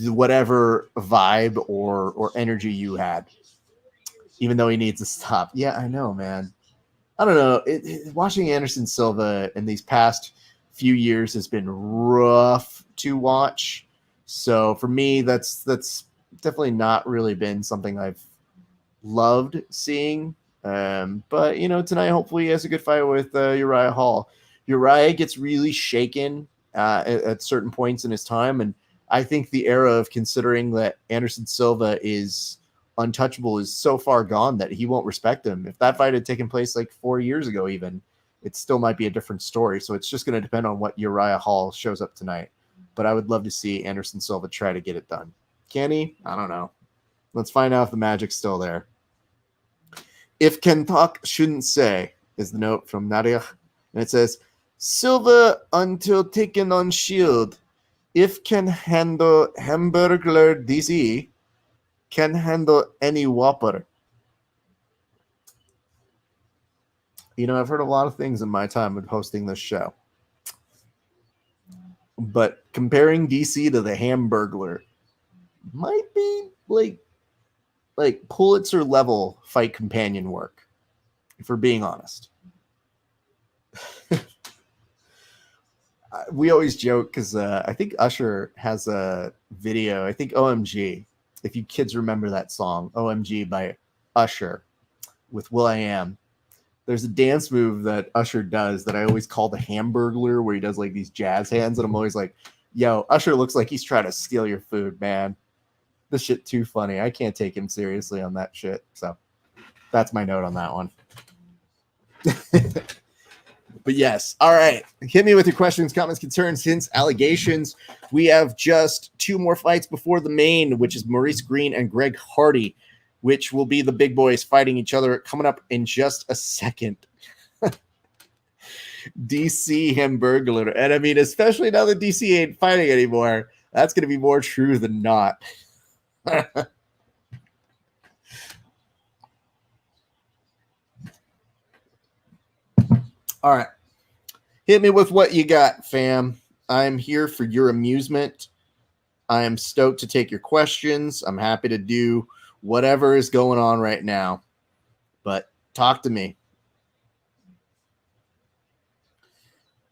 whatever vibe or energy you had, even though he needs to stop. Yeah, I know, man. I don't know. Watching Anderson Silva in these past few years has been rough to watch. So for me, that's definitely not really been something I've loved seeing. But, you know, tonight hopefully he has a good fight with Uriah Hall. Uriah gets really shaken at certain points in his time, and I think the era of considering that Anderson Silva is untouchable is so far gone that he won't respect him. If that fight had taken place like 4 years ago even, it still might be a different story. So it's just going to depend on what Uriah Hall shows up tonight. But I would love to see Anderson Silva try to get it done. Can he? I don't know. Let's find out if the magic's still there. If can talk, shouldn't say, is the note from Nadia. And it says, Silva until taken on shield. If can handle Hamburglar DC, can handle any Whopper. You know, I've heard a lot of things in my time with hosting this show. But comparing DC to the Hamburglar might be like Pulitzer level fight companion work, if we're being honest. We always joke because I think Usher has a video. I think OMG, if you kids remember that song, OMG by Usher with will.i.am. There's a dance move that Usher does that I always call the Hamburglar, where he does like these jazz hands. And I'm always like, yo, Usher looks like he's trying to steal your food, man. This shit too funny. I can't take him seriously on that shit. So that's my note on that one. But yes. All right. Hit me with your questions, comments, concerns, hints, allegations. We have just 2 more fights before the main, which is Maurice Green and Greg Hardy, which will be the big boys fighting each other coming up in just a second. DC Hamburglar. And I mean, especially now that DC ain't fighting anymore, that's going to be more true than not. All right. Hit me with what you got, fam. I'm here for your amusement. I am stoked to take your questions. I'm happy to do whatever is going on right now. But talk to me.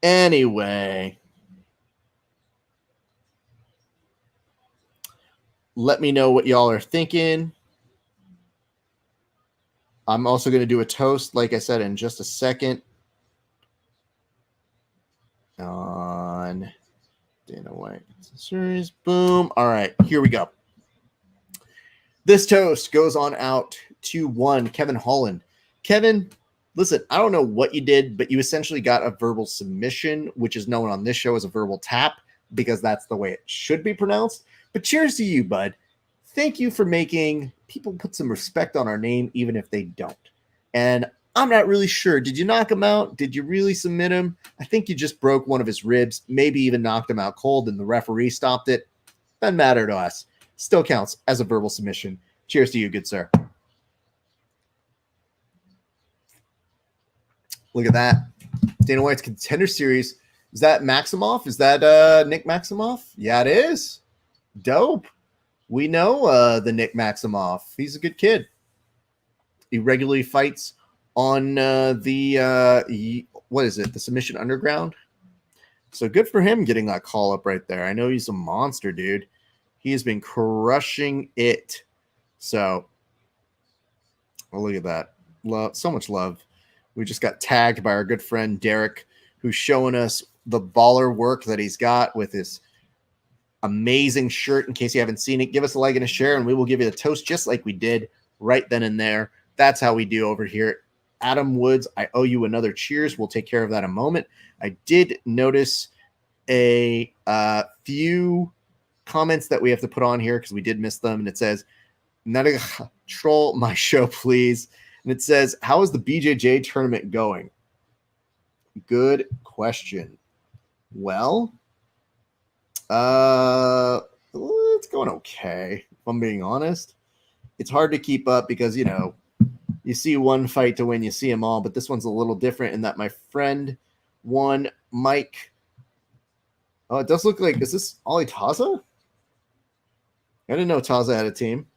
Anyway. Let me know what y'all are thinking. I'm also going to do a toast, like I said, in just a second. On Dana White series. Boom. All right, here we go. This toast goes on out to one Kevin Holland. Kevin, listen, I don't know what you did, but you essentially got a verbal submission, which is known on this show as a verbal tap. because that's the way it should be pronounced. But cheers to you, bud. Thank you for making people put some respect on our name, even if they don't. And I'm not really sure. Did you knock him out? Did you really submit him? I think you just broke one of his ribs, maybe even knocked him out cold, and the referee stopped it. Doesn't matter to us. Still counts as a verbal submission. Cheers to you, good sir. Look at that. Dana White's Contender Series. Is that Maximoff? Is that Nick Maximoff? Yeah, it is. Dope. We know the Nick Maximoff. He's a good kid. He regularly fights on what is it? The Submission Underground. So good for him getting that call up right there. I know he's a monster, dude. He has been crushing it. So, oh, look at that. Love, so much love. We just got tagged by our good friend Derek, who's showing us the baller work that he's got with his amazing shirt. In case you haven't seen it, give us a like and a share, and we will give you the toast just like we did right then and there. That's how we do over here. Adam Woods, I owe you another cheers. We'll take care of that in a moment. I did notice a few comments that we have to put on here because we did miss them, and it says, troll my show, please. And it says, how is the BJJ tournament going? Good question. Well, it's going okay, if I'm being honest. It's hard to keep up because, you know, you see one fight to win, you see them all, but this one's a little different in that my friend won, Mike. Oh, it does look like, is this Ollie Taza? I didn't know Taza had a team.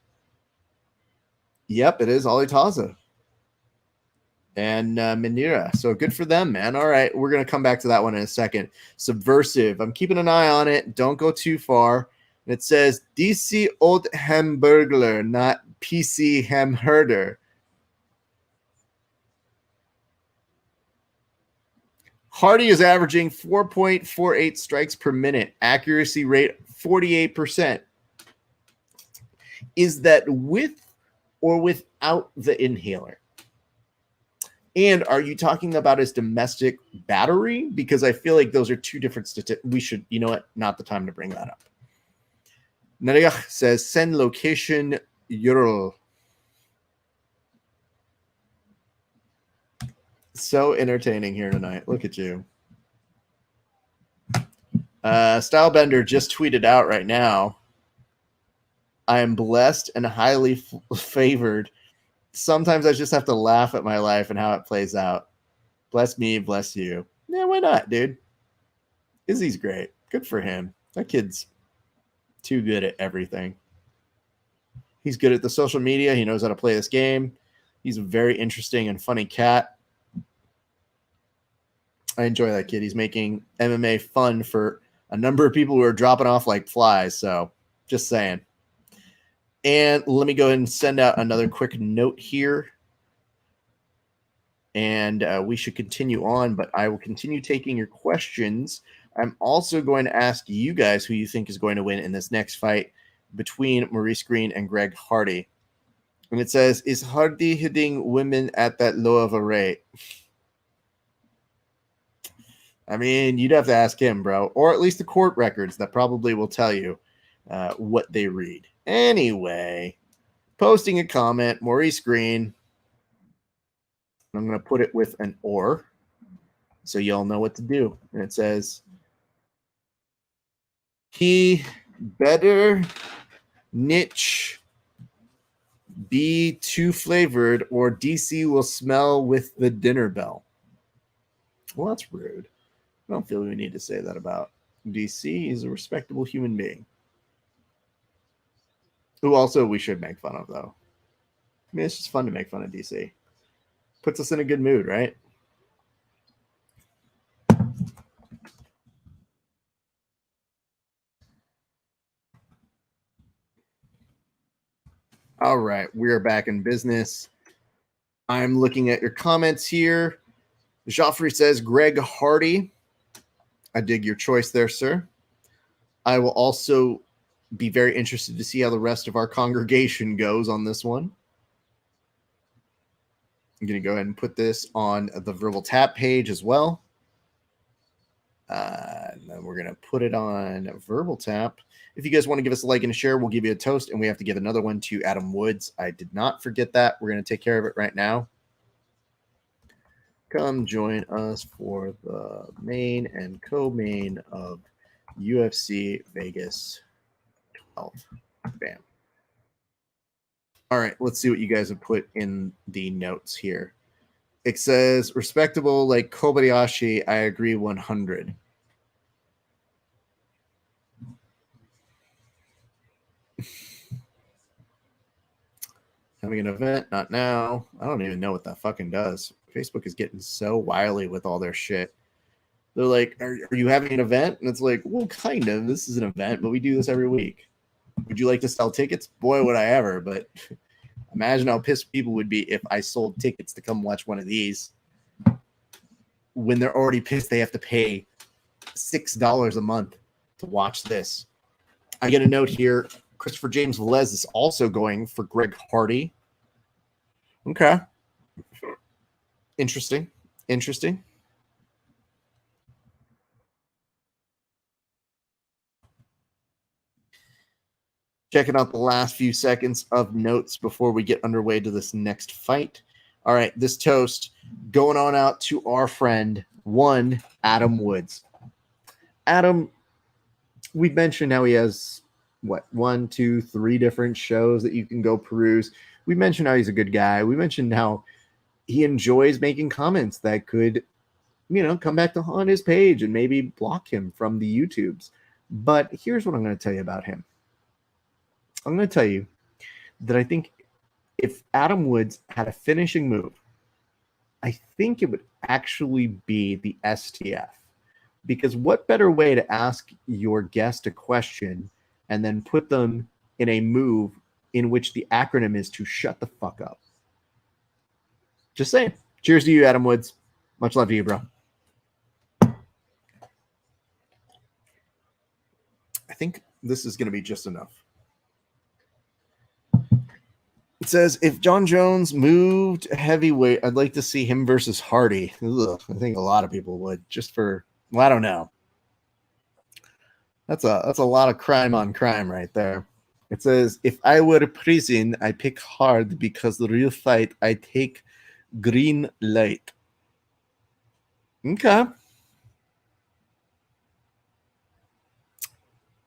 Yep, it is Ollie Taza and Manira. So good for them, man. All right, we're going to come back to that one in a second. Subversive. I'm keeping an eye on it. Don't go too far. And it says DC Old Hamburglar, not PC Hamherder. Hardy is averaging 4.48 strikes per minute. Accuracy rate 48%. Is that with or without the inhaler? And are you talking about his domestic battery? Because I feel like those are two different statistics. We should, you know what? Not the time to bring that up. Nariach says, send location URL. So entertaining here tonight. Look at you. Stylebender just tweeted out right now. I am blessed and highly favored. Sometimes I just have to laugh at my life and how it plays out. Bless me, bless you. Yeah, why not, dude? Izzy's great. Good for him. That kid's too good at everything. He's good at the social media. He knows how to play this game. He's a very interesting and funny cat. I enjoy that kid. He's making MMA fun for a number of people who are dropping off like flies. So just saying. And let me go ahead and send out another quick note here. And we should continue on, but I will continue taking your questions. I'm also going to ask you guys who you think is going to win in this next fight between Maurice Green and Greg Hardy. And it says, is Hardy hitting women at that low of a rate? I mean, you'd have to ask him, bro. Or at least the court records that probably will tell you what they read. Anyway, posting a comment, Maurice Green. I'm going to put it with an or so y'all know what to do. And it says, he better niche be too flavored or DC will smell with the dinner bell. Well, that's rude. I don't feel we need to say that about DC. He's a respectable human being. Who also we should make fun of, though. I mean, it's just fun to make fun of DC. Puts us in a good mood, right? All right, we are back in business. I'm looking at your comments here. Joffrey says, Greg Hardy. I dig your choice there, sir. I will also be very interested to see how the rest of our congregation goes on this one. I'm going to go ahead and put this on the Verbal Tap page as well. And then we're going to put it on Verbal Tap. If you guys want to give us a like and a share, we'll give you a toast, and we have to give another one to Adam Woods. I did not forget that. We're going to take care of it right now. Come join us for the main and co-main of UFC Vegas 12. Bam. All right, let's see what you guys have put in the notes here. It says, respectable like Kobayashi, I agree 100. Having an event, not now. I don't even know what that fucking does. Facebook is getting so wily with all their shit. They're like, are you having an event? And it's like, well, kind of. This is an event, but we do this every week. Would you like to sell tickets? Boy, would I ever. But imagine how pissed people would be if I sold tickets to come watch one of these. When they're already pissed, they have to pay $6 a month to watch this. I get a note here. Christopher James Velez is also going for Greg Hardy. Okay. Interesting. Checking out the last few seconds of notes before we get underway to this next fight. All right, this toast going on out to our friend, one Adam Woods. Adam, we've mentioned how he has, 1, 2, 3 different shows that you can go peruse. We mentioned how he's a good guy. We mentioned how he enjoys making comments that could, come back to haunt his page and maybe block him from the YouTubes. But here's what I'm going to tell you about him. I'm going to tell you that I think if Adam Woods had a finishing move, I think it would actually be the STF. Because what better way to ask your guest a question and then put them in a move in which the acronym is to shut the fuck up? Just saying. Cheers to you, Adam Woods. Much love to you, bro. I think this is going to be just enough. It says, if John Jones moved heavyweight, I'd like to see him versus Hardy. Ugh, I think a lot of people would, just for, well, I don't know. That's a lot of crime on crime right there. It says, if I were a prison, I pick hard because the real fight, I take green light. Okay.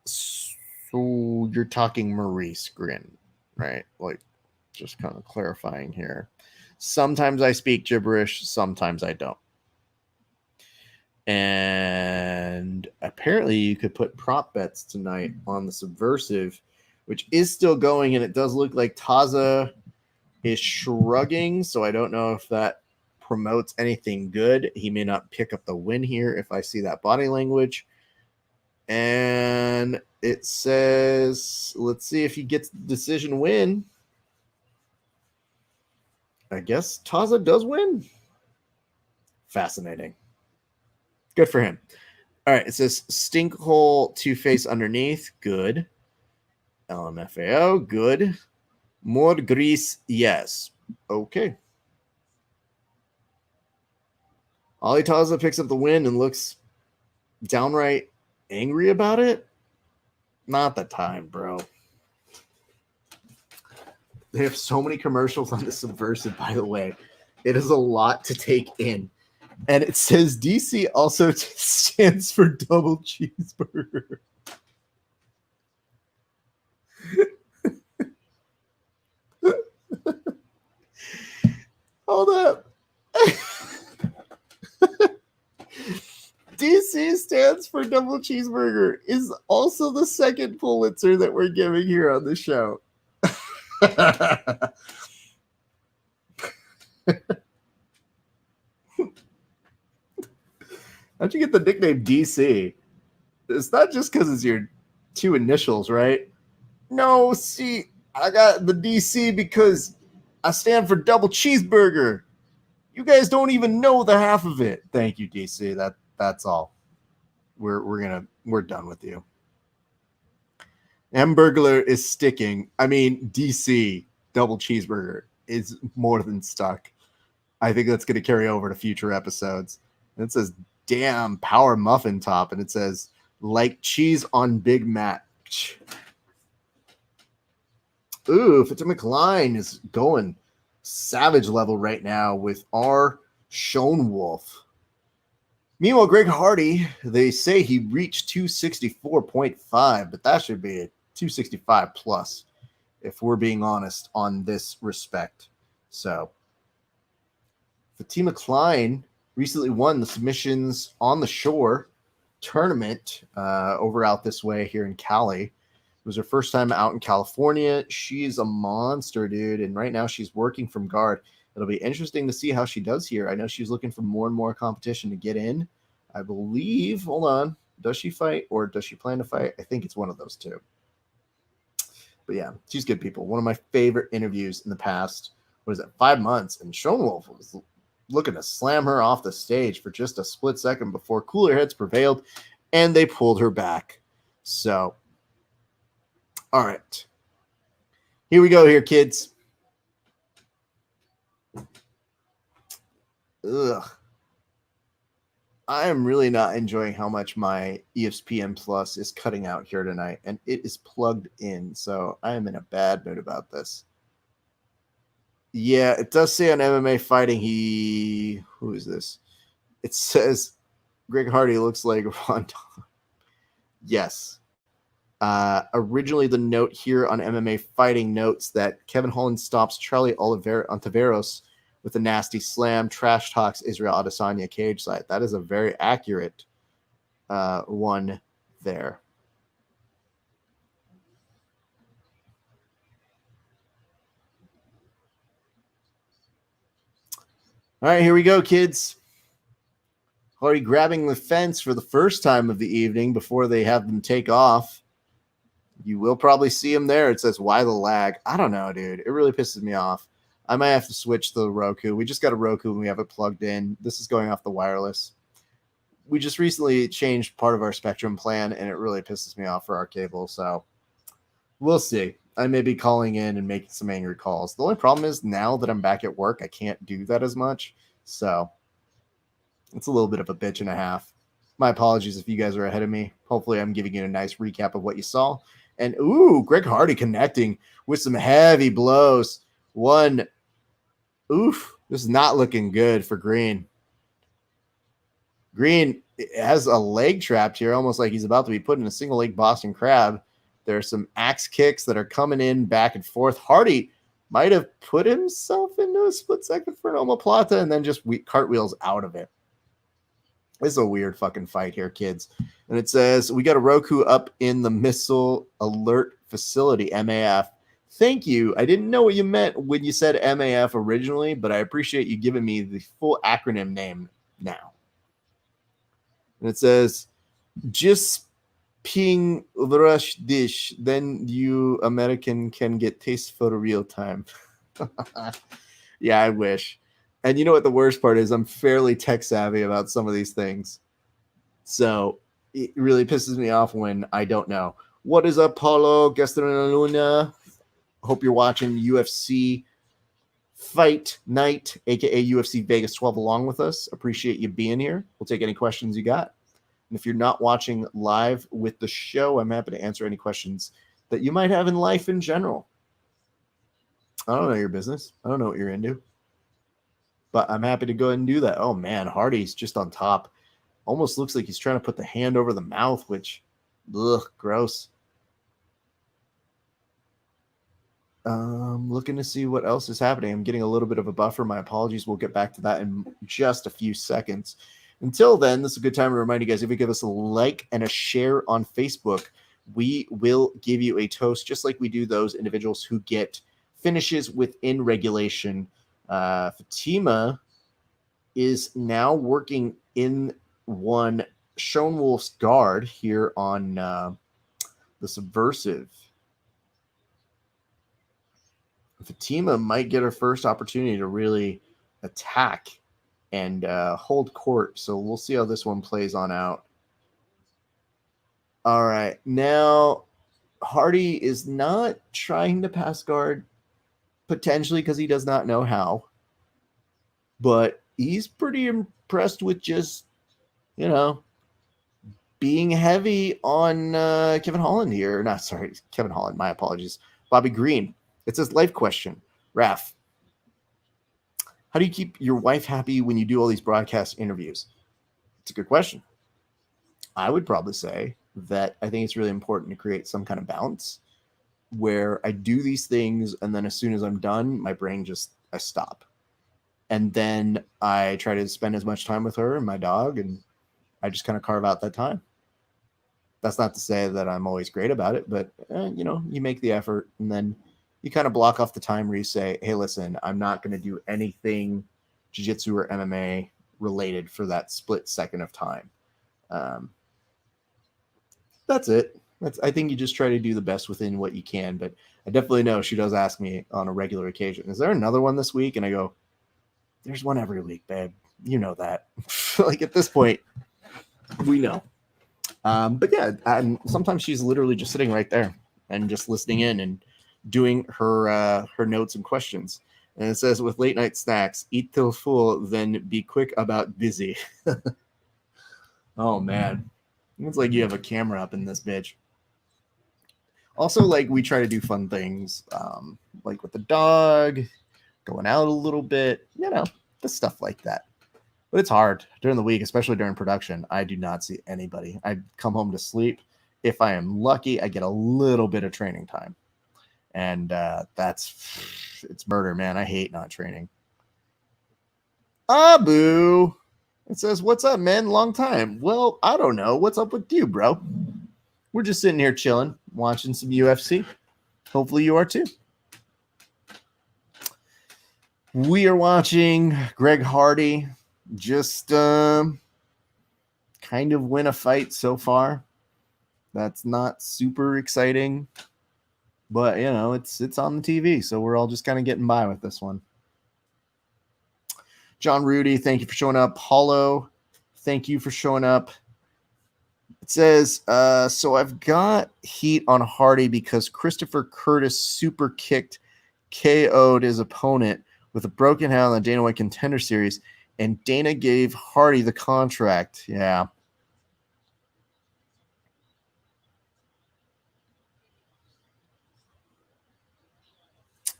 So you're talking Maurice Grin, right? Like, just kind of clarifying here. Sometimes I speak gibberish, sometimes I don't. And apparently you could put prop bets tonight on the Subversive, which is still going, and it does look like Taza is shrugging, so I don't know if that promotes anything good. He may not pick up the win here if I see that body language. And it says, let's see if he gets the decision win. I guess Taza does win. Fascinating. Good for him. All right, it says stink hole to face underneath. Good. LMFAO. Good. More grease. Yes. Okay. Ali Taza picks up the win and looks downright angry about it. Not the time, bro. They have so many commercials on the Subversive, by the way. It is a lot to take in. And it says DC also stands for double cheeseburger. Hold up. DC stands for double cheeseburger is also the second Pulitzer that we're giving here on the show. How'd you get the nickname DC? It's not just because it's your 2 initials, right? No, see, I got the DC because I stand for double cheeseburger. You guys don't even know the half of it. Thank you, DC. That's all. We're done with you. Hamburglar is sticking. I mean, DC double cheeseburger is more than stuck. I think that's going to carry over to future episodes. And it says damn power muffin top, and it says, like cheese on Big Mac. Ooh, Fatima Klein is going savage level right now with our Schoenwolf. Meanwhile, Greg Hardy, they say he reached 264.5, but that should be a 265 plus, if we're being honest on this respect. So, Fatima Klein recently won the Submissions on the Shore tournament over out this way here in Cali. It was her first time out in California. She's a monster, dude, and right now she's working from guard. It'll be interesting to see how she does here. I know she's looking for more and more competition to get in. I believe, hold on, does she fight or does she plan to fight? I think it's one of those two. But yeah, she's good, people. One of my favorite interviews in the past, 5 months? And Schoenwolf was looking to slam her off the stage for just a split second before cooler heads prevailed, and they pulled her back. So, all right. Here we go here, kids. Ugh. I am really not enjoying how much my ESPN Plus is cutting out here tonight, and it is plugged in, so I am in a bad mood about this. Yeah, it does say on MMA Fighting, who is this? It says Greg Hardy looks like Ron. Yes. Originally, the note here on MMA Fighting notes that Kevin Holland stops Charlie Ontiveros with a nasty slam, trash talks Israel Adesanya cage side. That is a very accurate one there. All right, here we go, kids. Already grabbing the fence for the first time of the evening before they have them take off. You will probably see him there. It says, why the lag? I don't know, dude. It really pisses me off. I might have to switch to the Roku. We just got a Roku and we have it plugged in. This is going off the wireless. We just recently changed part of our Spectrum plan, and it really pisses me off for our cable. So we'll see. I may be calling in and making some angry calls. The only problem is now that I'm back at work, I can't do that as much. So it's a little bit of a bitch and a half. My apologies if you guys are ahead of me. Hopefully I'm giving you a nice recap of what you saw. And, ooh, Greg Hardy connecting with some heavy blows. One, oof, this is not looking good for Green. Green has a leg trapped here, almost like he's about to be put in a single leg Boston Crab. There are some axe kicks that are coming in back and forth. Hardy might have put himself into a split second for an omoplata and then just cartwheels out of it. This is a weird fucking fight here, kids. And it says, we got a Roku up in the Missile Alert Facility, MAF. Thank you. I didn't know what you meant when you said MAF originally, but I appreciate you giving me the full acronym name now. And it says, just ping the rush dish, then you American can get taste for the real time. Yeah, I wish. And you know what the worst part is? I'm fairly tech savvy about some of these things. So it really pisses me off when I don't know. What is up, Paulo Gastronomia? Hope you're watching UFC Fight Night, a.k.a. UFC Vegas 12 along with us. Appreciate you being here. We'll take any questions you got. And if you're not watching live with the show, I'm happy to answer any questions that you might have in life in general. I don't know your business. I don't know what you're into. But I'm happy to go ahead and do that. Oh, man, Hardy's just on top. Almost looks like he's trying to put the hand over the mouth, which, ugh, gross. Looking to see what else is happening. I'm getting a little bit of a buffer. My apologies. We'll get back to that in just a few seconds. Until then, this is a good time to remind you guys, if you give us a like and a share on Facebook, we will give you a toast, just like we do those individuals who get finishes within regulation. Fatima is now working in one Schoenwolf's guard here on the Subversive. Fatima might get her first opportunity to really attack and hold court. So we'll see how this one plays on out. All right. Now, Hardy is not trying to pass guard, potentially because he does not know how. But he's pretty impressed with just you know, being heavy on Kevin Holland here. Not sorry, Kevin Holland. My apologies. Bobby Green. It says life question. Raph, how do you keep your wife happy when you do all these broadcast interviews? It's a good question. I would probably say that I think it's really important to create some kind of balance where I do these things and then as soon as I'm done, my brain I stop. And then I try to spend as much time with her and my dog, and I just kind of carve out that time. That's not to say that I'm always great about it, but you make the effort and then you kind of block off the time where you say, hey, listen, I'm not going to do anything jiu-jitsu or MMA related for that split second of time. That's it. I think you just try to do the best within what you can, but I definitely know she does ask me on a regular occasion, is there another one this week? And I go, there's one every week, babe. You know that. Like at this point, we know. But yeah, and sometimes she's literally just sitting right there and just listening in and doing her notes and questions. And it says, with late night snacks, eat till full, then be quick about busy. Oh man, it's like you have a camera up in this bitch. Also, like we try to do fun things, like with the dog, going out a little bit, the stuff like that. But it's hard during the week, especially during production. I do not see anybody. I come home to sleep. If I am lucky, I get a little bit of training time. And it's murder, man. I hate not training. Abu, it says, what's up, man? Long time. Well, I don't know. What's up with you, bro? We're just sitting here chilling, watching some UFC. Hopefully you are too. We are watching Greg Hardy just kind of win a fight so far. That's not super exciting, but it's on the TV, so we're all just kind of getting by with this one. John Rudy, thank you for showing up. Paulo, thank you for showing up. It says, so I've got heat on Hardy because Christopher Curtis super kicked, KO'd his opponent with a broken hand on the Dana White Contender Series, and Dana gave Hardy the contract. Yeah.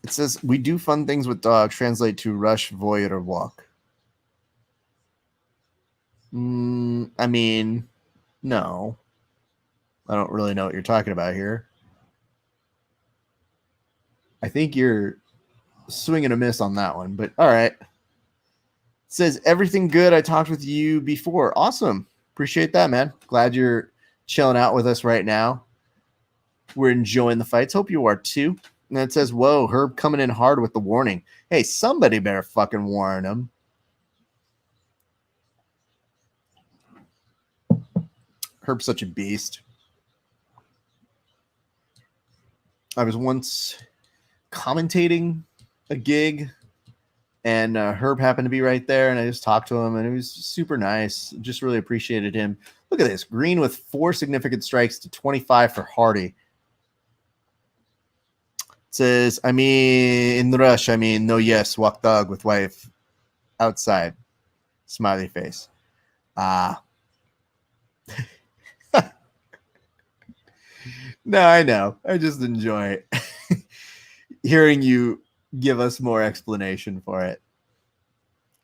It says, we do fun things with dog. Translate to rush, void, or walk. I mean, no. I don't really know what you're talking about here. I think you're swinging a miss on that one, but all right. It says, everything good. I talked with you before. Awesome. Appreciate that, man. Glad you're chilling out with us right now. We're enjoying the fights. Hope you are too. And it says, whoa, Herb coming in hard with the warning. Hey, somebody better fucking warn him. Herb's such a beast. I was once commentating a gig, and Herb happened to be right there, and I just talked to him, and it was super nice. Just really appreciated him. Look at this. Green with 4 significant strikes to 25 for Hardy. It says, in the rush, no yes, walk dog with wife outside. Smiley face. No, I know. I just enjoy hearing you give us more explanation for it.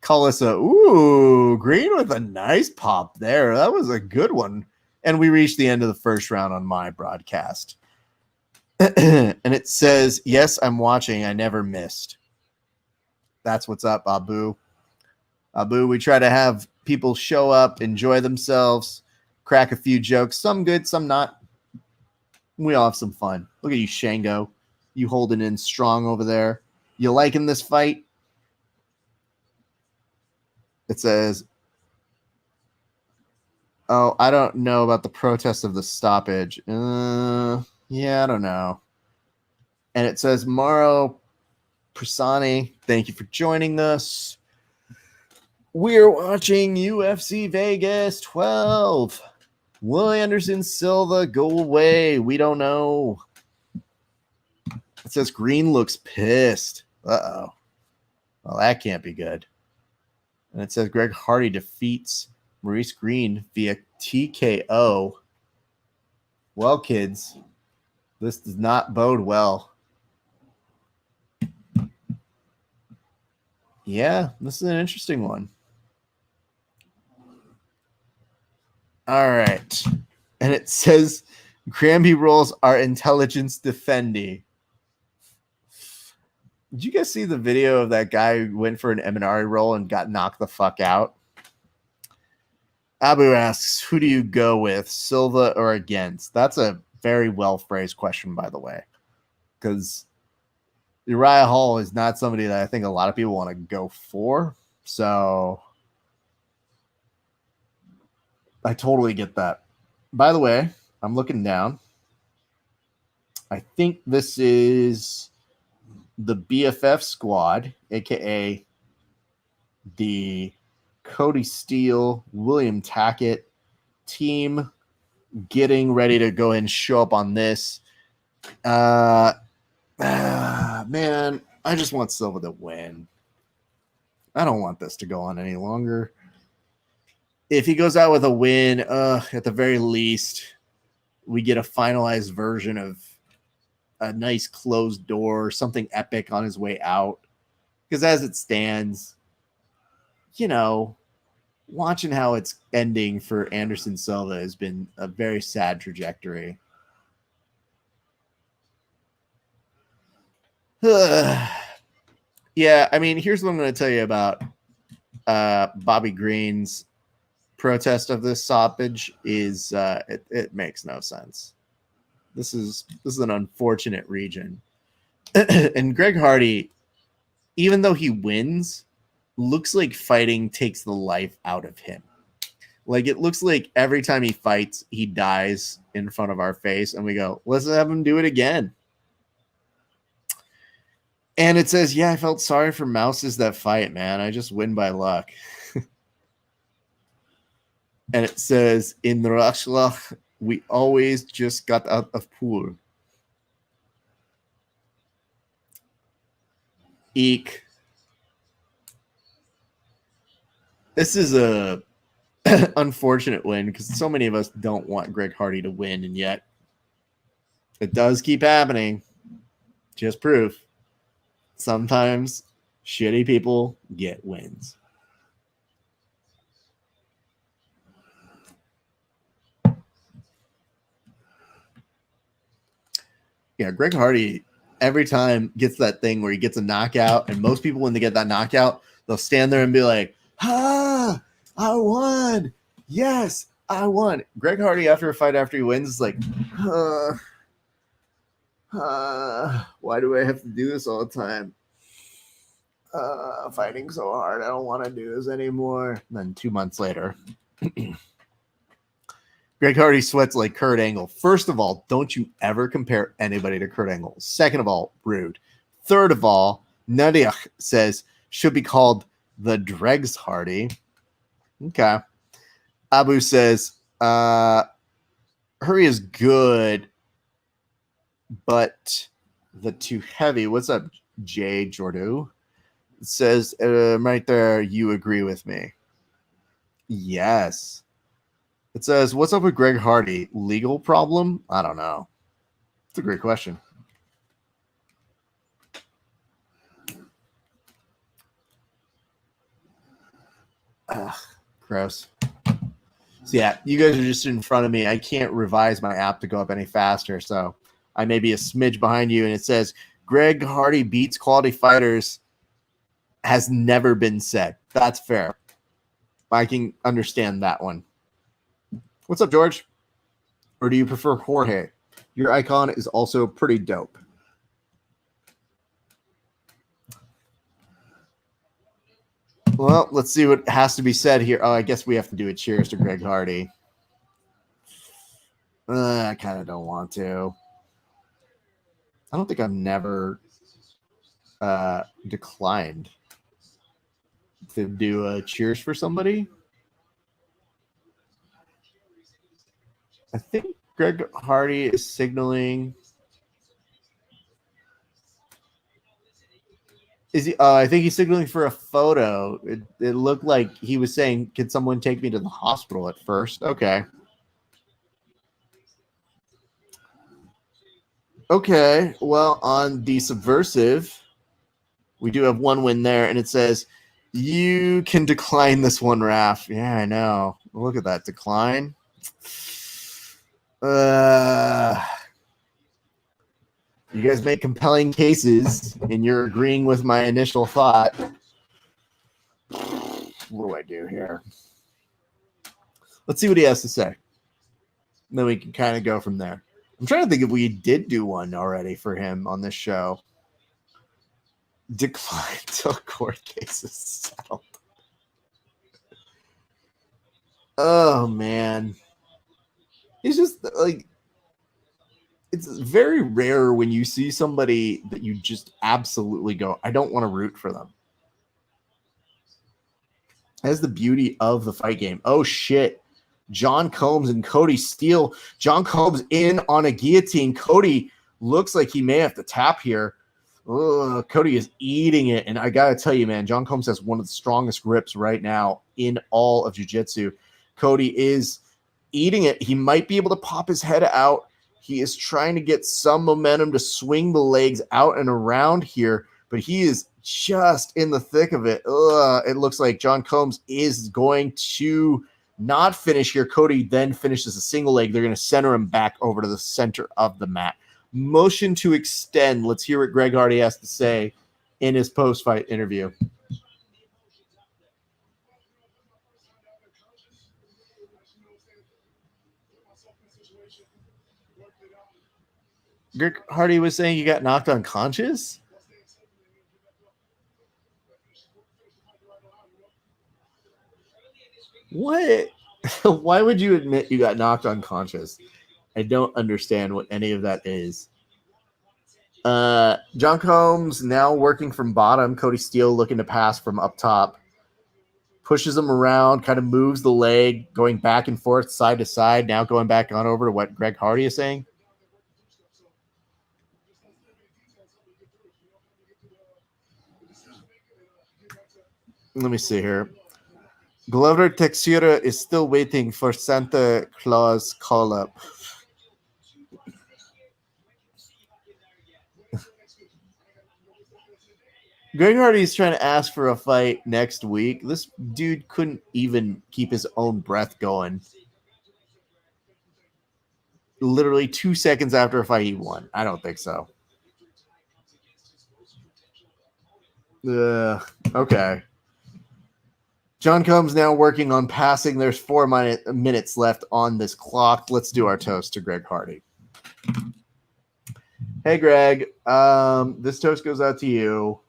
Call us Green with a nice pop there. That was a good one. And we reached the end of the first round on my broadcast. And it says, yes, I'm watching. I never missed. That's what's up, Abu. Abu, we try to have people show up, enjoy themselves, crack a few jokes. Some good, some not. We all have some fun. Look at you, Shango. You holding in strong over there. You liking this fight? It says, oh, I don't know about the protest of the stoppage. Yeah, I don't know. And it says, Mauro Prasani, thank you for joining us. We're watching UFC Vegas 12. Will Anderson Silva go away? We don't know. It says Green looks pissed. Uh-oh. Well, that can't be good. And it says Greg Hardy defeats Maurice Green via TKO. Well, kids, this does not bode well. Yeah, this is an interesting one. All right. And it says Granby rolls are intelligence defendi. Did you guys see the video of that guy who went for an Eminari roll and got knocked the fuck out? Abu asks, who do you go with, Silva or against? That's a very well-phrased question, by the way, because Uriah Hall is not somebody that I think a lot of people want to go for. So I totally get that. By the way, I'm looking down. I think this is the BFF squad, a.k.a. the Cody Steele, William Tackett team getting ready to go and show up on this. Man, I just want Silva to win. I don't want this to go on any longer. If he goes out with a win, at the very least, we get a finalized version of a nice closed door, something epic on his way out. Because as it stands, you know, watching how it's ending for Anderson Silva has been a very sad trajectory. Yeah, I mean, here's what I'm going to tell you about Bobby Green's protest of this stoppage is it makes no sense. This is an unfortunate region. And Greg Hardy, even though he wins, looks like fighting takes the life out of him. Like, it looks like every time he fights, he dies in front of our face, and we go, let's have him do it again. And it says, yeah, I felt sorry for Mouses that fight, man. I just win by luck. And it says, in the Rashlach, we always just got out of pool. Eek. This is a unfortunate win because so many of us don't want Greg Hardy to win, and yet it does keep happening. Just proof. Sometimes shitty people get wins. Yeah, Greg Hardy every time gets that thing where he gets a knockout, and most people, when they get that knockout, they'll stand there and be like, I won. Yes, I won. Greg Hardy, after a fight, after he wins, is like, why do I have to do this all the time? Fighting so hard. I don't want to do this anymore. And then 2 months later, Greg Hardy sweats like Kurt Angle. First of all, don't you ever compare anybody to Kurt Angle. Second of all, rude. Third of all, Nadia says should be called the Dregs Hardy. Okay. Abu says, Hurry is good, but the too heavy. What's up, Jay Jordu? It says right there, you agree with me. Yes. It says, what's up with Greg Hardy? Legal problem? I don't know. It's a great question. Ugh, gross. So yeah, you guys are just in front of me. I can't revise my app to go up any faster, so I may be a smidge behind you. And it says, Greg Hardy beats quality fighters has never been said. That's fair. I can understand that one. What's up, George? Or do you prefer Jorge? Your icon is also pretty dope. Well, let's see what has to be said here. Oh, I guess we have to do a cheers to Greg Hardy. I kind of don't want to. I don't think I've never declined to do a cheers for somebody. I think Greg Hardy is signaling. Is he? I think he's signaling for a photo. It looked like he was saying, "Can someone take me to the hospital?" At first, okay. Okay. Well, on the Subversive, we do have one win there, and it says you can decline this one, Raph. Yeah, I know. Look at that decline. You guys make compelling cases, and you're agreeing with my initial thought. What do I do here? Let's see what he has to say. And then we can kind of go from there. I'm trying to think if we did do one already for him on this show. Decline till court case is settled. Oh, man. It's just like, it's very rare when you see somebody that you just absolutely go, I don't want to root for them. That's the beauty of the fight game. Oh, shit. John Combs and Cody Steele. John Combs in on a guillotine. Cody looks like he may have to tap here. Ugh, Cody is eating it. And I got to tell you, man, John Combs has one of the strongest grips right now in all of jiu-jitsu. Cody is eating it. He might be able to pop his head out. He is trying to get some momentum to swing the legs out and around here, but he is just in the thick of it. It looks like John Combs is going to not finish here. Cody then finishes a single leg. They're going to center him back over to the center of the mat. Motion to extend. Let's hear what Greg Hardy has to say in his post-fight interview. Greg Hardy was saying you got knocked unconscious? What? Why would you admit you got knocked unconscious? I don't understand what any of that is. John Combs now working from bottom. Cody Steele looking to pass from up top. Pushes him around, kind of moves the leg, going back and forth, side to side. Now going back on over to what Greg Hardy is saying. Let me see here. Glover Texura is still waiting for Santa Claus call up. Greg Hardy is trying to ask for a fight next week. This dude couldn't even keep his own breath going. Literally 2 seconds after a fight, he won. I don't think so. Okay. John Combs now working on passing. There's 4 minutes left on this clock. Let's do our toast to Greg Hardy. Hey, Greg. This toast goes out to you.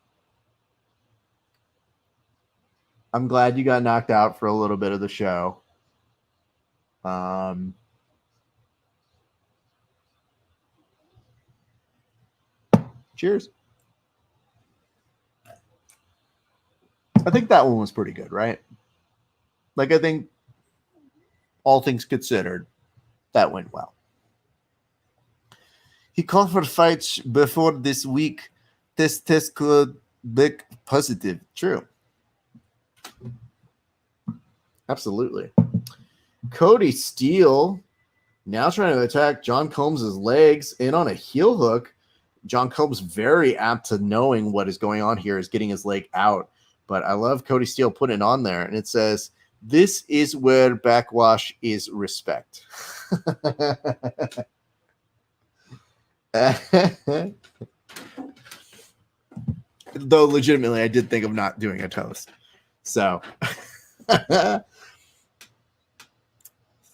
I'm glad you got knocked out for a little bit of the show. Cheers. I think that one was pretty good, right? Like, I think all things considered, that went well. He called for fights before this week. Test could be positive. True. Absolutely. Cody Steele now trying to attack John Combs' legs in on a heel hook. John Combs very apt to knowing what is going on here, is getting his leg out. But I love Cody Steele putting it on there. And it says, this is where backwash is respect. Though legitimately, I did think of not doing a toast. So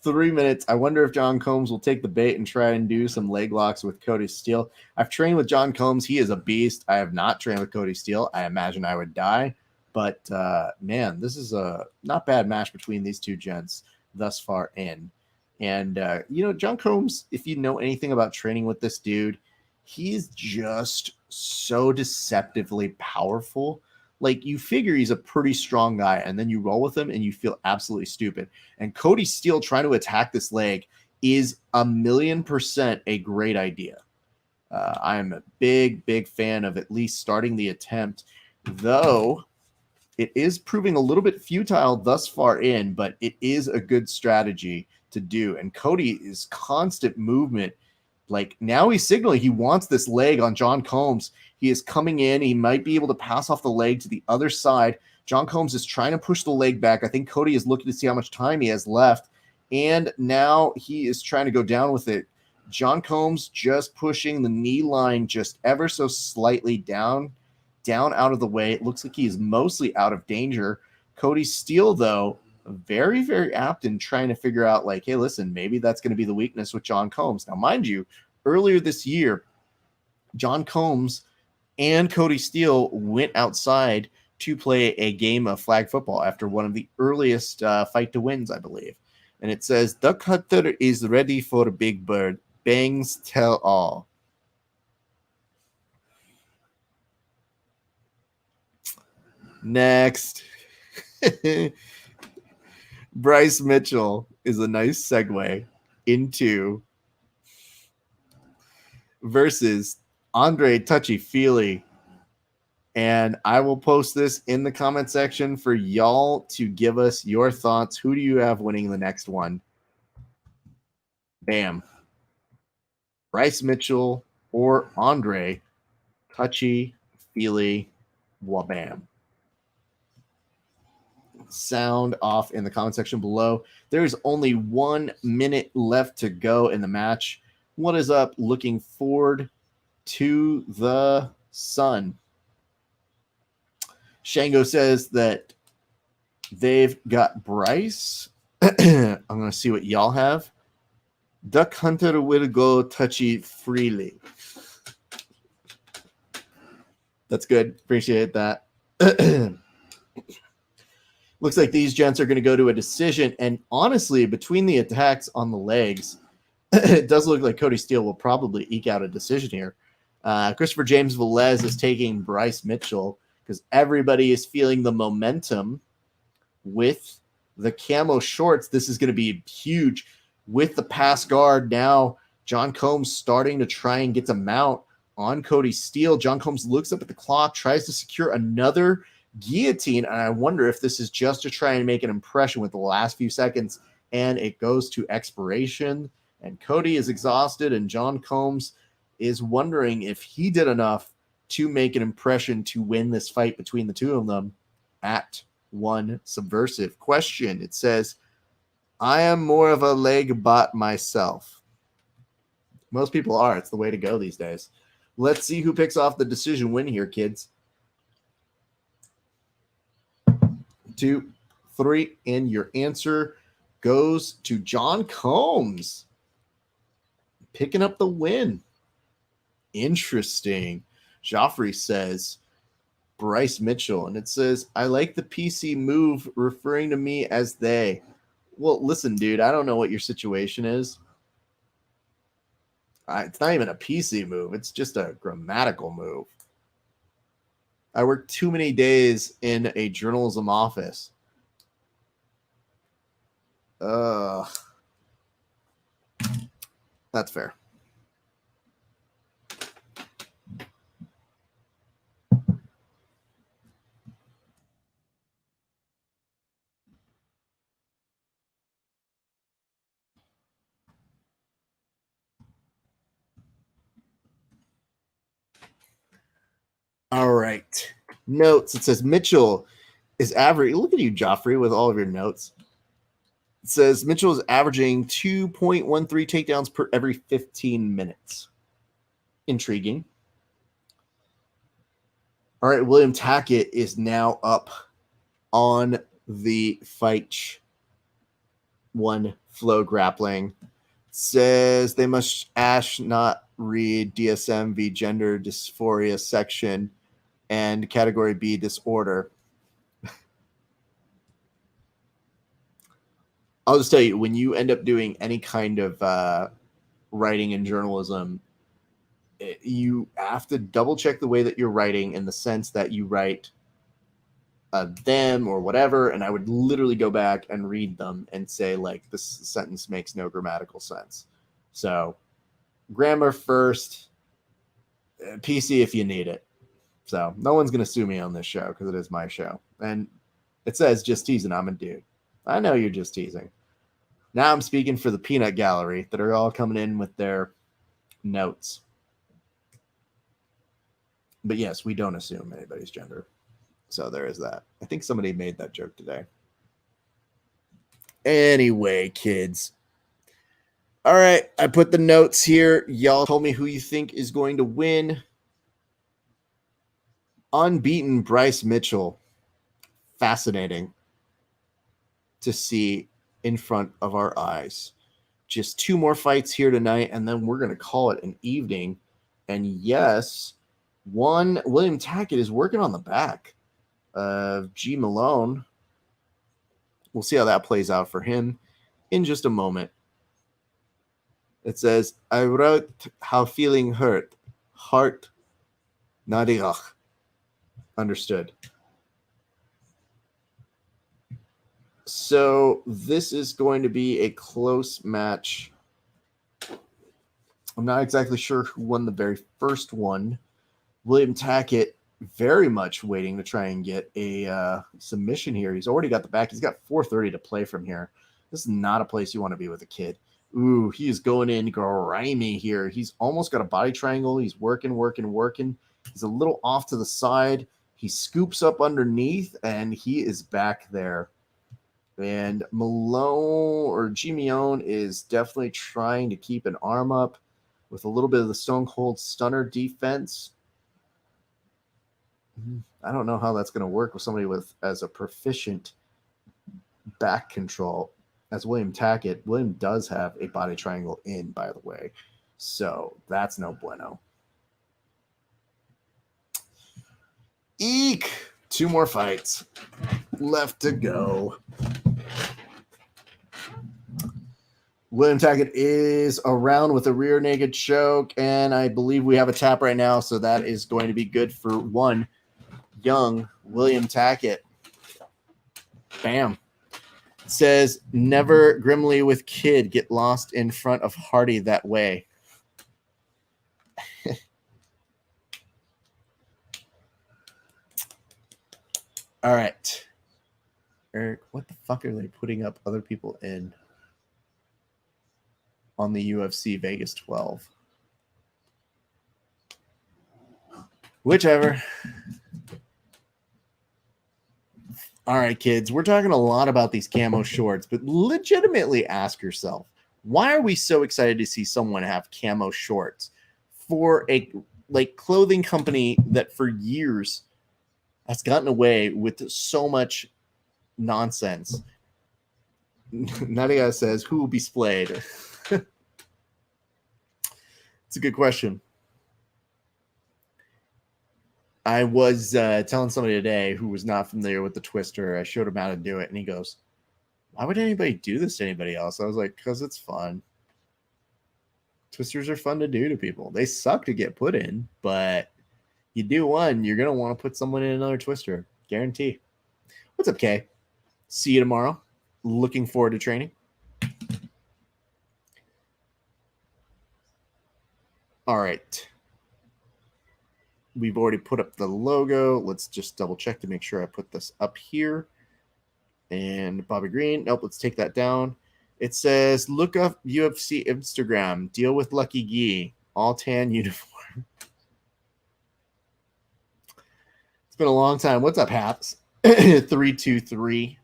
3 minutes. I wonder if John Combs will take the bait and try and do some leg locks with Cody Steele. I've trained with John Combs. He is a beast. I have not trained with Cody Steele. I imagine I would die. But, man, this is a not bad match between these two gents thus far in. And, John Combs, if you know anything about training with this dude, he's just so deceptively powerful. Like, you figure he's a pretty strong guy, and then you roll with him, and you feel absolutely stupid. And Cody Steele trying to attack this leg is 1,000,000% a great idea. I am a big, big fan of at least starting the attempt. though it is proving a little bit futile thus far in, but it is a good strategy to do. And Cody is constant movement. Like now he's signaling he wants this leg on John Combs. He is coming in. He might be able to pass off the leg to the other side. John Combs is trying to push the leg back. I think Cody is looking to see how much time he has left. And now he is trying to go down with it. John Combs just pushing the knee line just ever so slightly down out of the way. It looks like he is mostly out of danger. Cody Steele, though, very, very apt in trying to figure out, like, hey, listen, maybe that's going to be the weakness with John Combs. Now, mind you, earlier this year, John Combs and Cody Steele went outside to play a game of flag football after one of the earliest fight to wins, I believe. And it says, Duck Hunter is ready for a big bird. Bangs tell all. Next. Bryce Mitchell is a nice segue into versus Andre Touchy-Feely. And I will post this in the comment section for y'all to give us your thoughts. Who do you have winning the next one? Bam. Bryce Mitchell or Andre Touchy-Feely. Wabam. Sound off in the comment section below. There's only 1 minute left to go in the match. What is up? Looking forward to the sun. Shango says that they've got Bryce. I'm going to see what y'all have. Duck Hunter will go Touchy-Feely. That's good. Appreciate that. Looks like these gents are going to go to a decision. And honestly, between the attacks on the legs, it does look like Cody Steele will probably eke out a decision here. Christopher James Velez is taking Bryce Mitchell because everybody is feeling the momentum with the camo shorts. This is going to be huge with the pass guard. Now, John Combs starting to try and get to mount on Cody Steele. John Combs looks up at the clock, tries to secure another guillotine, and I wonder if this is just to try and make an impression with the last few seconds, and it goes to expiration, and Cody is exhausted, and John Combs is wondering if he did enough to make an impression to win this fight between the two of them at one subversive. Question, it says, I am more of a leg bot myself. Most people are. It's the way to go these days. Let's see who picks off the decision win here, kids. 2, 3, and your answer goes to John Combs. Picking up the win. Interesting. Joffrey says Bryce Mitchell, and it says, I like the PC move referring to me as they. Well, listen, dude, I don't know what your situation is. It's not even a PC move. It's just a grammatical move. I worked too many days in a journalism office. That's fair. All right. Notes. It says Mitchell is averaging. Look at you, Joffrey, with all of your notes. It says Mitchell is averaging 2.13 takedowns per every 15 minutes. Intriguing. All right. William Tackett is now up on the fight one flow grappling. It says they must not read DSM v gender dysphoria section and category B disorder. I'll just tell you, when you end up doing any kind of writing in journalism, you have to double check the way that you're writing in the sense that you write them or whatever, and I would literally go back and read them and say, like, this sentence makes no grammatical sense. So grammar first, PC if you need it. So no one's going to sue me on this show because it is my show. And it says just teasing. I'm a dude. I know you're just teasing. Now I'm speaking for the peanut gallery that are all coming in with their notes. But yes, we don't assume anybody's gender. So there is that. I think somebody made that joke today. Anyway, kids. All right, I put the notes here. Y'all told me who you think is going to win. Unbeaten Bryce Mitchell. Fascinating to see in front of our eyes. Just 2 more fights here tonight, and then we're going to call it an evening. And yes, William Tackett is working on the back of G. Malone. We'll see how that plays out for him in just a moment. It says, I wrote how feeling hurt. Heart, nadigach. Understood. So this is going to be a close match. I'm not exactly sure who won the very first one. William Tackett very much waiting to try and get a submission here. He's already got the back. He's got 4:30 to play from here. This is not a place you want to be with a kid. Ooh, he is going in grimy here. He's almost got a body triangle. He's working. He's a little off to the side. He scoops up underneath, and he is back there. And Malone or Jimeon is definitely trying to keep an arm up with a little bit of the Stone Cold Stunner defense. I don't know how that's going to work with somebody with as a proficient back control as William Tackett. William does have a body triangle in, by the way. So that's no bueno. Eek! 2 more fights left to go. William Tackett is around with a rear naked choke, and I believe we have a tap right now, so that is going to be good for one young William Tackett. Bam. It says, never grimly with kid get lost in front of Hardy that way. All right. Eric, what the fuck are they putting up other people in on the UFC Vegas 12? Whichever. All right, kids, we're talking a lot about these camo shorts, but legitimately ask yourself, why are we so excited to see someone have camo shorts for a clothing company that for years has gotten away with so much nonsense? Nadia says, who will be splayed? It's a good question. I was telling somebody today who was not familiar with the twister. I showed him how to do it, and he goes, why would anybody do this to anybody else? I was like, because it's fun. Twisters are fun to do to people. They suck to get put in, but you do one, you're going to want to put someone in another twister. Guarantee. What's up, Kay? See you tomorrow. Looking forward to training. All right. We've already put up the logo. Let's just double check to make sure I put this up here. And Bobby Green. Nope, let's take that down. It says, look up UFC Instagram. Deal with Lucky Gee. All tan uniform. It's been a long time. What's up, Haps? 323.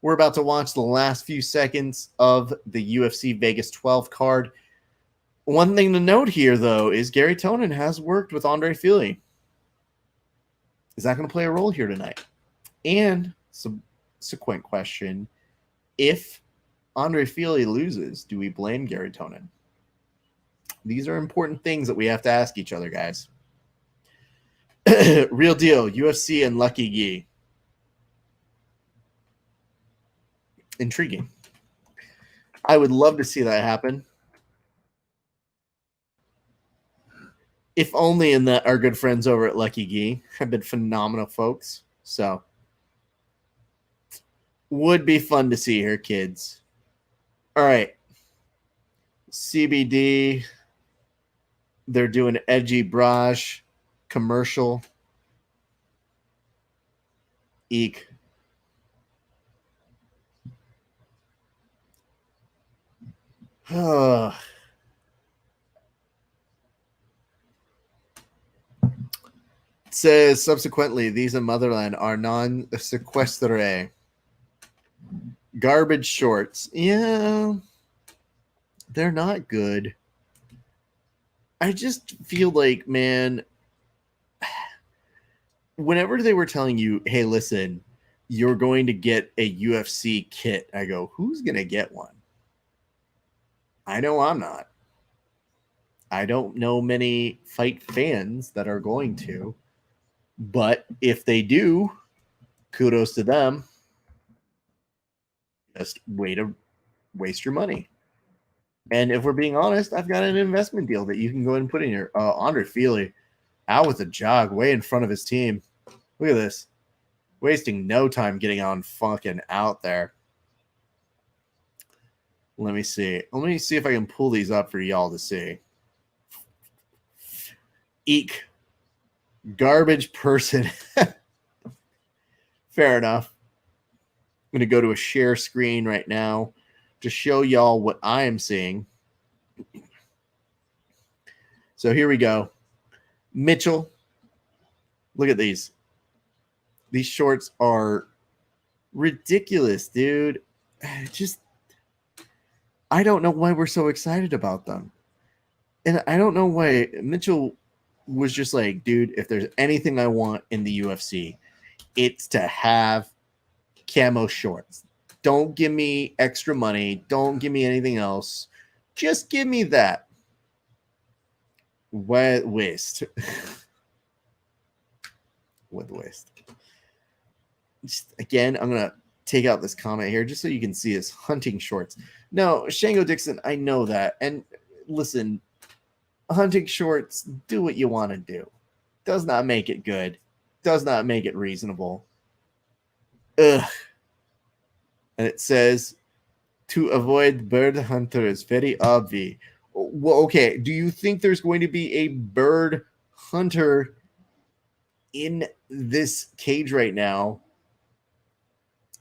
We're about to watch the last few seconds of the UFC Vegas 12 card. One thing to note here, though, is Gary Tonin has worked with Andre Fili. Is that going to play a role here tonight? And subsequent question, if Andre Fili loses, do we blame Gary Tonin? These are important things that we have to ask each other, guys. Real deal, UFC and Lucky Gee. Intriguing. I would love to see that happen. If only in that our good friends over at Lucky Gee have been phenomenal folks. So, would be fun to see here, kids. All right. CBD. They're doing edgy brush commercial. Eek. It says subsequently, these in Motherland are non sequestre. Garbage shorts. Yeah, they're not good. I just feel like, man, whenever they were telling you, hey, listen, you're going to get a UFC kit, I go, who's going to get one? I know I'm not. I don't know many fight fans that are going to. But if they do, kudos to them. Just way to waste your money. And if we're being honest, I've got an investment deal that you can go ahead and put in here. Andre Feely out with a jog way in front of his team. Look at this. Wasting no time getting on fucking out there. Let me see. Let me see if I can pull these up for y'all to see. Eek. Garbage person. Fair enough. I'm going to go to a share screen right now to show y'all what I am seeing. So here we go. Mitchell. Look at these. These shorts are ridiculous, dude. I don't know why we're so excited about them. And I don't know why Mitchell was just like, dude, if there's anything I want in the UFC, it's to have camo shorts. Don't give me extra money. Don't give me anything else. Just give me that. Wet waist. With waist. Just, again, I'm going to take out this comment here just so you can see his hunting shorts. No, Shango Dixon, I know that. And listen, hunting shorts, do what you want to do. Does not make it good. Does not make it reasonable. Ugh. And it says, to avoid bird hunters, very obvious. Well, okay, do you think there's going to be a bird hunter in this cage right now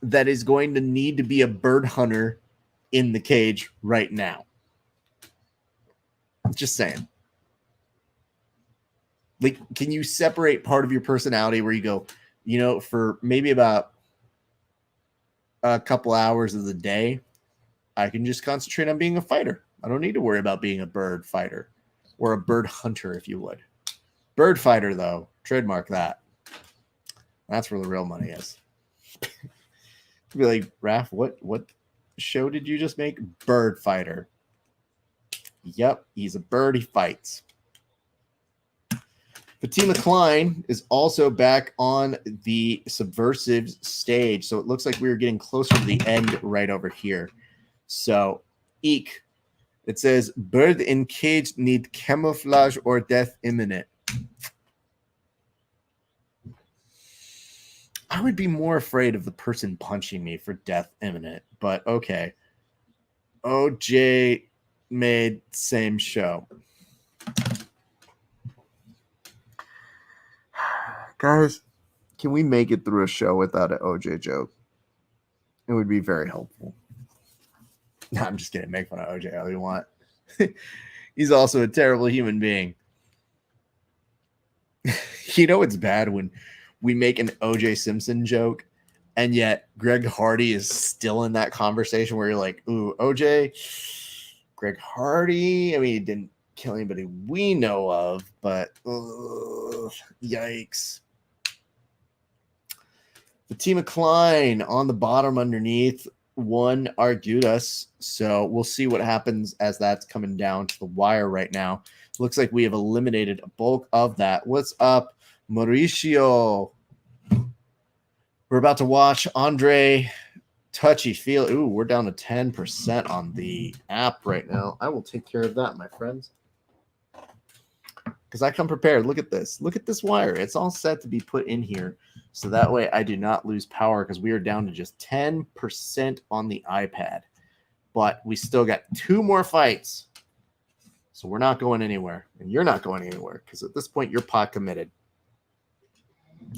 that is going to need to be a bird hunter in the cage right now? Just saying. Like, can you separate part of your personality where you go, you know, for maybe about a couple hours of the day, I can just concentrate on being a fighter. I don't need to worry about being a bird fighter or a bird hunter, if you would. Bird fighter, though, trademark that. That's where the real money is. Be like, Raph, what show did you just make? Bird fighter. Yep, he's a bird. He fights. Fatima Klein is also back on the Subversive stage. So it looks like we're getting closer to the end right over here. So, eek. It says, bird in cage need camouflage or death imminent. I would be more afraid of the person punching me for death imminent, but okay. OJ made same show. Guys, can we make it through a show without an OJ joke? It would be very helpful. No, I'm just kidding. Make fun of OJ all you want. He's also a terrible human being. You know it's bad when we make an OJ Simpson joke, and yet Greg Hardy is still in that conversation where you're like, ooh, OJ, Greg Hardy. I mean, he didn't kill anybody we know of, but yikes. Fatima Klein on the bottom underneath one argued us. So we'll see what happens as that's coming down to the wire right now. Looks like we have eliminated a bulk of that. What's up, Mauricio? We're about to watch Andre Touchy Feel. Ooh, we're down to 10% on the app right now. I will take care of that, my friends. Because I come prepared. Look at this. Look at this wire. It's all set to be put in here. So that way I do not lose power because we are down to just 10% on the iPad. But we still got 2 more fights So we're not going anywhere, and you're not going anywhere because at this point you're pot committed.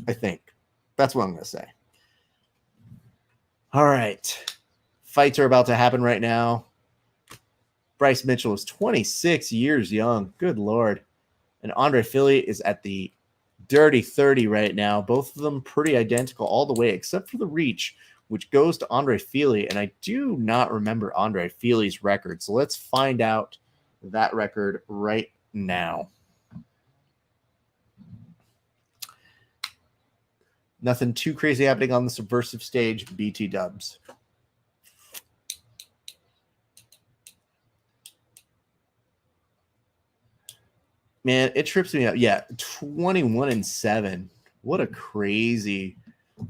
I think that's what I'm going to say. All right. Fights are about to happen right now. Bryce Mitchell is 26 years young. Good Lord. And Andre Fili is at the dirty 30 right now. Both of them pretty identical all the way, except for the reach, which goes to Andre Fili. And I do not remember Andre Fili's record. So let's find out that record right now. Nothing too crazy happening on the subversive stage. BT dubs. Man, it trips me out. Yeah, 21-7. What a crazy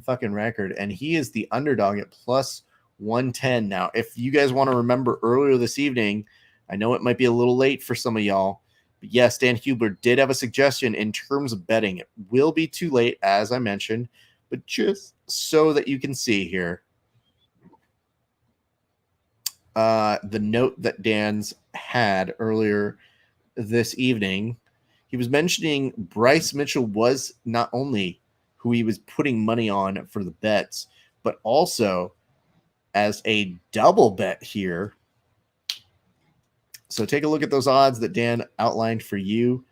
fucking record. And he is the underdog at plus 110. Now, if you guys want to remember earlier this evening, I know it might be a little late for some of y'all, but yes, Dan Hubler did have a suggestion in terms of betting. It will be too late, as I mentioned, but just so that you can see here, the note that Dan's had earlier this evening, he was mentioning Bryce Mitchell was not only who he was putting money on for the bets, but also as a double bet here. So take a look at those odds that Dan outlined for you.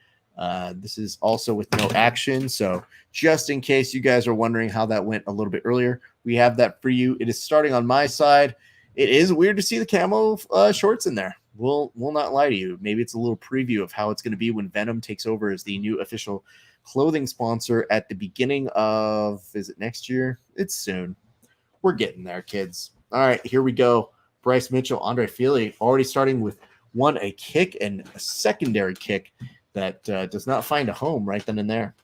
This is also with no action. So just in case you guys are wondering how that went a little bit earlier, we have that for you. It is starting on my side. It is weird to see the camo shorts in there. We'll not lie to you. Maybe it's a little preview of how it's going to be when Venom takes over as the new official clothing sponsor at the beginning of, is it next year? It's soon. We're getting there, kids. All right, here we go. Bryce Mitchell, Andre Fili, already starting with a kick and a secondary kick that does not find a home right then and there.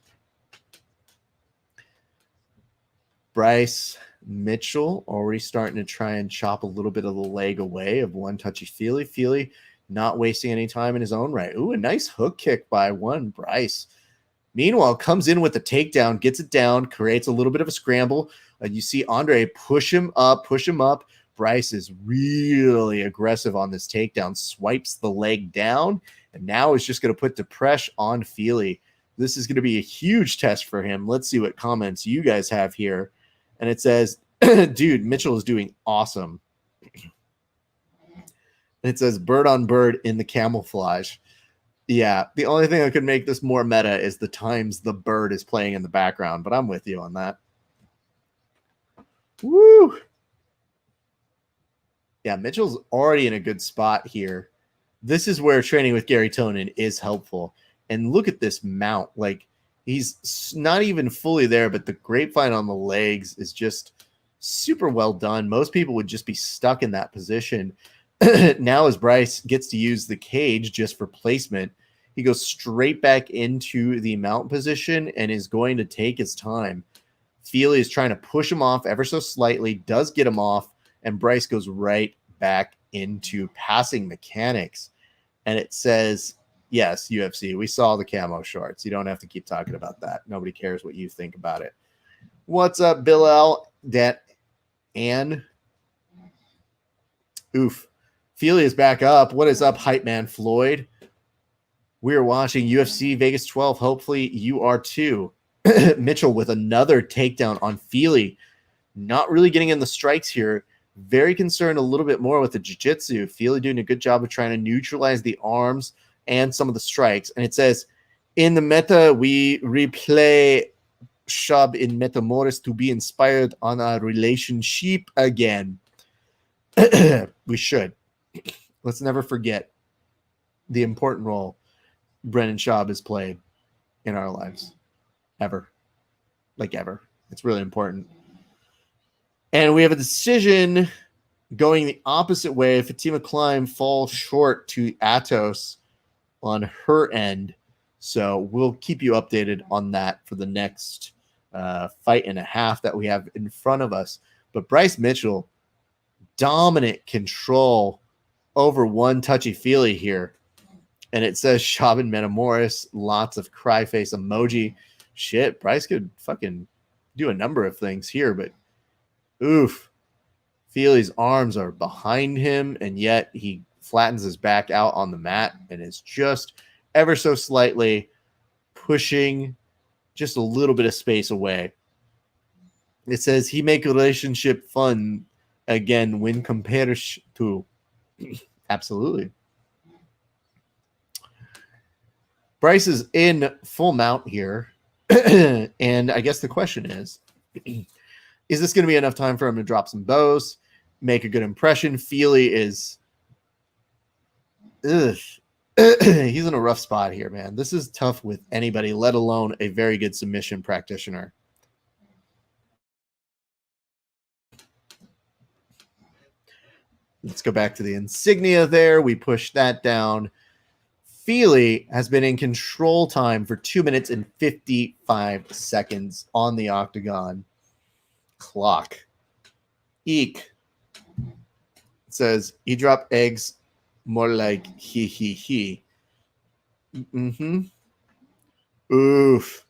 Bryce Mitchell already starting to try and chop a little bit of the leg away of one touchy Fili. Fili not wasting any time in his own right. Ooh, a nice hook kick by one Bryce. Meanwhile, comes in with the takedown, gets it down, creates a little bit of a scramble. You see Andre push him up. Bryce is really aggressive on this takedown, swipes the leg down, and now is just going to put the pressure on Fili. This is going to be a huge test for him. Let's see what comments you guys have here. And it says, dude, Mitchell is doing awesome. And it says bird on bird in the camouflage. Yeah, the only thing that could make this more meta is the times the bird is playing in the background, but I'm with you on that. Woo! Yeah, Mitchell's already in a good spot here. This is where training with Gary Tonin is helpful. And look at this mount. Like, he's not even fully there, but the grapevine on the legs is just super well done. Most people would just be stuck in that position. Now as Bryce gets to use the cage just for placement, he goes straight back into the mount position and is going to take his time. Fili is trying to push him off ever so slightly, does get him off, and Bryce goes right back into passing mechanics. And it says, yes, UFC, we saw the camo shorts. You don't have to keep talking about that. Nobody cares what you think about it. What's up, Bill L? And oof. Fili is back up. What is up, hype man Floyd? We are watching UFC Vegas 12. Hopefully you are too. Mitchell with another takedown on Fili. Not really getting in the strikes here. Very concerned a little bit more with the jiu-jitsu. Fili doing a good job of trying to neutralize the arms and some of the strikes. And it says, in the meta, we replay Shab in Metamoris to be inspired on our relationship again. We should. Let's never forget the important role Brennan Schaub has played in our lives. Ever. Like ever. It's really important. And we have a decision going the opposite way. Fatima Klein falls short to Atos on her end. So we'll keep you updated on that for the next fight and a half that we have in front of us. But Bryce Mitchell, dominant control over one touchy-feely here. And it says Shaban Metamoris, lots of cry face emoji. Shit, Bryce could fucking do a number of things here, but oof. Fili's arms are behind him, and yet he flattens his back out on the mat and is just ever so slightly pushing just a little bit of space away. It says he make relationship fun again when compared to. Absolutely. Bryce is in full mount here. And I guess the question is this going to be enough time for him to drop some bows, make a good impression? Feely is he's in a rough spot here, man. This is tough with anybody, let alone a very good submission practitioner. Let's go back to the insignia there. We push that down. Feely has been in control time for 2 minutes and 55 seconds on the octagon clock. Eek. It says he dropped eggs more like he. Mm-hmm. Oof.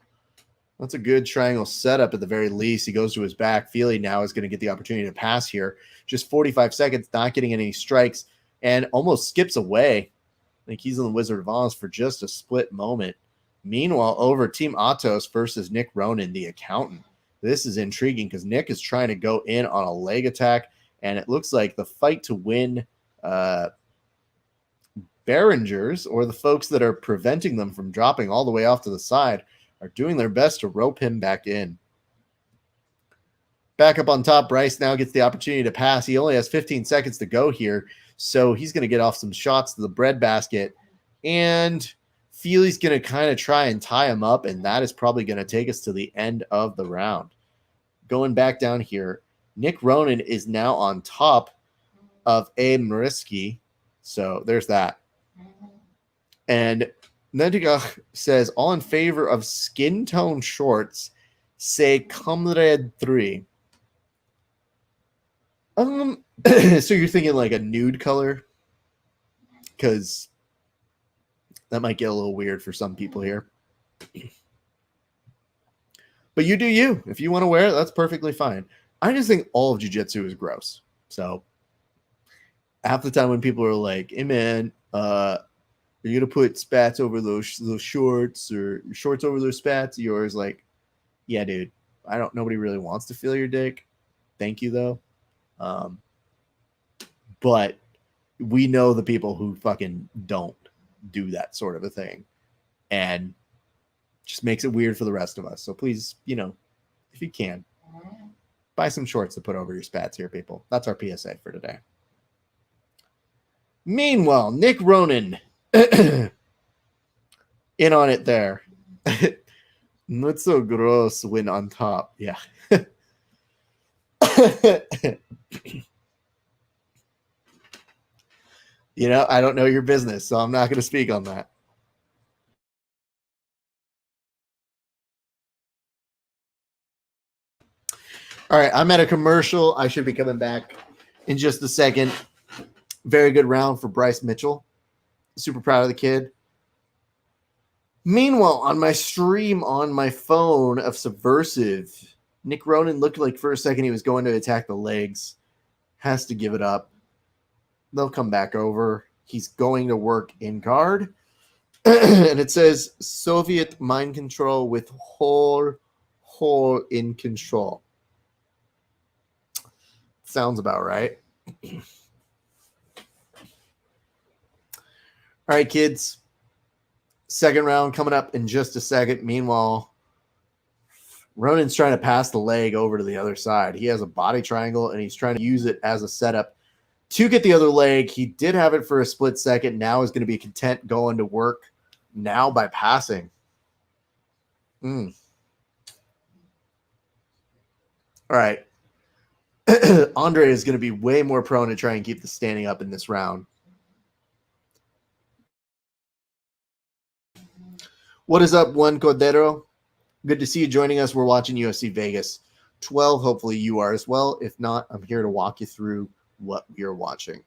That's a good triangle setup at the very least. He goes to his back. Feely now is going to get the opportunity to pass here. Just 45 seconds, not getting any strikes, and almost skips away. I think he's in the Wizard of Oz for just a split moment. Meanwhile, over Team Atos versus Nick Ronan, the accountant. This is intriguing because Nick is trying to go in on a leg attack, and it looks like the fight to win Behringers, or the folks that are preventing them from dropping all the way off to the side, are doing their best to rope him back in. Back up on top, Bryce now gets the opportunity to pass. He only has 15 seconds to go here, so he's going to get off some shots to the breadbasket, and Feely's going to kind of try and tie him up, and that is probably going to take us to the end of the round. Going back down here, Nick Ronan is now on top of Abe Mariski, so there's that. And Nedigach says, all in favor of skin tone shorts, say Comrade 3. So you're thinking like a nude color? Because that might get a little weird for some people here. But you do you. If you want to wear it, that's perfectly fine. I just think all of jiu-jitsu is gross. So half the time when people are like, hey man, are you going to put spats over those shorts, or shorts over those spats? Yours like, yeah, dude, nobody really wants to feel your dick. Thank you though. But we know the people who fucking don't do that sort of a thing, and just makes it weird for the rest of us. So please, if you can, buy some shorts to put over your spats here, people. That's our PSA for today. Meanwhile, Nick Ronan in on it there. Not so gross when on top. Yeah. I don't know your business, so I'm not going to speak on that. All right, I'm at a commercial. I should be coming back in just a second. Very good round for Bryce Mitchell. Super proud of the kid. Meanwhile, on my stream on my phone of Subversive, Nick Ronan looked like for a second he was going to attack the legs. Has to give it up. They'll come back over. He's going to work in guard. And it says Soviet mind control with whole in control. Sounds about right. All right, kids. Second round coming up in just a second. Meanwhile, Ronan's trying to pass the leg over to the other side. He has a body triangle, and he's trying to use it as a setup to get the other leg. He did have it for a split second. Now is going to be content going to work now by passing. All right. Andre is going to be way more prone to try and keep the standing up in this round. What is up, Juan Cordero? Good to see you joining us. We're watching UFC Vegas 12. Hopefully you are as well. If not, I'm here to walk you through what we are watching.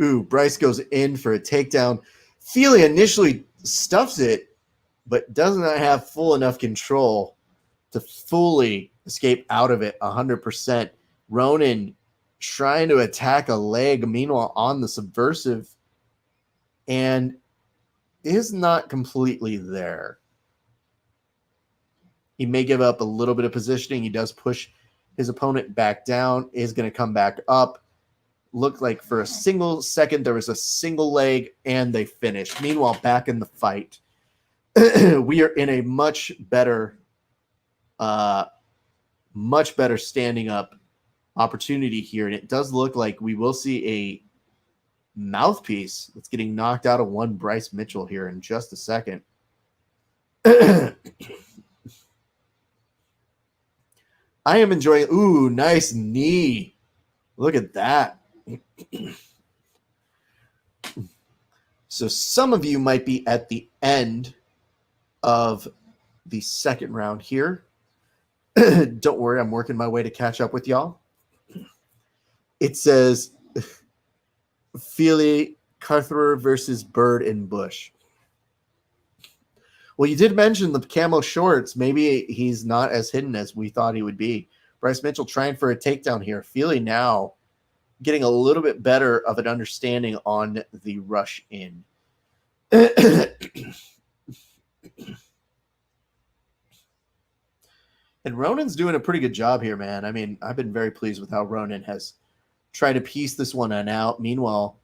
Ooh, Bryce goes in for a takedown. Feely initially stuffs it, but does not have full enough control to fully escape out of it 100%. Ronan trying to attack a leg, meanwhile on the subversive, and is not completely there. He may give up a little bit of positioning. He does push his opponent back down, is going to come back up. Looked like for a single second there was a single leg, and they finished. Meanwhile, back in the fight, we are in a much better standing up opportunity here, and it does look like we will see a mouthpiece that's getting knocked out of one Bryce Mitchell here in just a second. I am enjoying. Ooh, nice knee. Look at that. So some of you might be at the end of the second round here. Don't worry, I'm working my way to catch up with y'all. It says Feely, Carther versus Bird and Bush. Well, you did mention the camo shorts. Maybe he's not as hidden as we thought he would be. Bryce Mitchell trying for a takedown here. Feely now getting a little bit better of an understanding on the rush in. And Ronan's doing a pretty good job here, man. I mean, I've been very pleased with how Ronan has tried to piece this one out. Meanwhile,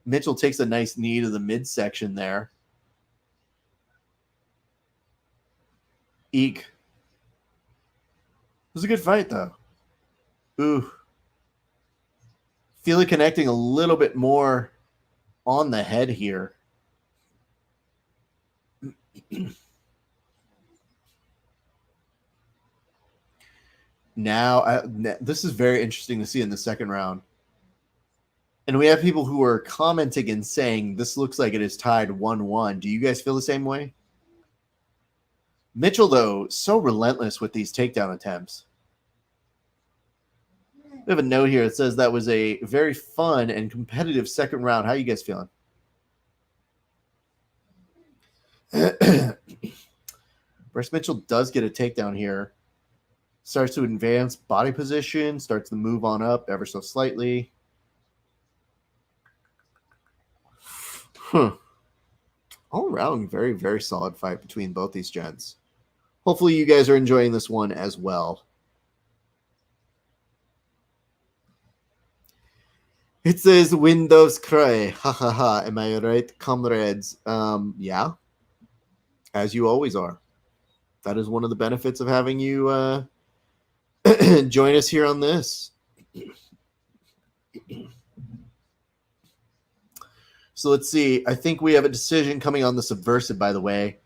Mitchell takes a nice knee to the midsection there. Eek. It was a good fight, though. Ooh. Feely connecting a little bit more on the head here. Now, this is very interesting to see in the second round. And we have people who are commenting and saying this looks like it is tied 1-1. Do you guys feel the same way? Mitchell, though, so relentless with these takedown attempts. We have a note here that says that was a very fun and competitive second round. How are you guys feeling? Bryce Mitchell does get a takedown here. Starts to advance body position, starts to move on up ever so slightly. All around, very, very solid fight between both these gents. Hopefully you guys are enjoying this one as well. It says Windows cry. Ha ha ha. Am I right, comrades? Yeah. As you always are. That is one of the benefits of having you join us here on this. So let's see. I think we have a decision coming on the subversive, by the way.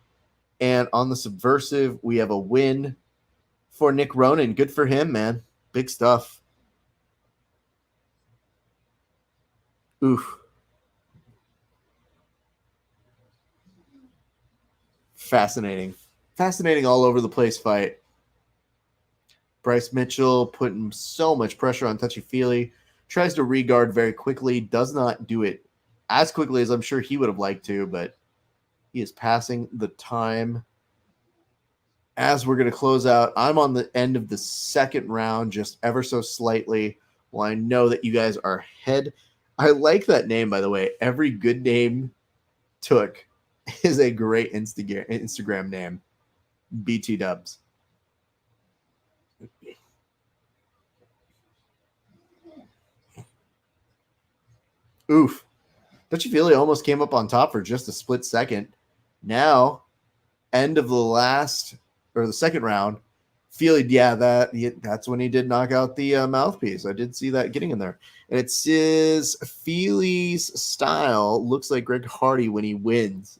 And on the subversive, we have a win for Nick Ronan. Good for him, man. Big stuff. Oof. Fascinating. Fascinating all over the place fight. Bryce Mitchell putting so much pressure on touchy-feely. Tries to regard very quickly. Does not do it as quickly as I'm sure he would have liked to, but he is passing the time. As we're going to close out, I'm on the end of the second round, just ever so slightly. Well, I know that you guys are ahead. I like that name, by the way. Every good name took is a great Instagram name. BT Dubs. Oof. Touchy-feely almost came up on top for just a split second. Now, end of the second round, Feely, that's when he did knock out the mouthpiece. I did see that getting in there. And it says Feely's style looks like Greg Hardy when he wins.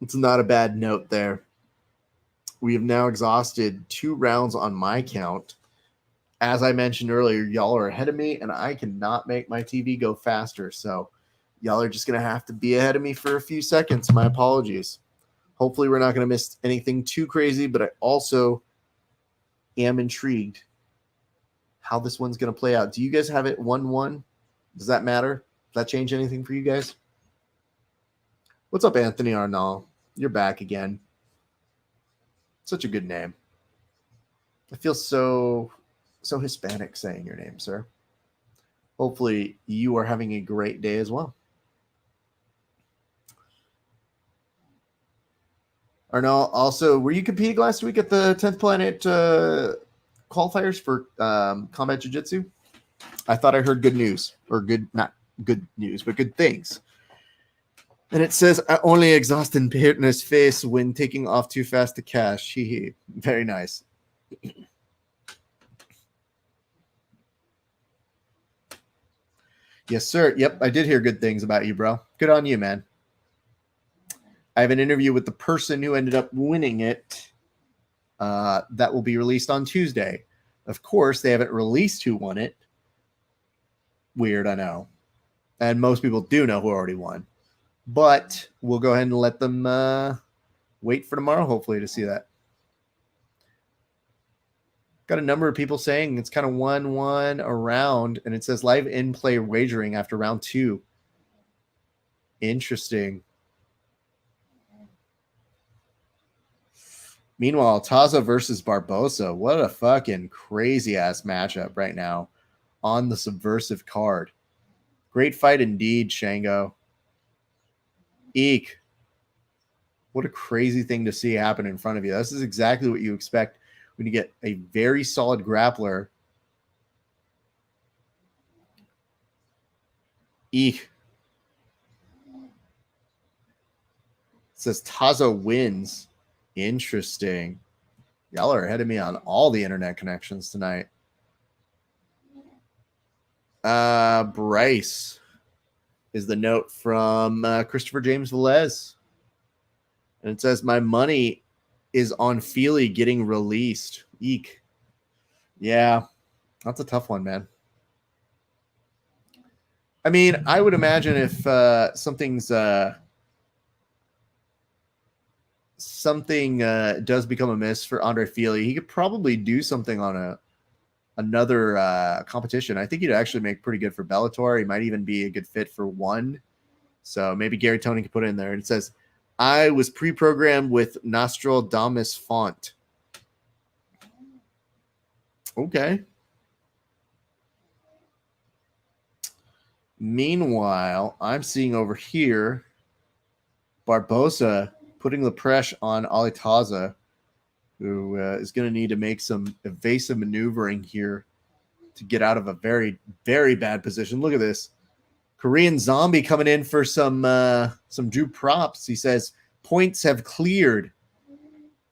It's not a bad note there. We have now exhausted 2 rounds on my count. As I mentioned earlier, y'all are ahead of me, and I cannot make my TV go faster. So y'all are just going to have to be ahead of me for a few seconds. My apologies. Hopefully we're not going to miss anything too crazy, but I also am intrigued how this one's going to play out. Do you guys have it 1-1? Does that matter? Does that change anything for you guys? What's up, Anthony Arnall? You're back again. Such a good name. I feel so so Hispanic saying your name, sir. Hopefully you are having a great day as well. Arnold, also, were you competing last week at the 10th Planet qualifiers for combat jiu-jitsu? I thought I heard good news, or not good news, but good things. And it says, I only exhaust in partner's face when taking off too fast to cash. Hee. Very nice. Yes, sir. Yep, I did hear good things about you, bro. Good on you, man. I have an interview with the person who ended up winning it. That will be released on Tuesday. Of course, they haven't released who won it. Weird, I know. And most people do know who already won. But we'll go ahead and let them wait for tomorrow, hopefully, to see that. Got a number of people saying it's kind of 1-1 around, and it says live in-play wagering after round 2. Interesting. Meanwhile, Taza versus Barbosa. What a fucking crazy-ass matchup right now on the Subversive card. Great fight indeed, Shango. Eek. What a crazy thing to see happen in front of you. This is exactly what you expect when you get a very solid grappler. Eek. It says Tazo wins. Interesting. Y'all are ahead of me on all the internet connections tonight. Bryce is the note from Christopher James Velez. And it says, my money is on Feely getting released. Eek. Yeah, that's a tough one, man. I mean, I would imagine if something does become amiss for Andre Feely, he could probably do something on another competition. I think he'd actually make pretty good for Bellator. He might even be a good fit for one. So maybe Gary Tony could put it in there. And it says, I was pre-programmed with Nostradamus font. Okay. Meanwhile, I'm seeing over here Barbosa putting the pressure on Ali Taza, who is going to need to make some evasive maneuvering here to get out of a very, very bad position. Look at this. Korean Zombie coming in for some Drew props. He says, points have cleared.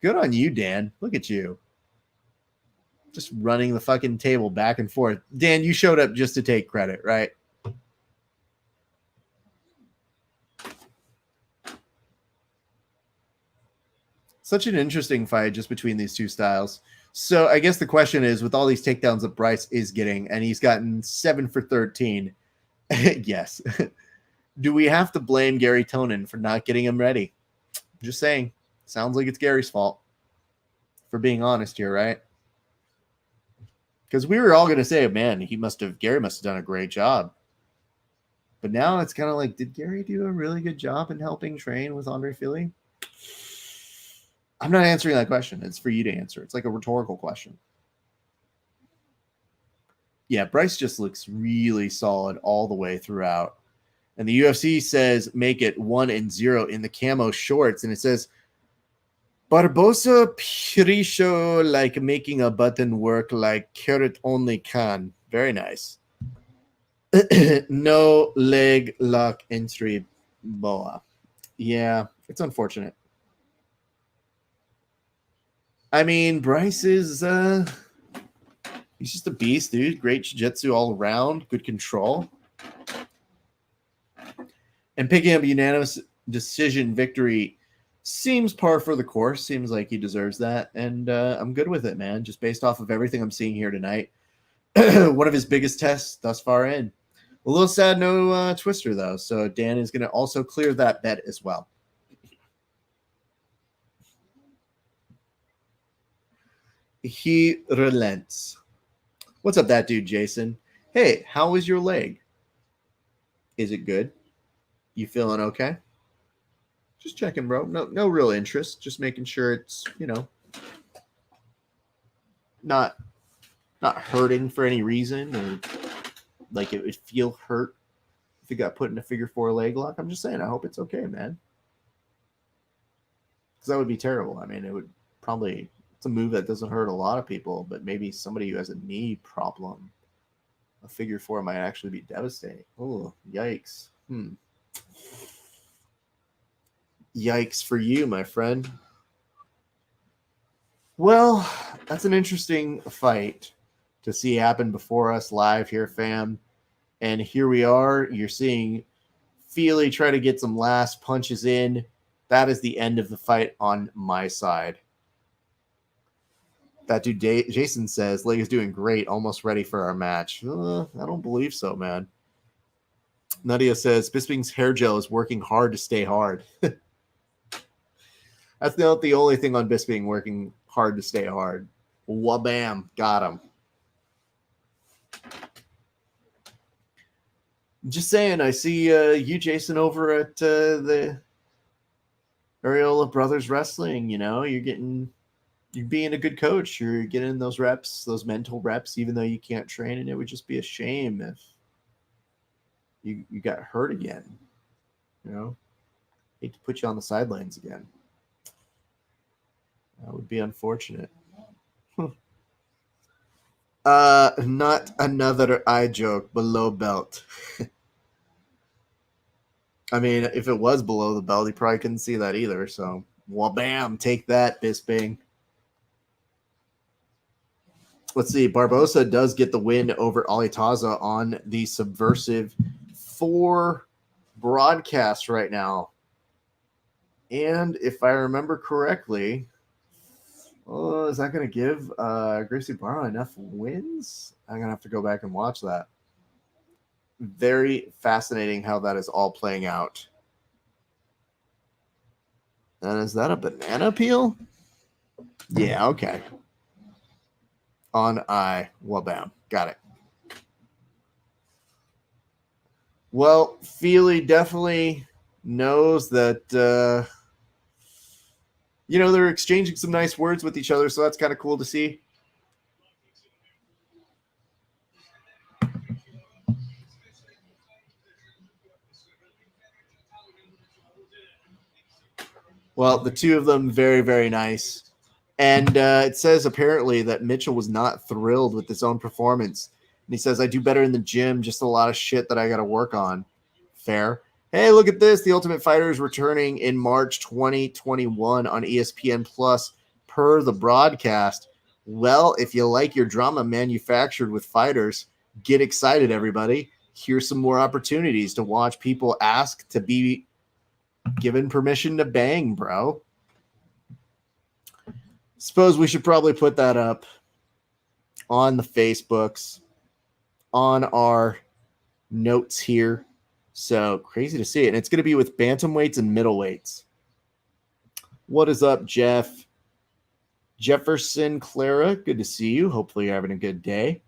Good on you, Dan. Look at you. Just running the fucking table back and forth. Dan, you showed up just to take credit, right? Such an interesting fight just between these two styles. So I guess the question is, with all these takedowns that Bryce is getting, and he's gotten 7 for 13, yes. Do we have to blame Gary Tonin for not getting him ready? Just saying. Sounds like it's Gary's fault, for being honest here, right? Because we were all going to say, man, Gary must have done a great job. But now it's kind of like, did Gary do a really good job in helping train with Andre Feely? I'm not answering that question. It's for you to answer. It's like a rhetorical question. Yeah, Bryce just looks really solid all the way throughout. And the UFC says make it 1-0 in the camo shorts. And it says, Barbosa Pirisho like making a button work like carrot only can. Very nice. No leg lock entry boa. Yeah, it's unfortunate. I mean, Bryce is he's just a beast, dude. Great jiu-jitsu all around, good control. And picking up a unanimous decision victory seems par for the course. Seems like he deserves that. And I'm good with it, man. Just based off of everything I'm seeing here tonight. One of his biggest tests thus far in. A little sad no twister, though. So Dan is going to also clear that bet as well. He relents. What's up, that dude, Jason? Hey, how is your leg? Is it good? You feeling okay? Just checking, bro. No real interest. Just making sure it's, not not hurting for any reason, or like it would feel hurt if it got put in a figure 4 leg lock. I'm just saying, I hope it's okay, man. Because that would be terrible. I mean, it would probably, it's a move that doesn't hurt a lot of people, but maybe somebody who has a knee problem, a figure 4 might actually be devastating. Oh, yikes. Yikes for you, my friend. Well, that's an interesting fight to see happen before us live here, fam. And here we are. You're seeing Feely try to get some last punches in. That is the end of the fight on my side. That dude Jason says, leg is doing great, almost ready for our match. I don't believe so, man. Nadia says, Bisping's hair gel is working hard to stay hard. That's not the only thing on Bisping working hard to stay hard. Wabam, got him. Just saying, I see you, Jason, over at the Areola Brothers Wrestling. You know, you're being a good coach. You're getting those reps, those mental reps, even though you can't train. And it would just be a shame if you got hurt again. You know, hate to put you on the sidelines again. That would be unfortunate. Not another eye joke below belt. I mean, if it was below the belt, he probably couldn't see that either. So, well, bam, take that, Bisping. Let's see. Barbosa does get the win over Alitaza on the Subversive 4 broadcast right now. And if I remember correctly, is that going to give Gracie Barra enough wins? I'm going to have to go back and watch that. Very fascinating how that is all playing out. And is that a banana peel? Yeah, okay. On I. Well, bam. Got it. Well, Feely definitely knows that, they're exchanging some nice words with each other, so that's kind of cool to see. Well, the two of them, very, very nice. And it says apparently that Mitchell was not thrilled with his own performance. And he says, I do better in the gym, just a lot of shit that I got to work on. Fair. Hey, look at this. The Ultimate Fighter is returning in March 2021 on ESPN Plus per the broadcast. Well, if you like your drama manufactured with fighters, get excited, everybody. Here's some more opportunities to watch people ask to be given permission to bang, bro. Suppose we should probably put that up on the Facebooks, on our notes here. So crazy to see it. And it's going to be with bantamweights and middleweights. What is up, Jeff? Jefferson Clara, good to see you. Hopefully you're having a good day.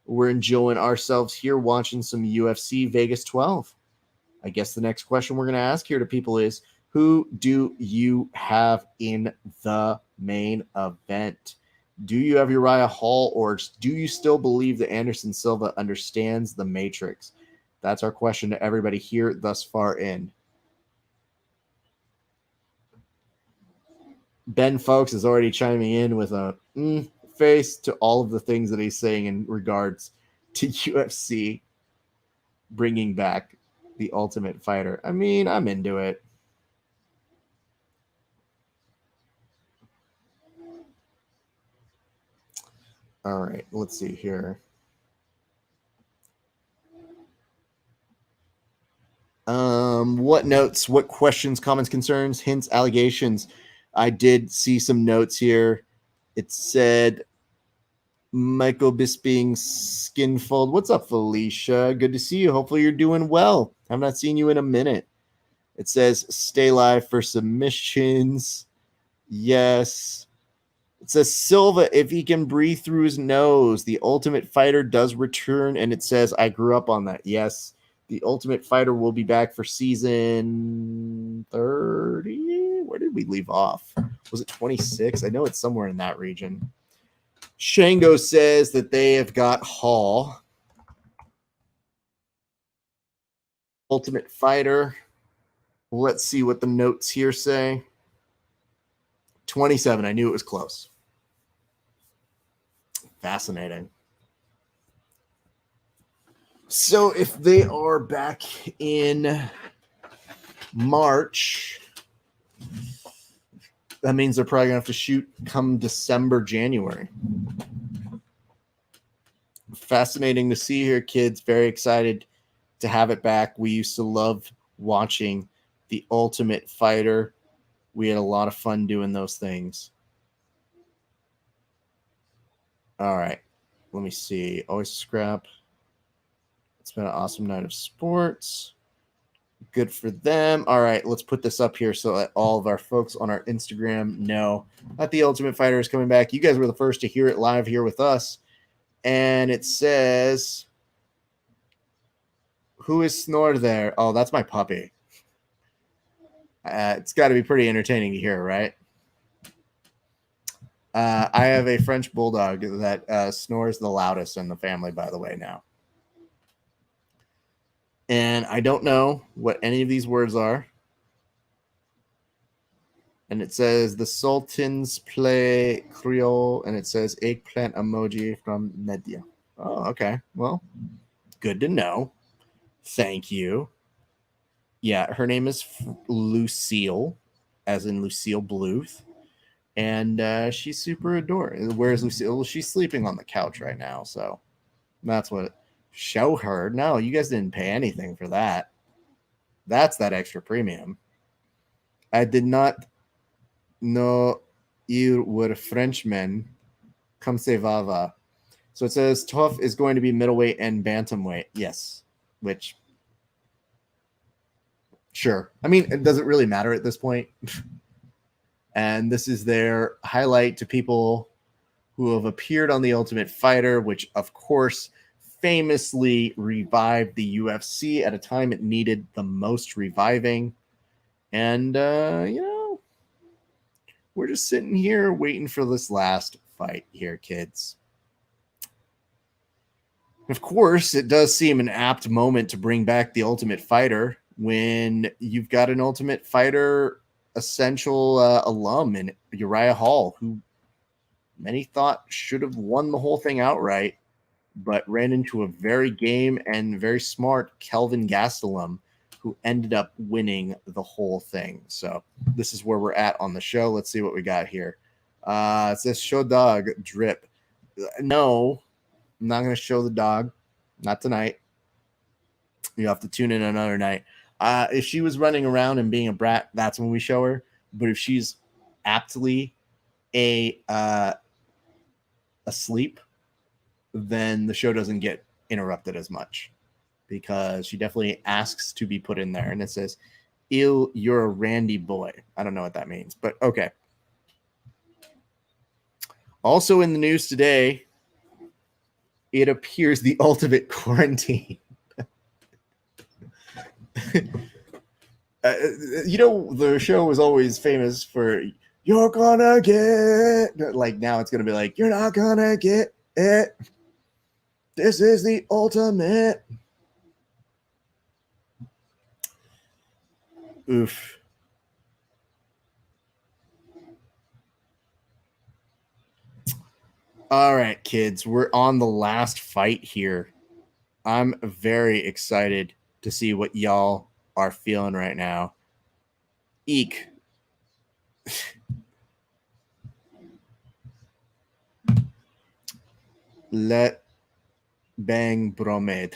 We're enjoying ourselves here watching some UFC Vegas 12. I guess the next question we're going to ask here to people is, who do you have in the main event? Do you have Uriah Hall, or do you still believe that Anderson Silva understands the Matrix? That's our question to everybody here thus far in. Ben Folks is already chiming in with a face to all of the things that he's saying in regards to UFC bringing back the Ultimate Fighter. I mean, I'm into it. All right, let's see here. What notes, what questions, comments, concerns, hints, allegations? I did see some notes here. It said Michael Bisping Skinfold. What's up, Felicia? Good to see you. Hopefully you're doing well. I've not seen you in a minute. It says stay live for submissions. Yes. It says Silva, if he can breathe through his nose, the Ultimate Fighter does return. And it says, I grew up on that. Yes. The Ultimate Fighter will be back for season 30. Where did we leave off? Was it 26? I know it's somewhere in that region. Shango says that they have got Hall. Ultimate Fighter. Let's see what the notes here say. 27. I knew it was close. Fascinating. So if they are back in March, that means they're probably going to have to shoot come December, January. Fascinating to see here, kids. Very excited to have it back. We used to love watching The Ultimate Fighter. We had a lot of fun doing those things. All right. Let me see. Always scrap. It's been an awesome night of sports. Good for them. All right, let's put this up here so that all of our folks on our Instagram know that The Ultimate Fighter is coming back. You guys were the first to hear it live here with us. And it says, who is Snore there? Oh, that's my puppy. It's got to be pretty entertaining to hear, right? I have a French bulldog that snores the loudest in the family, by the way, now. And I don't know what any of these words are. And it says the Sultans play Creole, and it says eggplant emoji from Media. Oh, okay. Well, good to know. Thank you. Yeah, her name is Lucille, as in Lucille Bluth. And she's super adorable. Where's Lucille? Well, she's sleeping on the couch right now, so that's what... Show her. No, you guys didn't pay anything for that. That's that extra premium. I did not know you were Frenchmen. Comme ça va. So it says Tough is going to be middleweight and bantamweight. Yes. Which, sure. I mean, it doesn't really matter at this point. And this is their highlight to people who have appeared on The Ultimate Fighter, which, of course, famously revived the UFC at a time it needed the most reviving. And, we're just sitting here waiting for this last fight here, kids. Of course, it does seem an apt moment to bring back The Ultimate Fighter when you've got an Ultimate Fighter essential alum in Uriah Hall, who many thought should have won the whole thing outright, but ran into a very game and very smart Kelvin Gastelum, who ended up winning the whole thing. So this is where we're at on the show. Let's see what we got here. It says show dog drip. No, I'm not going to show the dog. Not tonight. You have to tune in another night. If she was running around and being a brat, that's when we show her. But if she's aptly asleep, then the show doesn't get interrupted as much, because she definitely asks to be put in there. And it says, "Ew, you're a randy boy." I don't know what that means, but okay. Also in the news today, it appears the ultimate quarantine. The show was always famous for, you're gonna get, like, now it's gonna be like, you're not gonna get it. This is the ultimate. Oof. All right, kids, we're on the last fight here. I'm very excited to see what y'all are feeling right now. Eek. Let bang bromed.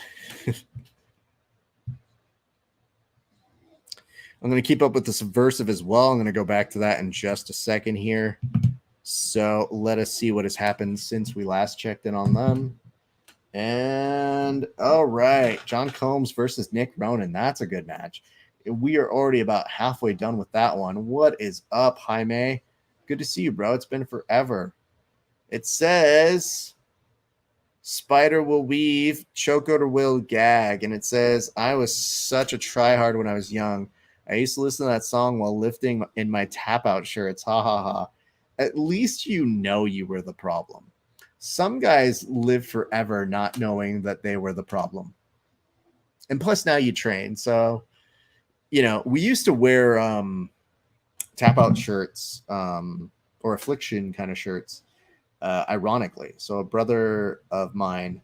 I'm going to keep up with the subversive as well. I'm going to go back to that in just a second here. So let us see what has happened since we last checked in on them. And all right, John Combs versus Nick Ronan. That's a good match. We are already about halfway done with that one. What is up, Jaime? Good to see you, bro. It's been forever. It says Spider will weave, Choker will gag. And it says, I was such a tryhard when I was young. I used to listen to that song while lifting in my tap out shirts. Ha ha ha. At least you know you were the problem. some guys live forever not knowing that they were the problem. And plus now you train. So, you know, we used to wear tap out shirts or affliction kind of shirts, ironically. So a brother of mine,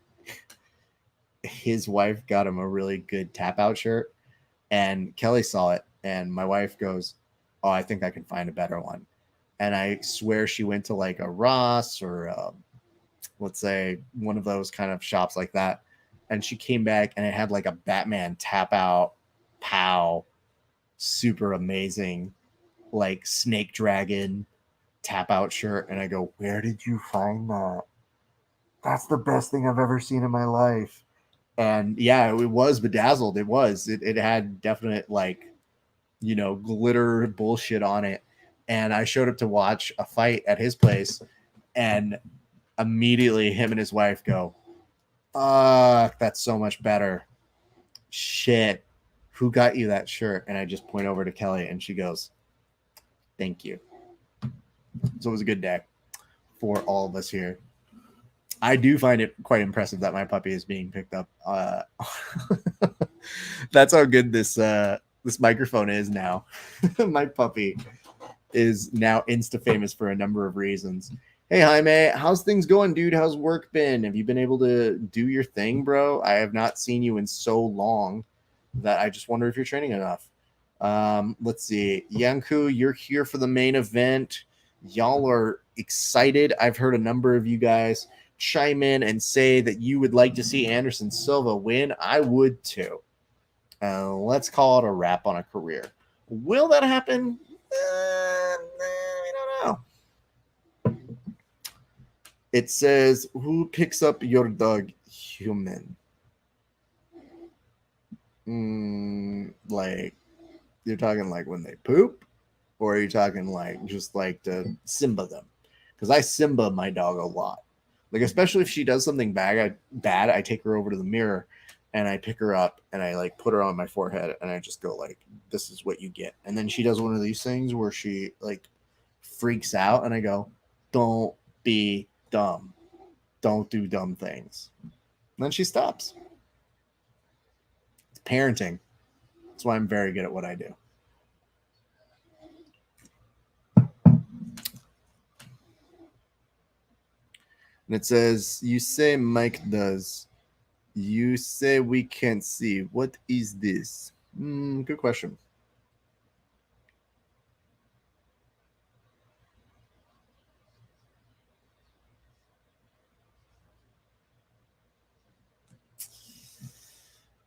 his wife got him a really good tap out shirt, and Kelly saw it, and my wife goes, "Oh, I think I can find a better one." And I swear she went to like a Ross or let's say one of those kind of shops like that, and she came back and it had like a Batman tap out pow, super amazing, like snake dragon tap out shirt. And I go, "Where did you find that? That's the best thing I've ever seen in my life." And yeah, it was bedazzled. It had definite, like, you know, glitter bullshit on it. And I showed up to watch a fight at his place, and immediately him and his wife go, that's so much better. Shit, who got you that shirt? And I just point over to Kelly, and she goes, "Thank you." So it was a good day for all of us here. I do find it quite impressive that my puppy is being picked up. That's how good this microphone is now. My puppy is now Insta famous for a number of reasons. Hey, Jaime, how's things going, dude? How's work been? Have you been able to do your thing, bro? I have not seen you in so long that I just wonder if you're training enough. Let's see. Yanku, you're here for the main event. Y'all are excited. I've heard a number of you guys chime in and say that you would like to see Anderson Silva win. I would too. Let's call it a wrap on a career. Will that happen? We don't know. It says, who picks up your dog? Human. Like, you're talking like when they poop? Or are you talking like just like to Simba them? Because I Simba my dog a lot. Like, especially if she does something bad, I take her over to the mirror and I pick her up and I like put her on my forehead and I just go like, "This is what you get." And then she does one of these things where she like freaks out and I go, "Don't be dumb. Don't do dumb things." And then she stops. It's parenting. That's why I'm very good at what I do. And it says, you say Mike does. You say we can't see. What is this? Good question.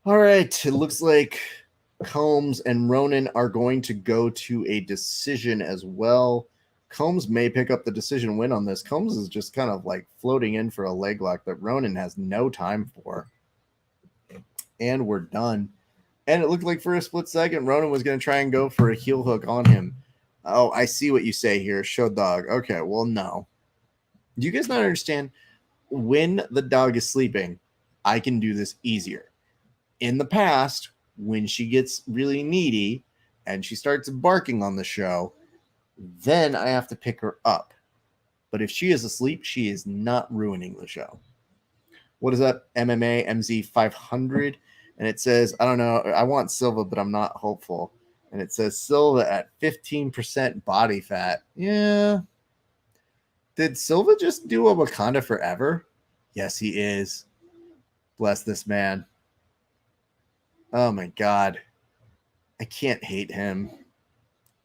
All right. It looks like Combs and Ronan are going to go to a decision as well. Combs may pick up the decision win on this. Combs is just kind of like floating in for a leg lock that Ronan has no time for. And we're done. And it looked like for a split second, Ronan was going to try and go for a heel hook on him. Oh, I see what you say here. Show dog. Okay, well, no. Do you guys not understand? When the dog is sleeping, I can do this easier. In the past, when she gets really needy and she starts barking on the show, then I have to pick her up. But if she is asleep, she is not ruining the show. What is that? MMA MZ 500. And it says, I don't know. I want Silva, but I'm not hopeful. And it says Silva at 15% body fat. Yeah. Did Silva just do a Wakanda Forever? Yes, he is. Bless this man. Oh, my God. I can't hate him.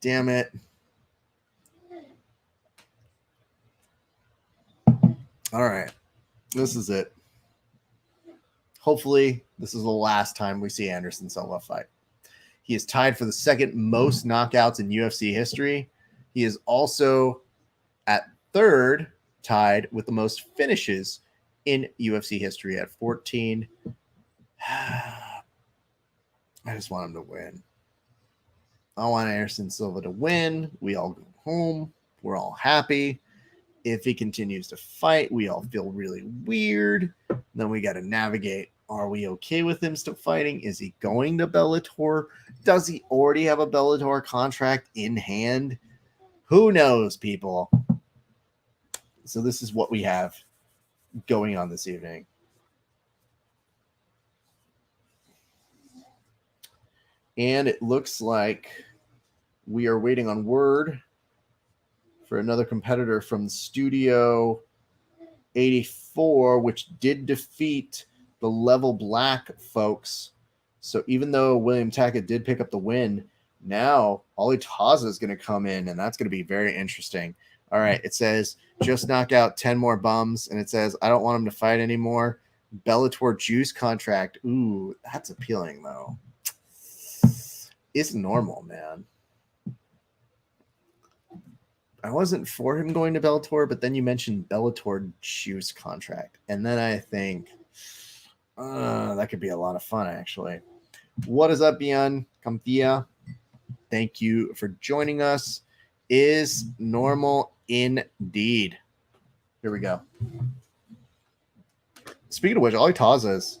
Damn it. All right. This is it. Hopefully, this is the last time we see Anderson Silva fight. He is tied for the second most knockouts in UFC history. He is also at third, tied with the most finishes in UFC history at 14. I just want him to win. I want Anderson Silva to win. We all go home. We're all happy. If he continues to fight, we all feel really weird. Then we got to navigate. Are we okay with him still fighting? Is he going to Bellator? Does he already have a Bellator contract in hand? Who knows, people? So this is what we have. going on this evening. And it looks like we are waiting on word for another competitor from Studio 84, which did defeat the Level Black folks. So even though William Tackett did pick up the win, now Ollie Taza is going to come in, and that's going to be very interesting. All right, it says, just knock out 10 more bums, and it says, I don't want him to fight anymore. Bellator Juice contract. Ooh, that's appealing, though. It's normal, man. I wasn't for him going to Bellator, but then you mentioned Bellator Juice contract. And then I think that could be a lot of fun, actually. What is up, Ian Campia? Thank you for joining us. Is normal indeed. Here we go. Speaking of which, Ollie Taza is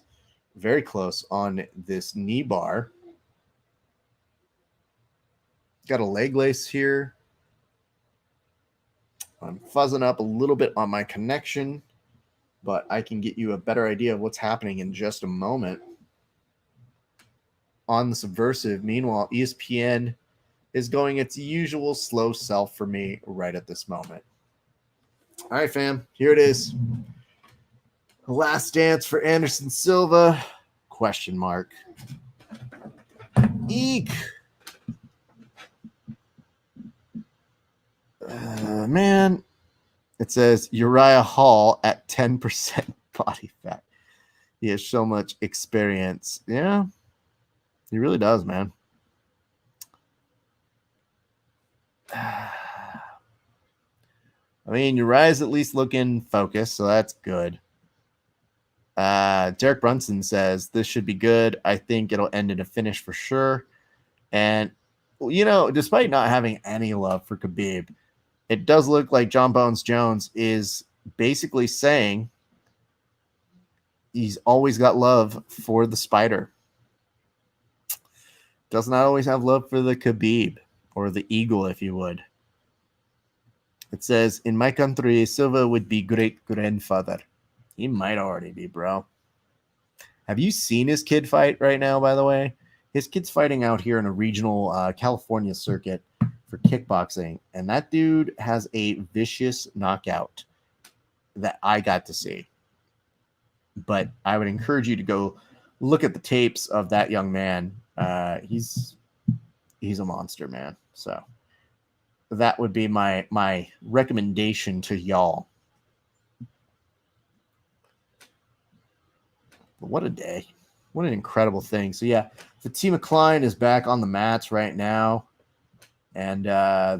very close on this knee bar. Got a leg lace here. I'm fuzzing up a little bit on my connection, but I can get you a better idea of what's happening in just a moment. On the Subversive, meanwhile, ESPN is going its usual slow self for me right at this moment. All right, fam, here it is. The last dance for Anderson Silva? Question mark. Eek. Man, it says Uriah Hall at 10% body fat. He has so much experience. Yeah, he really does, man. I mean, Uriah's at least looking focused, so that's good. Derek Brunson says this should be good. I think it'll end in a finish for sure. And, you know, despite not having any love for Khabib, it does look like John Bones Jones is basically saying he's always got love for the Spider. Does not always have love for the Khabib or the Eagle, if you would. It says, in my country, Silva would be great-grandfather. He might already be, bro. Have you seen his kid fight right now, by the way? His kid's fighting out here in a regional California circuit for kickboxing, and that dude has a vicious knockout that I got to see. But I would encourage you to go look at the tapes of that young man. He's a monster, man. So that would be my recommendation to y'all. But what a day. What an incredible thing. So yeah, Fatima Klein is back on the mats right now. And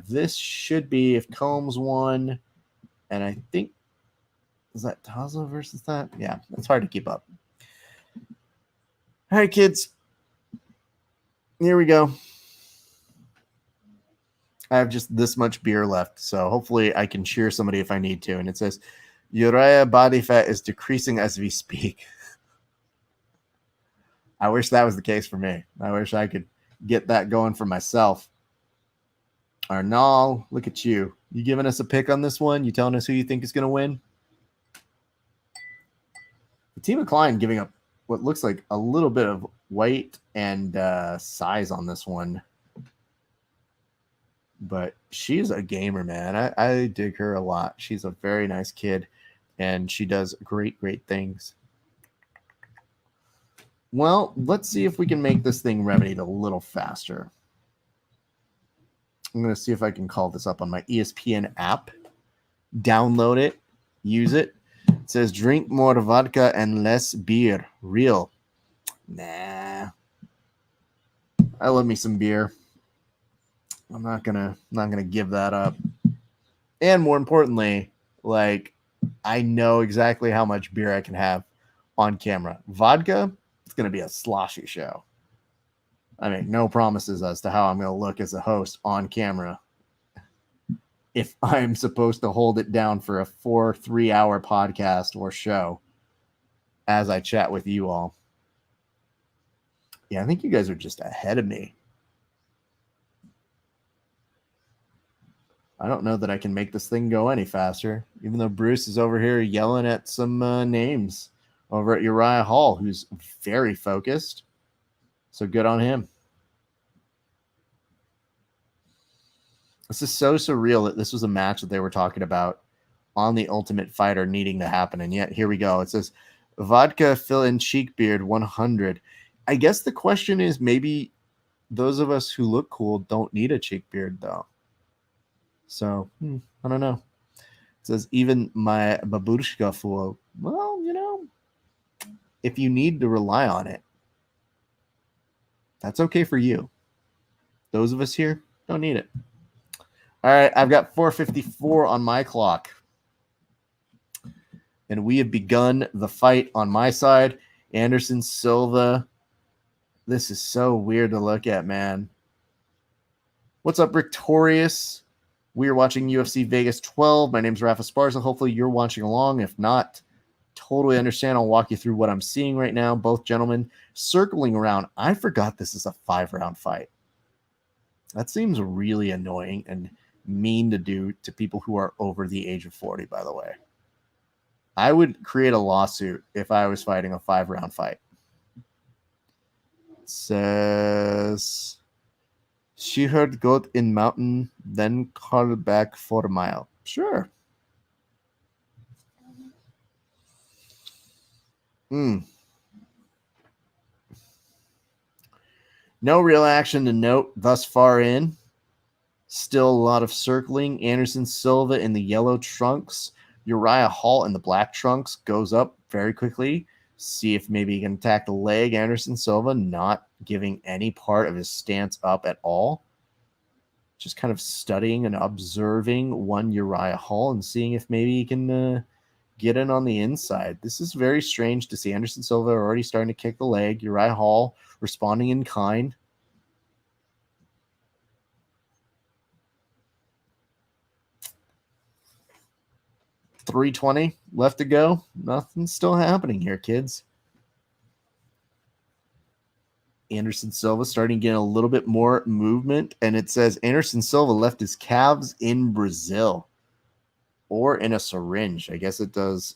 this should be if Combs won. And I think, is that Taza versus that? Yeah, it's hard to keep up. All right, kids. Here we go. I have just this much beer left, so hopefully I can cheer somebody if I need to. And it says, Uriah body fat is decreasing as we speak. I wish that was the case for me. I wish I could get that going for myself. Arnal, look at you. You giving us a pick on this one? You telling us who you think is going to win? The team of Klein giving up what looks like a little bit of weight and size on this one. But she's a gamer, man. I dig her a lot. She's a very nice kid, and she does great, great things. Well, let's see if we can make this thing remedied a little faster. I'm going to see if I can call this up on my ESPN app. Download it. Use it. It says, drink more vodka and less beer. Real. Nah. I love me some beer. I'm not gonna give that up. And more importantly, like, I know exactly how much beer I can have on camera. Vodka, it's gonna be a sloshy show. I mean, no promises as to how I'm gonna look as a host on camera if I'm supposed to hold it down for a 3-hour podcast or show as I chat with you all. Yeah, I think you guys are just ahead of me. I don't know that I can make this thing go any faster, even though Bruce is over here yelling at some names over at Uriah Hall, who's very focused. So good on him. This is so surreal that this was a match that they were talking about on the Ultimate Fighter needing to happen. And yet here we go. It says vodka fill in cheek beard 100. I guess the question is maybe those of us who look cool don't need a cheek beard though. So I don't know. It says even my babushka fool. Well, you know, if you need to rely on it, that's okay for you. Those of us here don't need it. All right, I've got 4:54 on my clock. And we have begun the fight on my side. Anderson Silva. This is so weird to look at, man. What's up, Victorious? We are watching UFC Vegas 12. My name is Rafa Sparza. Hopefully you're watching along. If not, totally understand. I'll walk you through what I'm seeing right now. Both gentlemen circling around. I forgot this is a 5-round fight. That seems really annoying and mean to do to people who are over the age of 40, by the way. I would create a lawsuit if I was fighting a 5-round fight. It says she heard goat in mountain, then called back for a mile. Sure. No real action to note thus far in. Still a lot of circling. Anderson Silva in the yellow trunks. Uriah Hall in the black trunks goes up very quickly. See if maybe he can attack the leg. Anderson Silva not giving any part of his stance up at all. Just kind of studying and observing one Uriah Hall and seeing if maybe he can get in on the inside. This is very strange to see. Anderson Silva already starting to kick the leg. Uriah Hall responding in kind. .320 left to go. Nothing's still happening here, kids. Anderson Silva starting to get a little bit more movement, and it says Anderson Silva left his calves in Brazil or in a syringe. I guess it does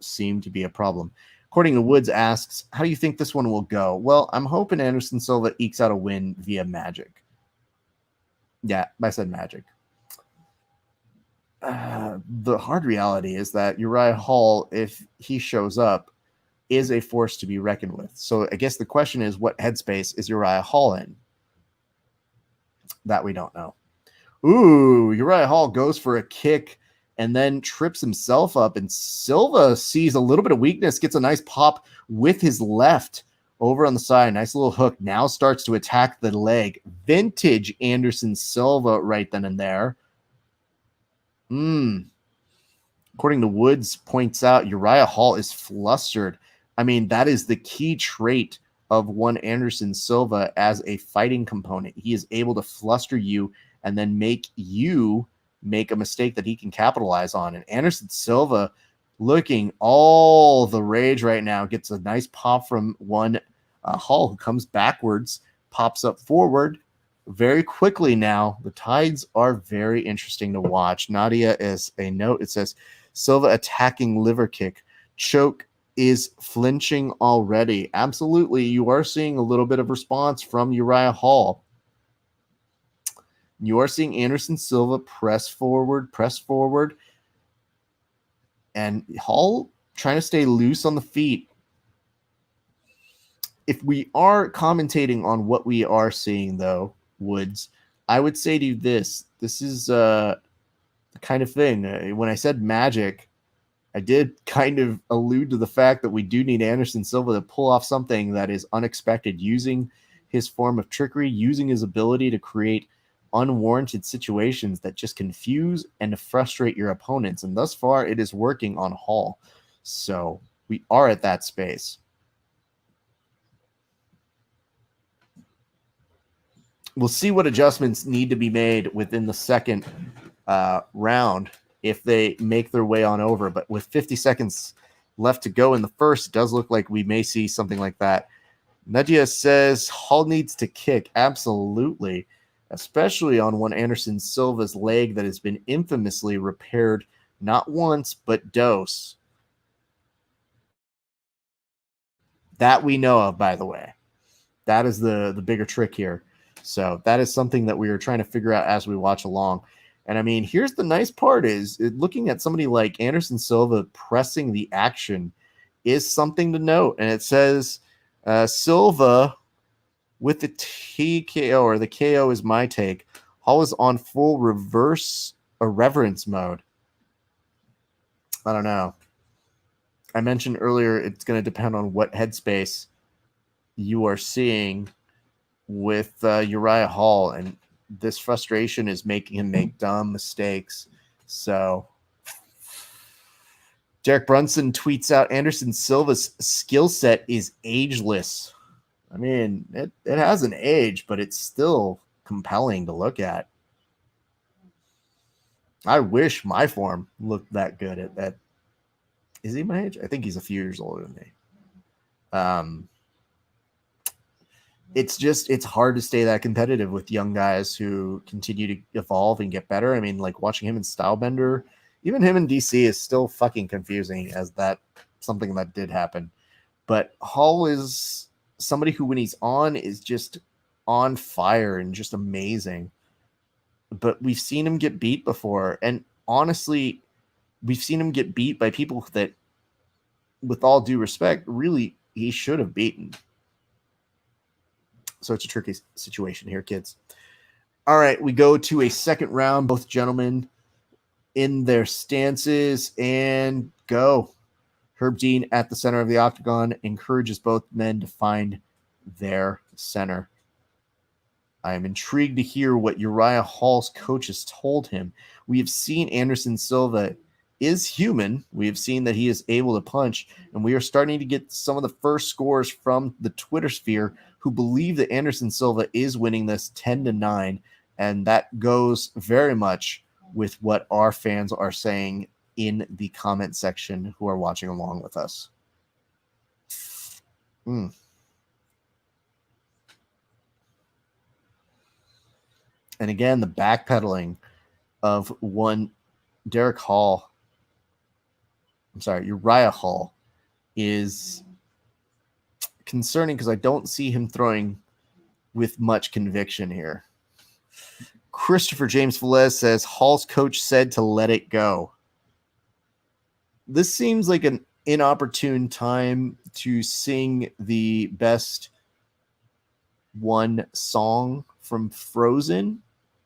seem to be a problem. According to Woods asks, how do you think this one will go? Well, I'm hoping Anderson Silva ekes out a win via magic. Yeah, I said magic. The hard reality is that Uriah Hall, if he shows up, is a force to be reckoned with. So I guess the question is, what headspace is Uriah Hall in? That we don't know. Ooh, Uriah Hall goes for a kick and then trips himself up, and Silva sees a little bit of weakness, gets a nice pop with his left over on the side. Nice little hook. Now starts to attack the leg. Vintage Anderson Silva right then and there. According to Woods, points out Uriah Hall is flustered. I mean, that is the key trait of one Anderson Silva as a fighting component. He is able to fluster you and then make you make a mistake that he can capitalize on. And Anderson Silva looking all the rage right now, gets a nice pop from one Hall, who comes backwards, pops up forward very quickly now. The tides are very interesting to watch. Nadia is a note. It says Silva attacking liver kick. Choke is flinching already. Absolutely. You are seeing a little bit of response from Uriah Hall. You are seeing Anderson Silva press forward. And Hall trying to stay loose on the feet. If we are commentating on what we are seeing, though, Woods, I would say to you this. This is the kind of thing. When I said magic, I did kind of allude to the fact that we do need Anderson Silva to pull off something that is unexpected, using his form of trickery, using his ability to create unwarranted situations that just confuse and frustrate your opponents. And thus far, it is working on Hall. So we are at that space. We'll see what adjustments need to be made within the second round if they make their way on over. But with 50 seconds left to go in the first, it does look like we may see something like that. Nadia says Hall needs to kick. Absolutely. especially on one Anderson Silva's leg that has been infamously repaired not once, but dose. That we know of, by the way. That is the bigger trick here. So that is something that we are trying to figure out as we watch along. And I mean, here's the nice part is looking at somebody like Anderson Silva pressing the action is something to note. And it says Silva with the TKO, or the KO is my take. Hall is on full reverse irreverence mode. I don't know. I mentioned earlier it's going to depend on what headspace you are seeing with Uriah Hall, and this frustration is making him make dumb mistakes. So Derek Brunson tweets out Anderson Silva's skill set is ageless. I mean, it hasn't aged, but it's still compelling to look at. I wish my form looked that good at that. Is he my age? I think he's a few years older than me. It's hard to stay that competitive with young guys who continue to evolve and get better. I mean, like watching him in Stylebender, even him in DC is still fucking confusing as that something that did happen. But Hall is somebody who, when he's on, is just on fire and just amazing. But we've seen him get beat before. And honestly, we've seen him get beat by people that, with all due respect, really he should have beaten. So it's a tricky situation here, kids. All right, we go to a second round. Both gentlemen in their stances and go. Herb Dean at the center of the octagon encourages both men to find their center. I am intrigued to hear what Uriah Hall's coaches told him. We have seen Anderson Silva is human. We have seen that he is able to punch, and we are starting to get some of the first scores from the Twitter sphere who believe that Anderson Silva is winning this 10-9, and that goes very much with what our fans are saying in the comment section who are watching along with us. And again, the backpedaling of one Uriah Hall is concerning because I don't see him throwing with much conviction here. Christopher James Velez says Hall's coach said to let it go. This seems like an inopportune time to sing the best one song from Frozen.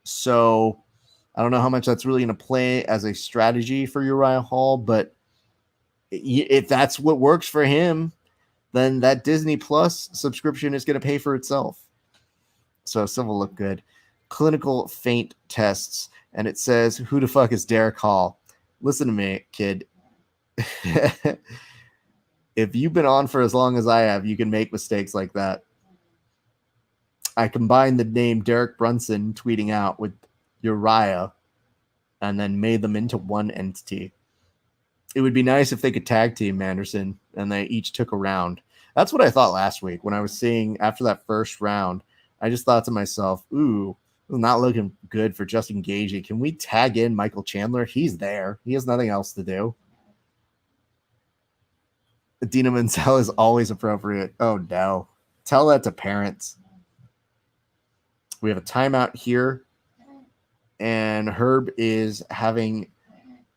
So I don't know how much that's really going to play as a strategy for Uriah Hall, but if that's what works for him, then that Disney Plus subscription is going to pay for itself. So Silva looked good. Clinical feint tests, and it says, who the fuck is Derek Hall? Listen to me, kid. If you've been on for as long as I have, you can make mistakes like that. I combined the name Derek Brunson tweeting out with Uriah and then made them into one entity. It would be nice if they could tag team Anderson and they each took a round. That's what I thought last week when I was seeing after that first round. I just thought to myself, ooh, not looking good for Justin Gagey. Can we tag in Michael Chandler? He's there. He has nothing else to do. Dina Menzel is always appropriate. Oh, no. Tell that to parents. We have a timeout here. And Herb is having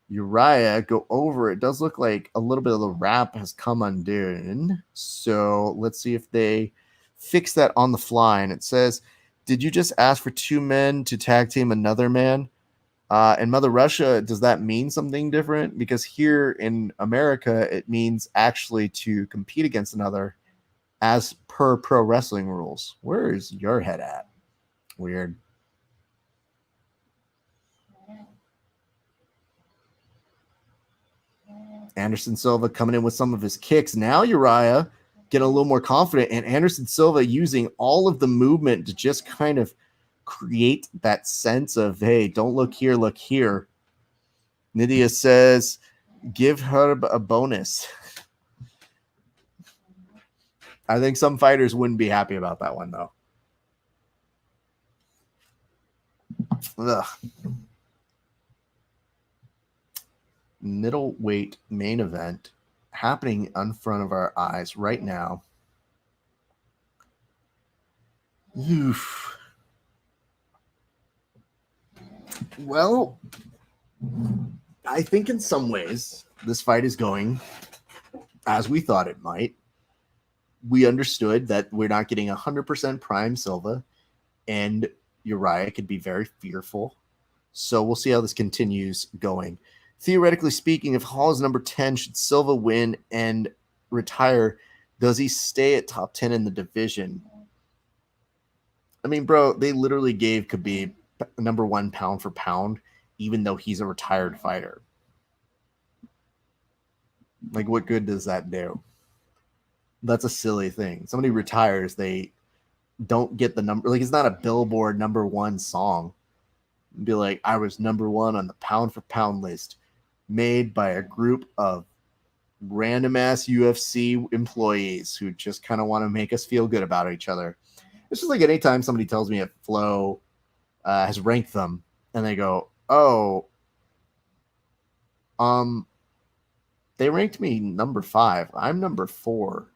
Uriah go over. It does look like a little bit of the wrap has come undone. So let's see if they fix that on the fly. And it says, did you just ask for two men to tag team another man? In Mother Russia, does that mean something different? Because here in America, it means actually to compete against another as per pro wrestling rules. Where is your head at? Weird. Anderson Silva coming in with some of his kicks. Now Uriah getting a little more confident, and Anderson Silva using all of the movement to just kind of create that sense of, hey, don't look here, look here. Nydia says, give Herb a bonus. I think some fighters wouldn't be happy about that one, though. Ugh. Middleweight main event happening in front of our eyes right now. Oof. Well, I think in some ways this fight is going as we thought it might. We understood that we're not getting 100% prime Silva, and Uriah could be very fearful. So we'll see how this continues going. Theoretically speaking, if Hall is number 10, should Silva win and retire, does he stay at top 10 in the division? I mean, bro, they literally gave Khabib number 1 pound for pound, even though he's a retired fighter. Like, what good does that do? That's a silly thing. Somebody retires, they don't get the number. Like, it's not a Billboard number 1 song. Be like, I was number 1 on the pound for pound list made by a group of random ass UFC employees who just kind of want to make us feel good about each other. It's just like anytime somebody tells me a Flow has ranked them and they go, oh, they ranked me number 5. I'm number 4.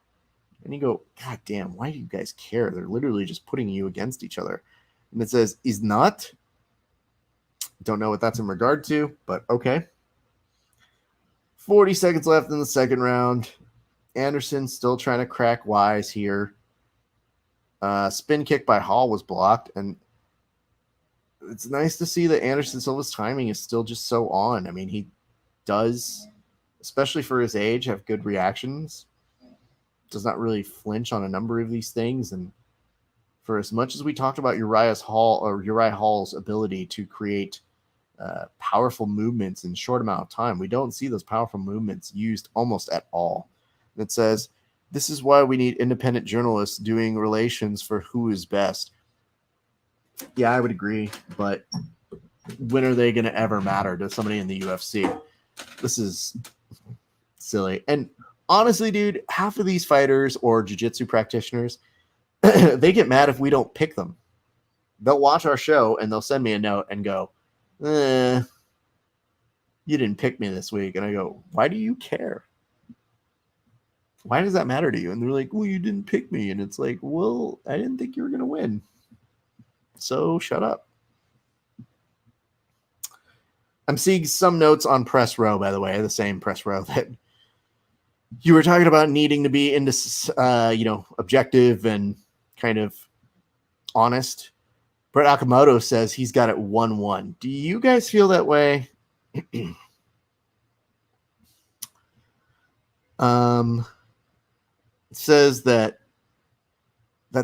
And you go, God damn, why do you guys care? They're literally just putting you against each other. And it says, he's not. Don't know what that's in regard to, but okay. 40 seconds left in the second round. Anderson still trying to crack wise here. Spin kick by Hall was blocked, and it's nice to see that Anderson Silva's timing is still just so on. I mean, he does, especially for his age, have good reactions. Does not really flinch on a number of these things, and for as much as we talked about Uriah Hall's ability to create powerful movements in short amount of time, we don't see those powerful movements used almost at all. And it says, this is why we need independent journalists doing relations for who is best. Yeah, I would agree, but when are they going to ever matter to somebody in the UFC? This is silly. And honestly, dude, half of these fighters or jiu-jitsu practitioners, they get mad if we don't pick them. They'll watch our show and they'll send me a note and go, you didn't pick me this week. And I go, why do you care? Why does that matter to you? And they're like, well, you didn't pick me. And it's like, well, I didn't think you were going to win. So shut up. I'm seeing some notes on Press Row, by the way, the same Press Row that you were talking about needing to be into, objective and kind of honest. Brett Akamoto says he's got it 1-1. Do you guys feel that way? It says that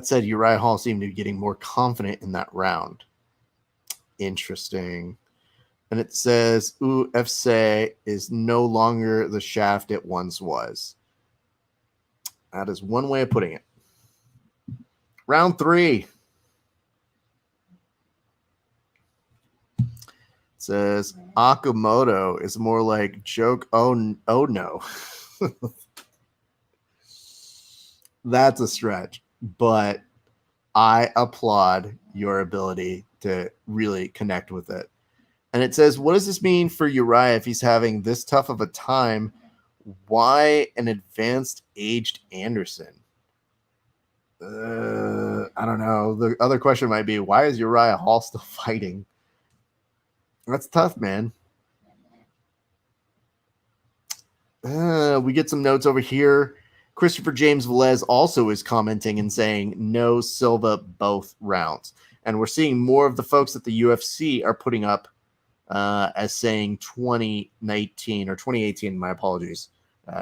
said, Uriah Hall seemed to be getting more confident in that round. Interesting. And it says, UFC is no longer the shaft it once was. That is one way of putting it. Round 3. It says, Akamoto is more like joke. Oh no. That's a stretch, but I applaud your ability to really connect with it. And it says, what does this mean for Uriah if he's having this tough of a time? Why an advanced aged Anderson? I don't know. The other question might be, why is Uriah Hall still fighting? That's tough, man. We get some notes over here. Christopher James Velez also is commenting and saying, no Silva both rounds. And we're seeing more of the folks at the UFC are putting up as saying 2019 or 2018, my apologies,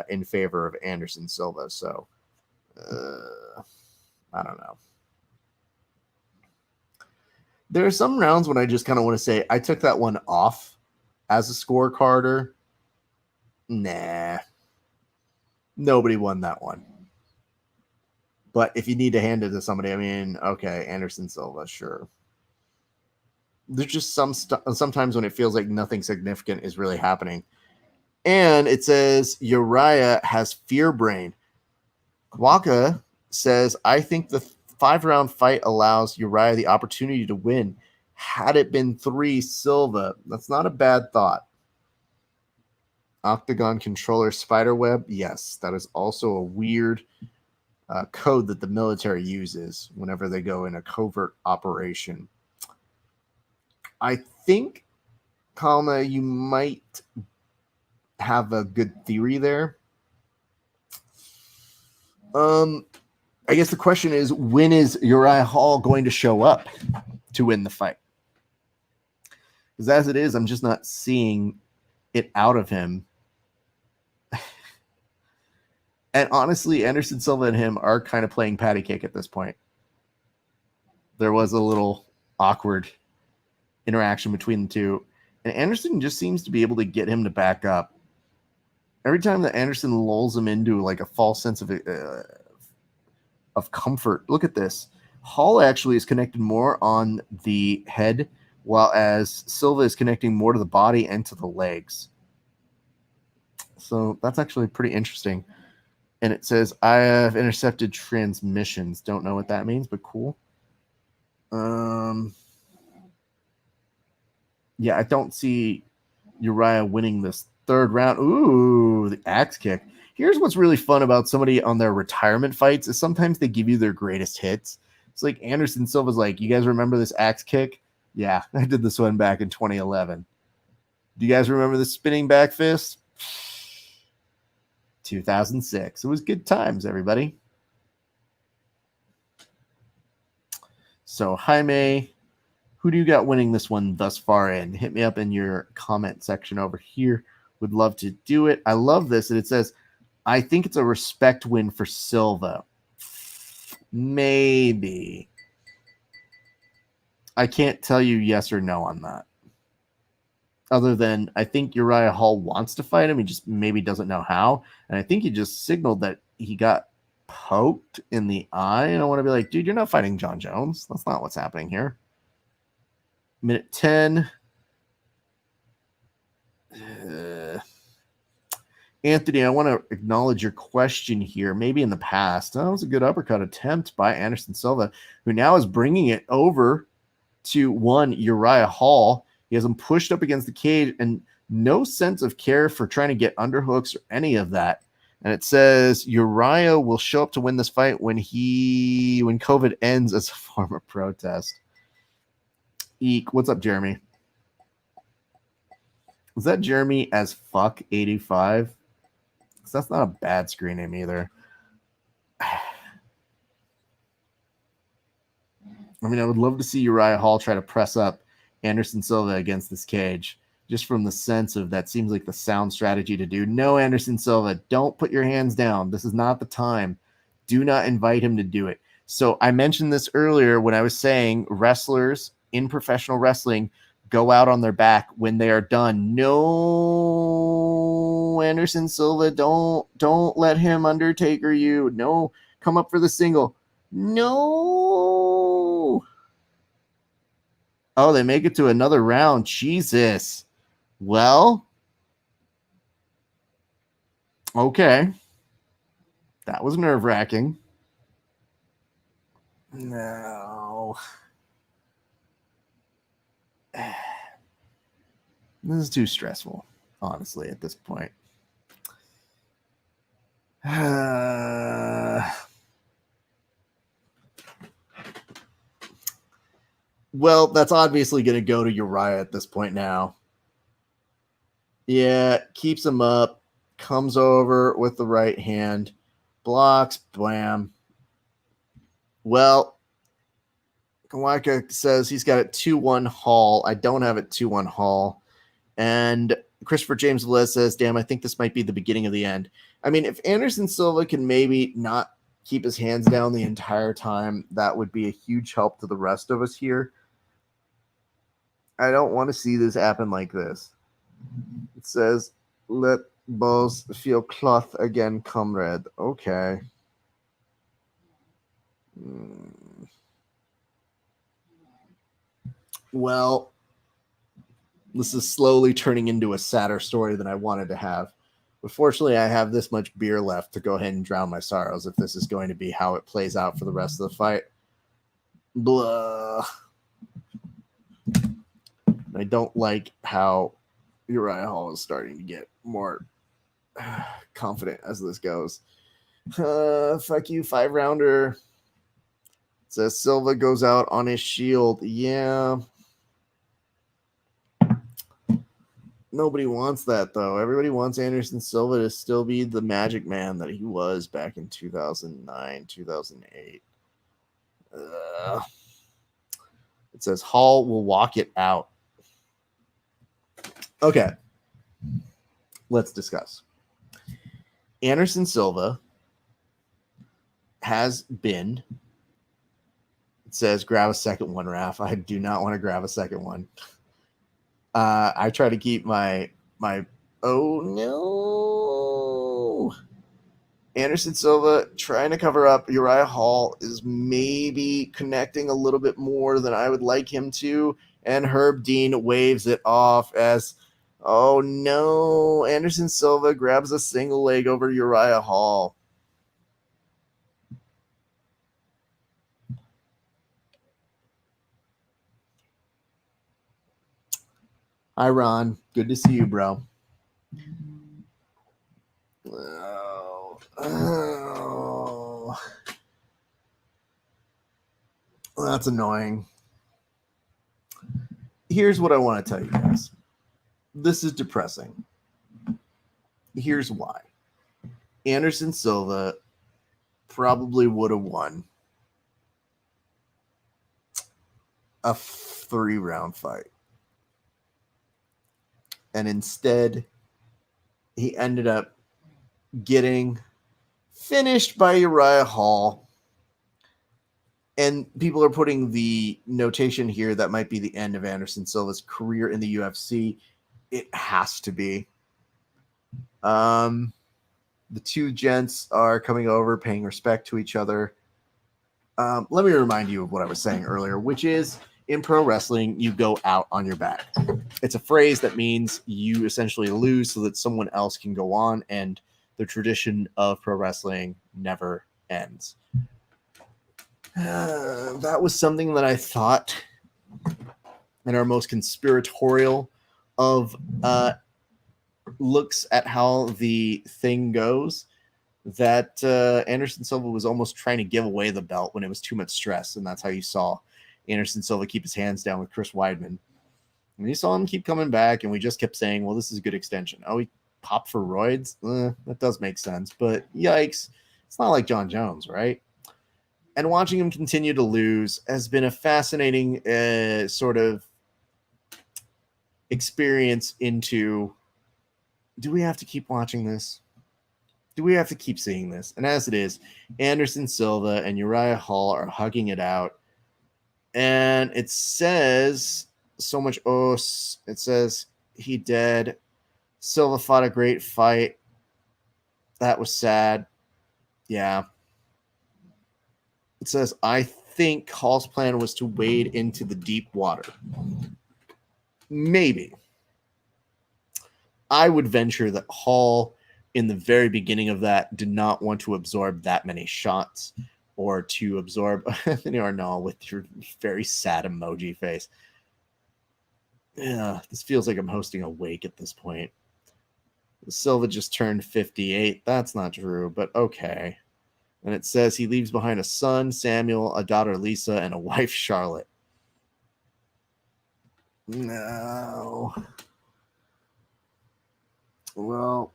in favor of Anderson Silva. So, I don't know. There are some rounds when I just kind of want to say, I took that one off as a scorecarder. Nah. Nobody won that one. But if you need to hand it to somebody, I mean, okay, Anderson Silva, sure. There's just sometimes when it feels like nothing significant is really happening. And it says Uriah has fear brain. Waka says, I think the 5-round fight allows Uriah the opportunity to win. Had it been 3, Silva. That's not a bad thought. Octagon controller spiderweb. Yes, that is also a weird code that the military uses whenever they go in a covert operation. I think, Kalma, you might have a good theory there. I guess the question is, when is Uriah Hall going to show up to win the fight? Because as it is, I'm just not seeing it out of him. And honestly, Anderson Silva and him are kind of playing patty cake at this point. There was a little awkward interaction between the two. And Anderson just seems to be able to get him to back up. Every time that Anderson lulls him into like a false sense of comfort. Look at this. Hall actually is connected more on the head, while as Silva is connecting more to the body and to the legs. So that's actually pretty interesting. And it says, I have intercepted transmissions. Don't know what that means, but cool. Yeah, I don't see Uriah winning this third round. Ooh, the axe kick. Here's what's really fun about somebody on their retirement fights is sometimes they give you their greatest hits. It's like Anderson Silva's like, you guys remember this axe kick? Yeah, I did this one back in 2011. Do you guys remember the spinning back fist? 2006. It was good times, everybody. So, Jaime, who do you got winning this one thus far in? Hit me up in your comment section over here. Would love to do it. I love this. And it says, I think it's a respect win for Silva. Maybe. I can't tell you yes or no on that. Other than I think Uriah Hall wants to fight him. He just maybe doesn't know how. And I think he just signaled that he got poked in the eye. And I want to be like, dude, you're not fighting John Jones. That's not what's happening here. Minute 10. Anthony, I want to acknowledge your question here. Maybe in the past, that was a good uppercut attempt by Anderson Silva, who now is bringing it over to one Uriah Hall. He has him pushed up against the cage and no sense of care for trying to get underhooks or any of that. And it says Uriah will show up to win this fight when COVID ends as a form of protest. Eek, what's up, Jeremy? Is that Jeremy as fuck 85? Because that's not a bad screen name either. I mean, I would love to see Uriah Hall try to press up Anderson Silva against this cage, just from the sense of that seems like the sound strategy to do. No, Anderson Silva, don't put your hands down. This is not the time. Do not invite him to do it. So I mentioned this earlier when I was saying wrestlers in professional wrestling go out on their back when they are done. No, Anderson Silva, don't let him Undertaker you. No, come up for the single. No. Oh, they make it to another round. Jesus. Well, okay. That was nerve-wracking. No. This is too stressful, honestly, at this point. Well, that's obviously going to go to Uriah at this point now. Yeah, keeps him up, comes over with the right hand, blocks, blam. Well, Kawaka says he's got it 2-1 Hall. I don't have it 2-1 Hall. And Christopher James Velez says, damn, I think this might be the beginning of the end. I mean, if Anderson Silva can maybe not keep his hands down the entire time, that would be a huge help to the rest of us here. I don't want to see this happen like this. It says, let balls feel cloth again, comrade. Okay. Well, this is slowly turning into a sadder story than I wanted to have. But fortunately, I have this much beer left to go ahead and drown my sorrows if this is going to be how it plays out for the rest of the fight. Blah. I don't like how Uriah Hall is starting to get more confident as this goes. Fuck you, 5-rounder. Says Silva goes out on his shield. Yeah. Nobody wants that, though. Everybody wants Anderson Silva to still be the magic man that he was back in 2009, 2008. It says Hall will walk it out. Okay. Let's discuss. Anderson Silva has been... It says grab a second one, Raph. I do not want to grab a second one. I try to keep my oh no. Anderson Silva trying to cover up. Uriah Hall is maybe connecting a little bit more than I would like him to. And Herb Dean waves it off as, oh no. Anderson Silva grabs a single leg over Uriah Hall. Hi, Ron. Good to see you, bro. Oh. That's annoying. Here's what I want to tell you guys. This is depressing. Here's why. Anderson Silva probably would have won a 3-round fight. And instead, he ended up getting finished by Uriah Hall. And people are putting the notation here that might be the end of Anderson Silva's career in the UFC. It has to be. The two gents are coming over, paying respect to each other. Let me remind you of what I was saying earlier, which is in pro wrestling, you go out on your back. It's a phrase that means you essentially lose so that someone else can go on, and the tradition of pro wrestling never ends. That was something that I thought in our most conspiratorial of looks at how the thing goes, that Anderson Silva was almost trying to give away the belt when it was too much stress, and that's how you saw Anderson Silva keep his hands down with Chris Weidman. And you saw him keep coming back, and we just kept saying, well, this is a good extension. Oh, he popped for roids? That does make sense, but yikes. It's not like John Jones, right? And watching him continue to lose has been a fascinating sort of experience into, do we have to keep watching this? Do we have to keep seeing this? And as it is, Anderson Silva and Uriah Hall are hugging it out. And it says so much. Oh, it says he dead. Silva fought a great fight. That was sad. Yeah. It says, I think Hall's plan was to wade into the deep water. Maybe. I would venture that Hall, in the very beginning of that, did not want to absorb that many shots, or to absorb Anthony Arnold with your very sad emoji face. Yeah, this feels like I'm hosting a wake at this point. Silva just turned 58. That's not true, but okay. And it says he leaves behind a son, Samuel, a daughter, Lisa, and a wife, Charlotte. No. Well,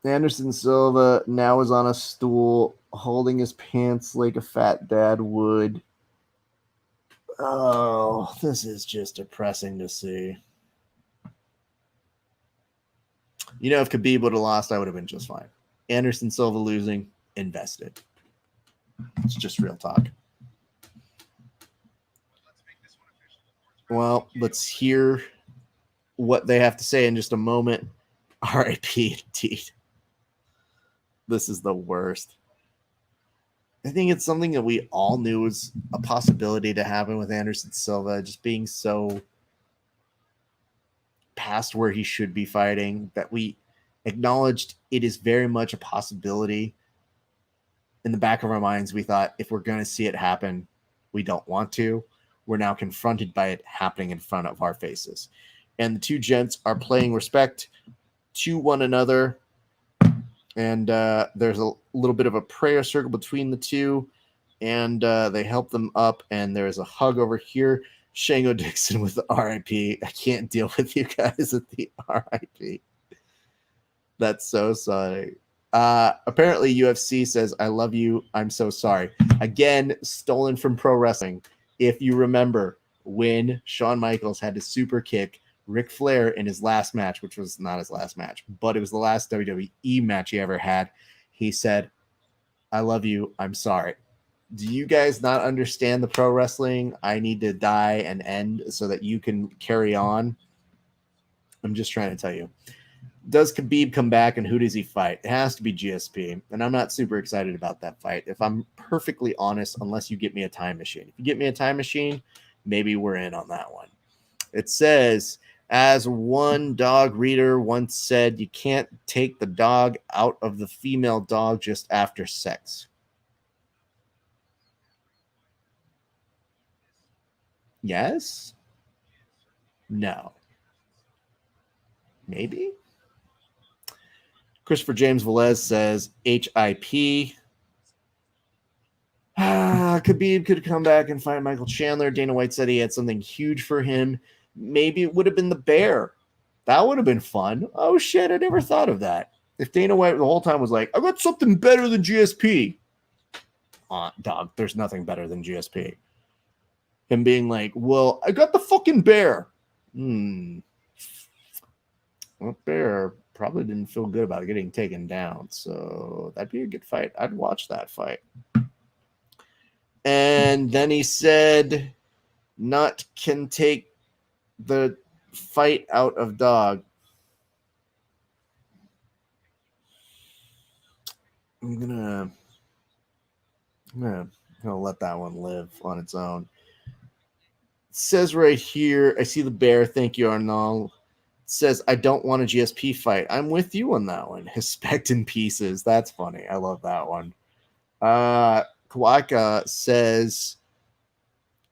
Anderson Silva now is on a stool, holding his pants like a fat dad would. Oh, this is just depressing to see. You know, if Khabib would have lost, I would have been just fine. Anderson Silva losing, invested. It's just real talk. Well, let's hear what they have to say in just a moment. R.I.P. indeed. This is the worst. I think it's something that we all knew was a possibility to happen with Anderson Silva, just being so past where he should be fighting, that we acknowledged it is very much a possibility. In the back of our minds, we thought, if we're going to see it happen, we don't want to. we're now confronted by it happening in front of our faces. And the two gents are playing respect to one another. And there's a little bit of a prayer circle between the two. And they help them up. And there's a hug over here. Shango Dixon with the RIP. I can't deal with you guys at the RIP. That's so sorry. Apparently UFC says, I love you. I'm so sorry. Again, stolen from pro wrestling. If you remember when Shawn Michaels had to super kick Ric Flair in his last match, which was not his last match, but it was the last WWE match he ever had, he said, I love you. I'm sorry. Do you guys not understand the pro wrestling? I need to die and end so that you can carry on. I'm just trying to tell you. Does Khabib come back and who does he fight? It has to be GSP. And I'm not super excited about that fight. If I'm perfectly honest, unless you get me a time machine. If you get me a time machine, maybe we're in on that one. It says, as one dog reader once said, you can't take the dog out of the female dog just after sex. Yes? No. Maybe? Christopher James Velez says HIP. Khabib could come back and fight Michael Chandler. Dana White said he had something huge for him. Maybe it would have been the bear. That would have been fun. Oh, shit, I never thought of that. If Dana White the whole time was like, I got something better than GSP. Dog, there's nothing better than GSP. Him being like, well, I got the fucking bear. Well, bear probably didn't feel good about getting taken down. So that'd be a good fight. I'd watch that fight. And then he said, Nut can take the fight out of dog. I'm gonna let that one live on its own. It says right here, I see the bear. Thank you, Arnold. It says, I don't want a GSP fight. I'm with you on that one. Respect in pieces. That's funny. I love that one. Kawaka says,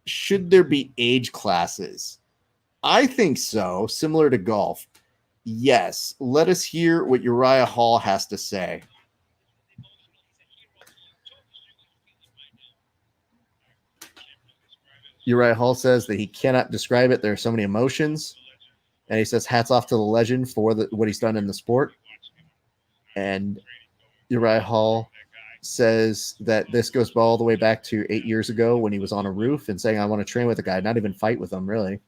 should there be age classes? I think so. Similar to golf. Yes. Let us hear what Uriah Hall has to say. Uriah Hall says that he cannot describe it. There are so many emotions. And he says, hats off to the legend for what he's done in the sport. And Uriah Hall says that this goes all the way back to 8 years ago when he was on a roof and saying, I want to train with a guy, not even fight with him, really.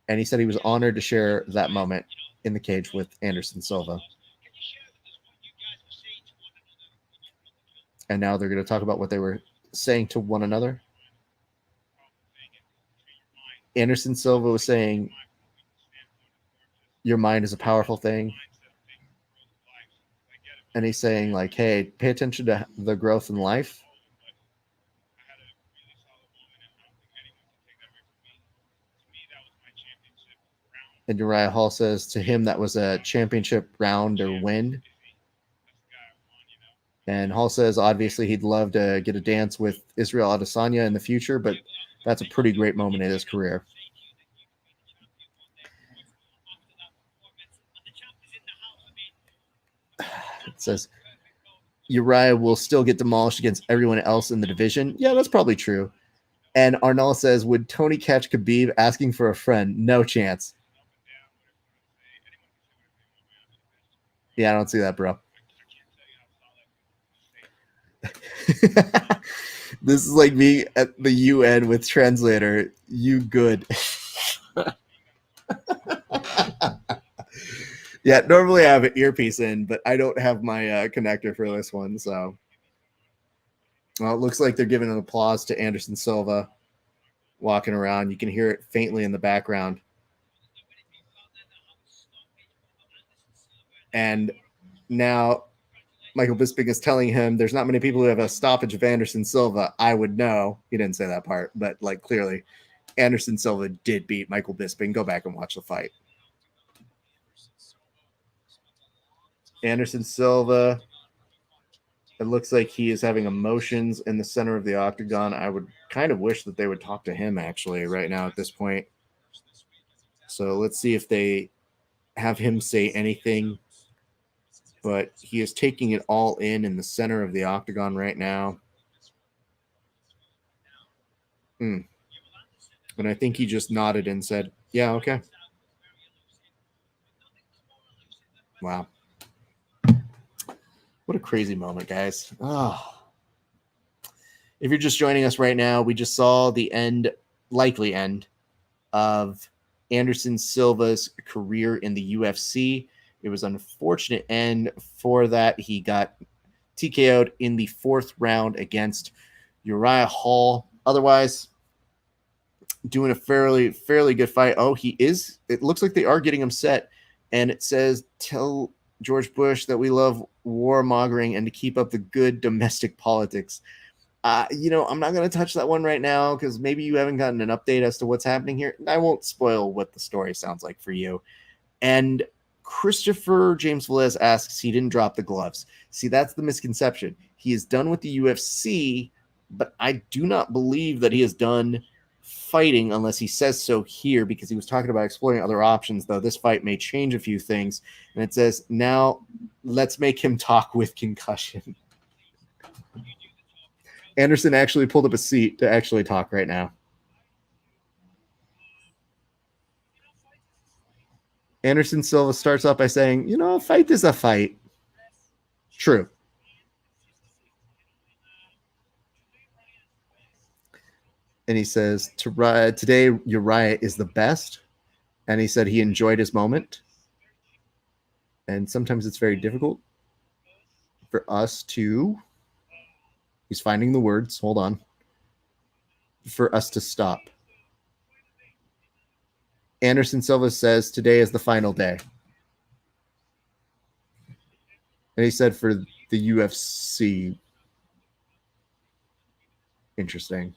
And he said he was honored to share that moment in the cage with Anderson Silva. And now they're going to talk about what they were saying to one another. Anderson Silva was saying, your mind is a powerful thing. And he's saying, like, hey, pay attention to the growth in life. And Uriah Hall says to him that was a championship round or win. And Hall says, obviously, he'd love to get a dance with Israel Adesanya in the future, but that's a pretty great moment in his career. It says, Uriah will still get demolished against everyone else in the division. Yeah, that's probably true. And Arnold says, would Tony catch Khabib asking for a friend? No chance. Yeah, I don't see that, bro. This is like me at the UN with translator. You good. Yeah, normally I have an earpiece in, but I don't have my connector for this one. So, well, it looks like they're giving an applause to Anderson Silva walking around. You can hear it faintly in the background. And now Michael Bisping is telling him there's not many people who have a stoppage of Anderson Silva. I would know. He didn't say that part, but like clearly Anderson Silva did beat Michael Bisping. Go back and watch the fight. Anderson Silva It looks like he is having emotions in the center of the octagon. I would kind of wish that they would talk to him actually right now at this point. So let's see if they have him say anything. But he is taking it all in the center of the octagon right now. And I think he just nodded and said, yeah, okay. Wow. What a crazy moment, guys. Oh. If you're just joining us right now, we just saw the likely end of Anderson Silva's career in the UFC. It was an unfortunate end for that. He got TKO'd in the 4th round against Uriah Hall. Otherwise, doing a fairly good fight. Oh, he is. It looks like they are getting him set. And it says, tell George Bush that we love warmongering and to keep up the good domestic politics. I'm not going to touch that one right now because maybe you haven't gotten an update as to what's happening here. I won't spoil what the story sounds like for you. And Christopher James Velez asks, he didn't drop the gloves. See, that's the misconception. He is done with the UFC, but I do not believe that he is done fighting unless he says so here, because he was talking about exploring other options, though this fight may change a few things. And it says, now let's make him talk with concussion. Anderson actually pulled up a seat to actually talk right now. Anderson Silva starts off by saying, a fight is a fight. True. And he says, today Uriah is the best. And he said he enjoyed his moment. And sometimes it's very difficult for us to, he's finding the words, hold on, for us to stop. Anderson Silva says today is the final day. And he said for the UFC. Interesting.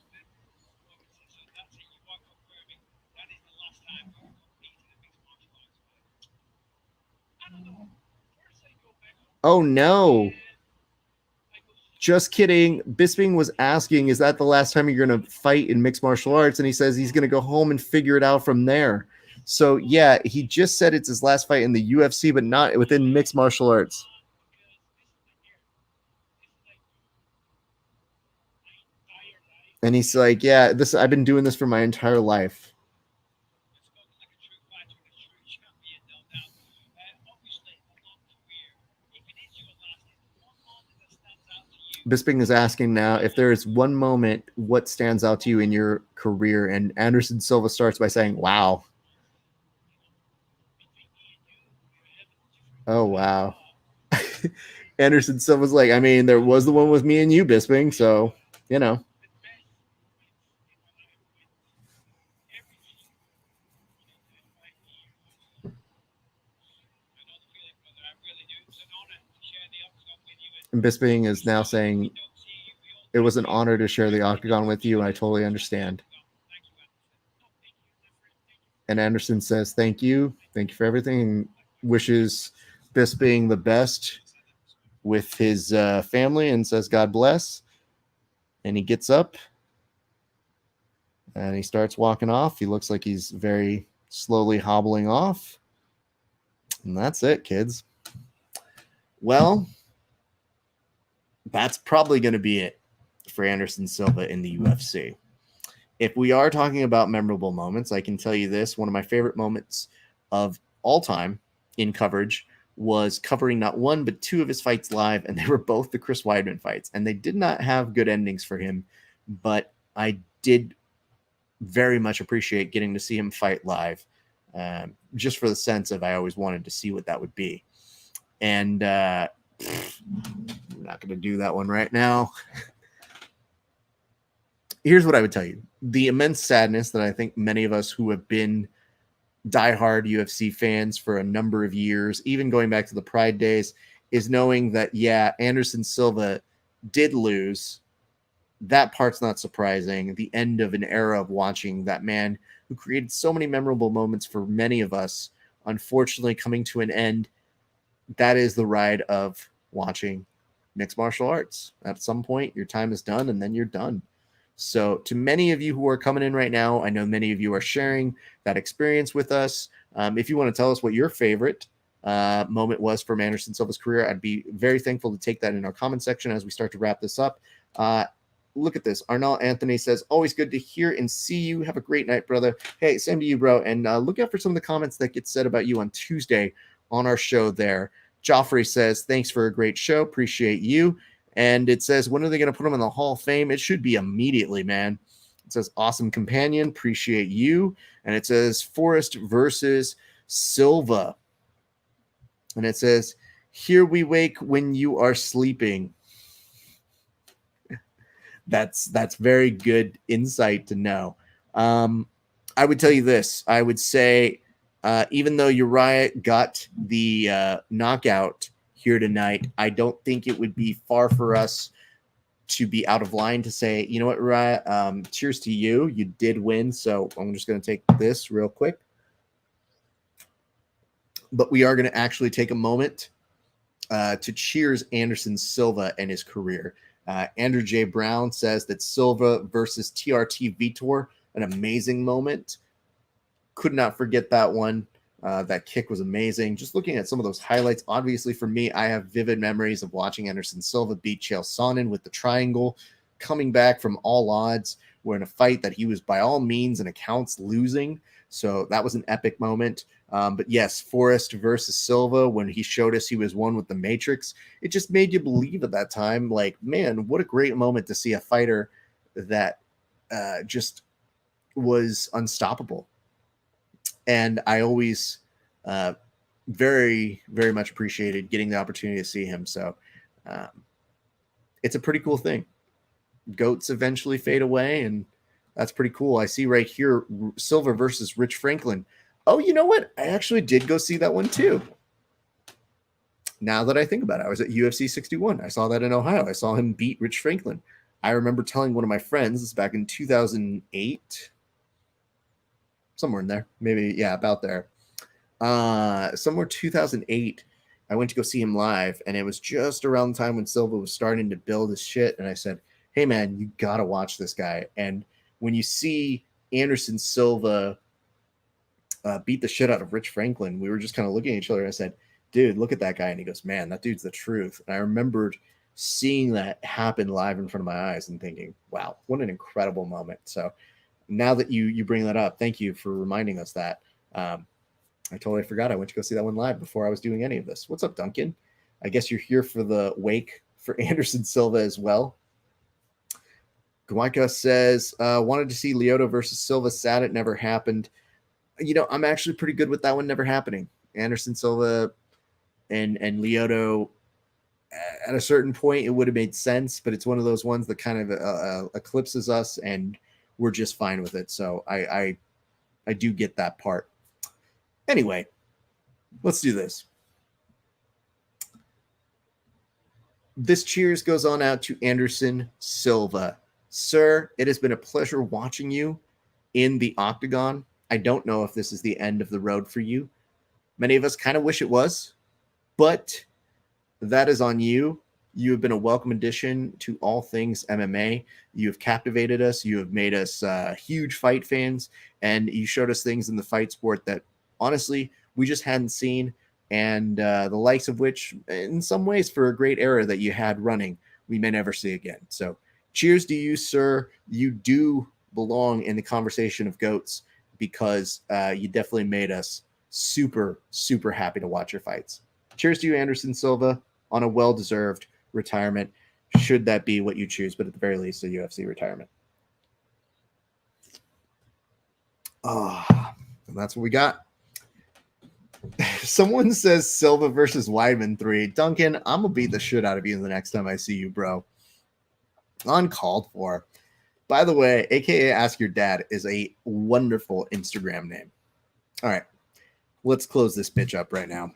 Oh, no. Just kidding. Bisping was asking, is that the last time you're going to fight in mixed martial arts? And he says he's going to go home and figure it out from there. So, yeah, he just said it's his last fight in the UFC, but not within mixed martial arts. And he's like, yeah, I've been doing this for my entire life. Bisping is asking now, if there is one moment, what stands out to you in your career? And Anderson Silva starts by saying, wow. Oh, wow. Anderson Silva's like, I mean, there was the one with me and you, Bisping, so, And Bisping is now saying, it was an honor to share the octagon with you, and I totally understand. And Anderson says, thank you. Thank you for everything, and wishes Bisping the best with his family and says, God bless. And he gets up and he starts walking off. He looks like he's very slowly hobbling off. And that's it, kids. Well, that's probably going to be it for Anderson Silva in the UFC. If we are talking about memorable moments, I can tell you this. One of my favorite moments of all time in coverage was covering not one, but 2 of his fights live, and they were both the Chris Weidman fights. And they did not have good endings for him, but I did very much appreciate getting to see him fight live, just for the sense of I always wanted to see what that would be. And I'm not going to do that one right now. Here's what I would tell you. The immense sadness that I think many of us who have been diehard UFC fans for a number of years, even going back to the Pride days, is knowing that, yeah, Anderson Silva did lose. That part's not surprising. The end of an era of watching that man who created so many memorable moments for many of us, unfortunately coming to an end. That is the ride of watching mixed martial arts. At some point, your time is done, and then you're done. So to many of you who are coming in right now, I know many of you are sharing that experience with us. If you want to tell us what your favorite moment was from Anderson Silva's career, I'd be very thankful to take that in our comment section as we start to wrap this up. Look at this. Arnall Anthony says, always good to hear and see you. Have a great night, brother. Hey, same to you, bro. And look out for some of the comments that get said about you on Tuesday on our show there. Joffrey says, thanks for a great show. Appreciate you. And it says, when are they going to put him in the Hall of Fame? It should be immediately, man. It says, awesome companion. Appreciate you. And it says, Forrest versus Silva. And it says, here we wake when you are sleeping. That's very good insight to know. I would tell you this. I would say, even though Uriah got the knockout here tonight, I don't think it would be far for us to be out of line to say, you know what, Uriah, cheers to you. You did win. So I'm just going to take this real quick. But we are going to actually take a moment to cheers Anderson Silva and his career. Andrew J. Brown says that Silva versus TRT Vitor, an amazing moment. Could not forget that one. That kick was amazing. Just looking at some of those highlights, obviously for me, I have vivid memories of watching Anderson Silva beat Chael Sonnen with the triangle, coming back from all odds. We're in a fight that he was by all means and accounts losing. So that was an epic moment. But yes, Forrest versus Silva, when he showed us he was one with the Matrix, it just made you believe at that time, like, man, what a great moment to see a fighter that just was unstoppable. And I always very, very much appreciated getting the opportunity to see him. So it's a pretty cool thing. Goats eventually fade away, and that's pretty cool. I see right here, Silva versus Rich Franklin. Oh, you know what? I actually did go see that one too. Now that I think about it, I was at UFC 61. I saw that in Ohio. I saw him beat Rich Franklin. I remember telling one of my friends, this is back in 2008, somewhere in there, maybe, yeah, about there. Somewhere 2008, I went to go see him live, and it was just around the time when Silva was starting to build his shit, and I said, hey, man, you got to watch this guy. And when you see Anderson Silva beat the shit out of Rich Franklin, we were just kind of looking at each other, and I said, dude, look at that guy. And he goes, man, that dude's the truth. And I remembered seeing that happen live in front of my eyes and thinking, wow, what an incredible moment. So now that you bring that up, thank you for reminding us that. I totally forgot I went to go see that one live before I was doing any of this. What's up, Duncan? I guess you're here for the wake for Anderson Silva as well. Gwaika says, wanted to see Lyoto versus Silva. Sad it never happened. You know, I'm actually pretty good with that one never happening. Anderson Silva and Lyoto, at a certain point, it would have made sense, but it's one of those ones that kind of eclipses us, and we're just fine with it. So I do get that part. Anyway, let's do this. This cheers goes on out to Anderson Silva. Sir, it has been a pleasure watching you in the octagon. I don't know if this is the end of the road for you. Many of us kind of wish it was, but that is on you. You have been a welcome addition to all things MMA. You have captivated us. You have made us huge fight fans, and you showed us things in the fight sport that, honestly, we just hadn't seen, and the likes of which, in some ways, for a great era that you had running, we may never see again. So cheers to you, sir. You do belong in the conversation of GOATs, because you definitely made us super, super happy to watch your fights. Cheers to you, Anderson Silva, on a well-deserved retirement, should that be what you choose, but at the very least, a UFC retirement. Oh, and that's what we got. Someone says Silva versus Weidman 3. Duncan, I'm going to beat the shit out of you the next time I see you, bro. Uncalled for. By the way, AKA Ask Your Dad is a wonderful Instagram name. All right, let's close this bitch up right now.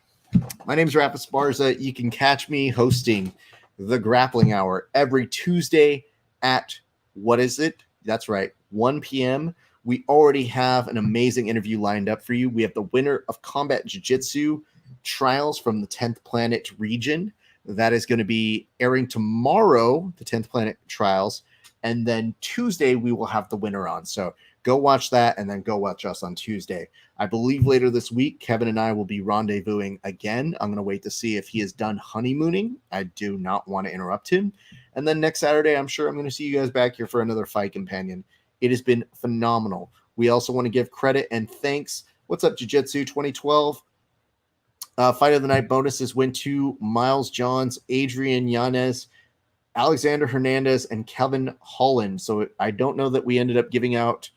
My name is Rafa Esparza. You can catch me hosting the Grappling Hour every Tuesday at, what is it? That's right, 1 p.m. We already have an amazing interview lined up for you. We have the winner of Combat Jiu-Jitsu trials from the 10th Planet region. That is going to be airing tomorrow, the 10th Planet Trials. And then Tuesday, we will have the winner on. So go watch that and then go watch us on Tuesday. I believe later this week, Kevin and I will be rendezvousing again. I'm going to wait to see if he is done honeymooning. I do not want to interrupt him. And then next Saturday, I'm sure I'm going to see you guys back here for another Fight Companion. It has been phenomenal. We also want to give credit and thanks. What's up, Jiu-Jitsu 2012? Fight of the Night bonuses went to Miles Johns, Adrian Yanez, Alexander Hernandez, and Kevin Holland. So I don't know that we ended up giving out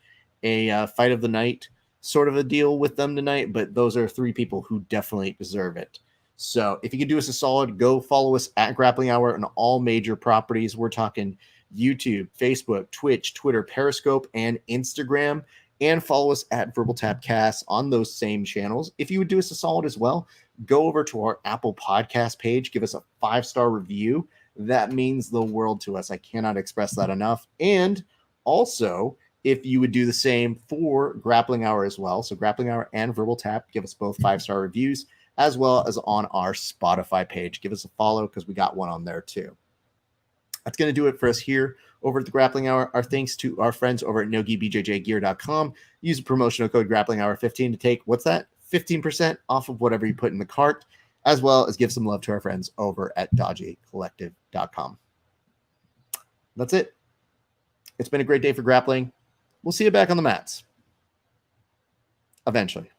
a Fight of the Night sort of a deal with them tonight, but those are 3 people who definitely deserve it. So if you could do us a solid, go follow us at Grappling Hour on all major properties. We're talking YouTube, Facebook, Twitch, Twitter, Periscope, and Instagram. And follow us at Verbal Tapcast on those same channels. If you would do us a solid as well, go over to our Apple Podcast page, give us a 5-star review. That means the world to us. I cannot express that enough. And also, if you would do the same for Grappling Hour as well, so Grappling Hour and Verbal Tap, give us both 5-star reviews, as well as on our Spotify page. Give us a follow because we got one on there too. That's going to do it for us here over at the Grappling Hour. Our thanks to our friends over at NogiBJJGear.com. Use the promotional code GrapplingHour15 to take, what's that? 15% off of whatever you put in the cart, as well as give some love to our friends over at DodgyCollective.com. That's it. It's been a great day for grappling. We'll see you back on the mats. Eventually.